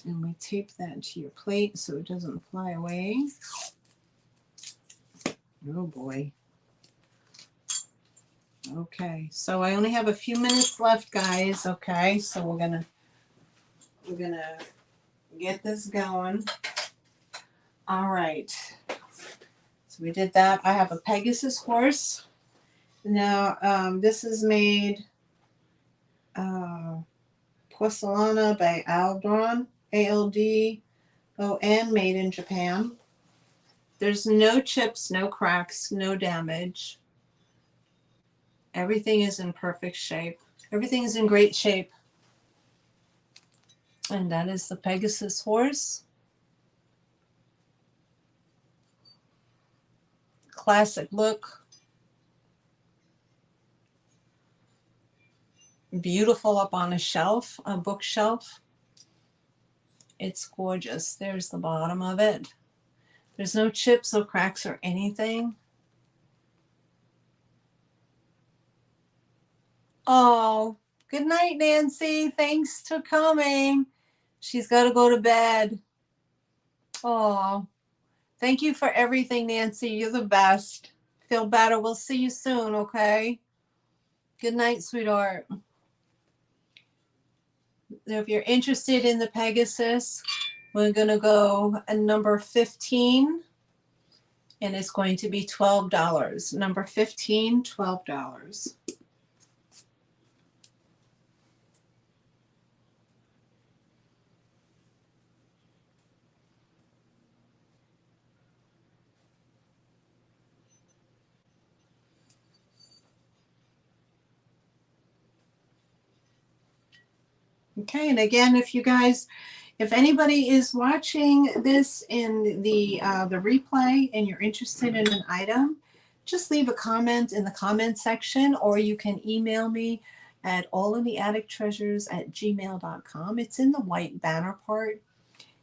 And we tape that to your plate so it doesn't fly away. Oh boy. Okay, so I only have a few minutes left, guys. Okay, so we're gonna get this going. All right. So we did that. I have a Pegasus horse. Now, this is made Porcelana by Aldon, Aldon, made in Japan. There's no chips, no cracks, no damage. Everything is in perfect shape. Everything is in great shape. And that is the Pegasus horse. Classic look. Beautiful up on a shelf, a bookshelf. It's gorgeous. There's the bottom of it. There's no chips or cracks or anything. Oh, good night, Nancy. Thanks for coming. She's got to go to bed. Oh, thank you for everything, Nancy. You're the best. Feel better. We'll see you soon, okay? Good night, sweetheart. If you're interested in the Pegasus, we're going to go at number 15, and it's going to be $12. Number 15, $12. Okay, and again, if anybody is watching this in the replay and you're interested in an item, just leave a comment in the comment section, or you can email me at allintheattictreasures@gmail.com. It's in the white banner part,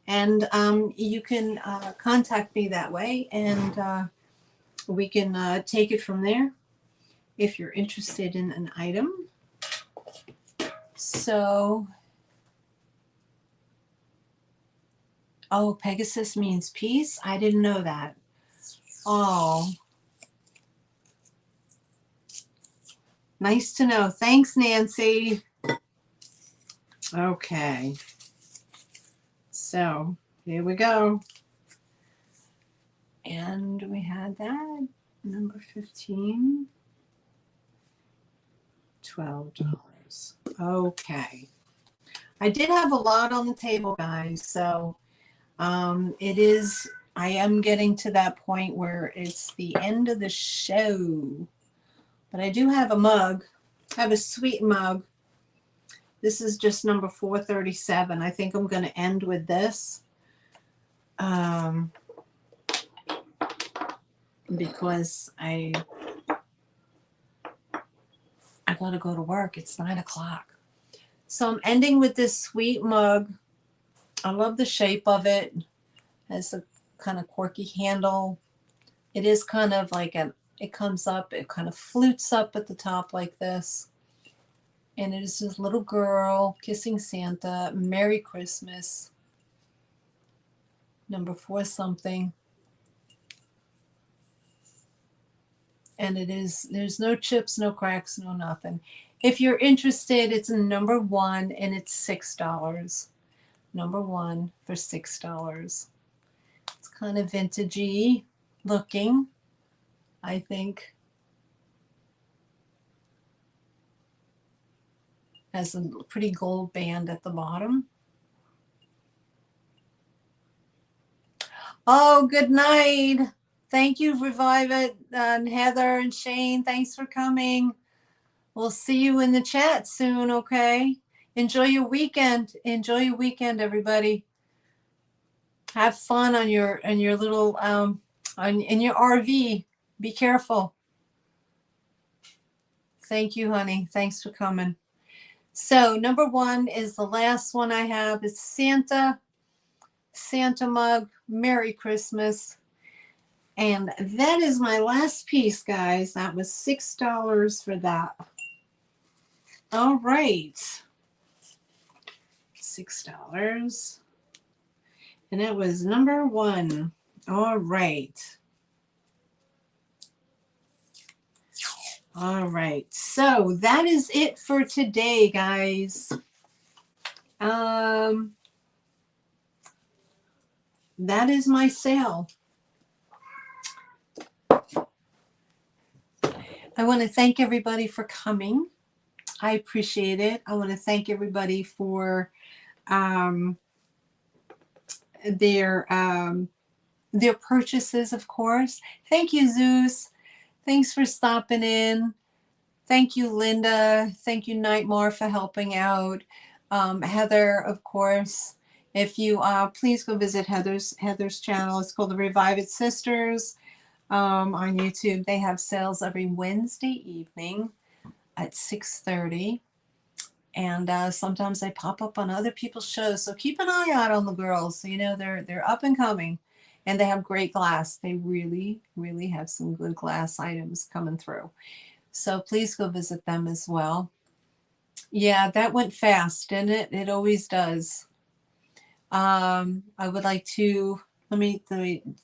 and you can contact me that way, and we can take it from there if you're interested in an item. So, oh, Pegasus means peace? I didn't know that. Oh, nice to know. Thanks, Nancy. Okay. So, here we go. And we had that. Number 15. $12. Okay. I did have a lot on the table, guys. So, I am getting to that point where it's the end of the show. But I do have a mug. I have a sweet mug. This is just number 437. I think I'm going to end with this. Because I got to go to work. It's 9 o'clock. So I'm ending with this sweet mug. I love the shape of it. It has a kind of quirky handle. It is kind of like it comes up, it kind of flutes up at the top like this. And it is this little girl kissing Santa. Merry Christmas. Number 4 something. And there's no chips, no cracks, no nothing. If you're interested, it's a number 1 and it's $6. Number 1 for $6. It's kind of vintagey looking, I think. Has a pretty gold band at the bottom. Oh, good night. Thank you, Revive It, and Heather and Shane. Thanks for coming. We'll see you in the chat soon, okay? Enjoy your weekend. Enjoy your weekend, everybody. Have fun on your little in your RV. Be careful. Thank you, honey. Thanks for coming. So number 1 is the last one I have. It's Santa mug. Merry Christmas. And that is my last piece, guys. That was $6 for that. All right. $6. And it was number 1. All right. All right. So that is it for today, guys. That is my sale. I want to thank everybody for coming. I appreciate it. I want to thank everybody for um, their um, their purchases, of course. Thank you, Zeus. Thanks for stopping in. Thank you, Linda. Thank you, Nightmare, for helping out. Heather, of course. If you please go visit Heather's channel. It's called the Revive It Sisters on YouTube. They have sales every Wednesday evening at 6:30. And sometimes they pop up on other people's shows. So keep an eye out on the girls. So, you know, they're up and coming, and they have great glass. They really, really have some good glass items coming through. So please go visit them as well. Yeah, that went fast, didn't it? It always does. I would like to let me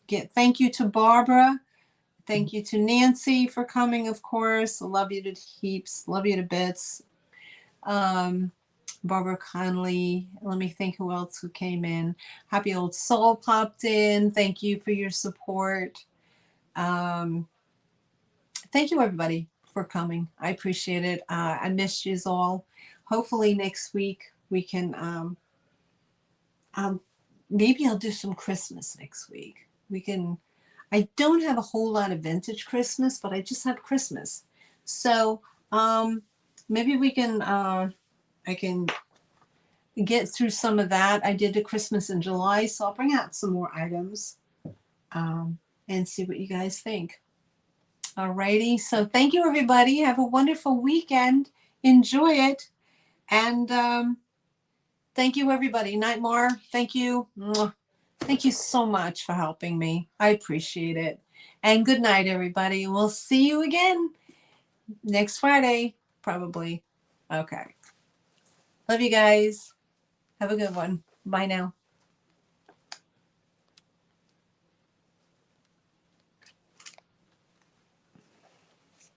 get thank you to Barbara. Thank you to Nancy for coming, of course. Love you to heaps. Love you to bits. Barbara Conley. Let me think who else who came in. Happy Old Soul popped in. Thank you for your support. Thank you, everybody, for coming. I appreciate it. I missed you all. Hopefully next week we can, maybe I'll do some Christmas next week. We can, I don't have a whole lot of vintage Christmas, but I just have Christmas. So maybe we can, I can get through some of that. I did the Christmas in July, so I'll bring out some more items and see what you guys think. Alrighty, so thank you, everybody. Have a wonderful weekend. Enjoy it. And thank you, everybody. Nightmare, thank you. Thank you so much for helping me. I appreciate it. And good night, everybody. We'll see you again next Friday, probably. Okay. Love you guys. Have a good one. Bye now.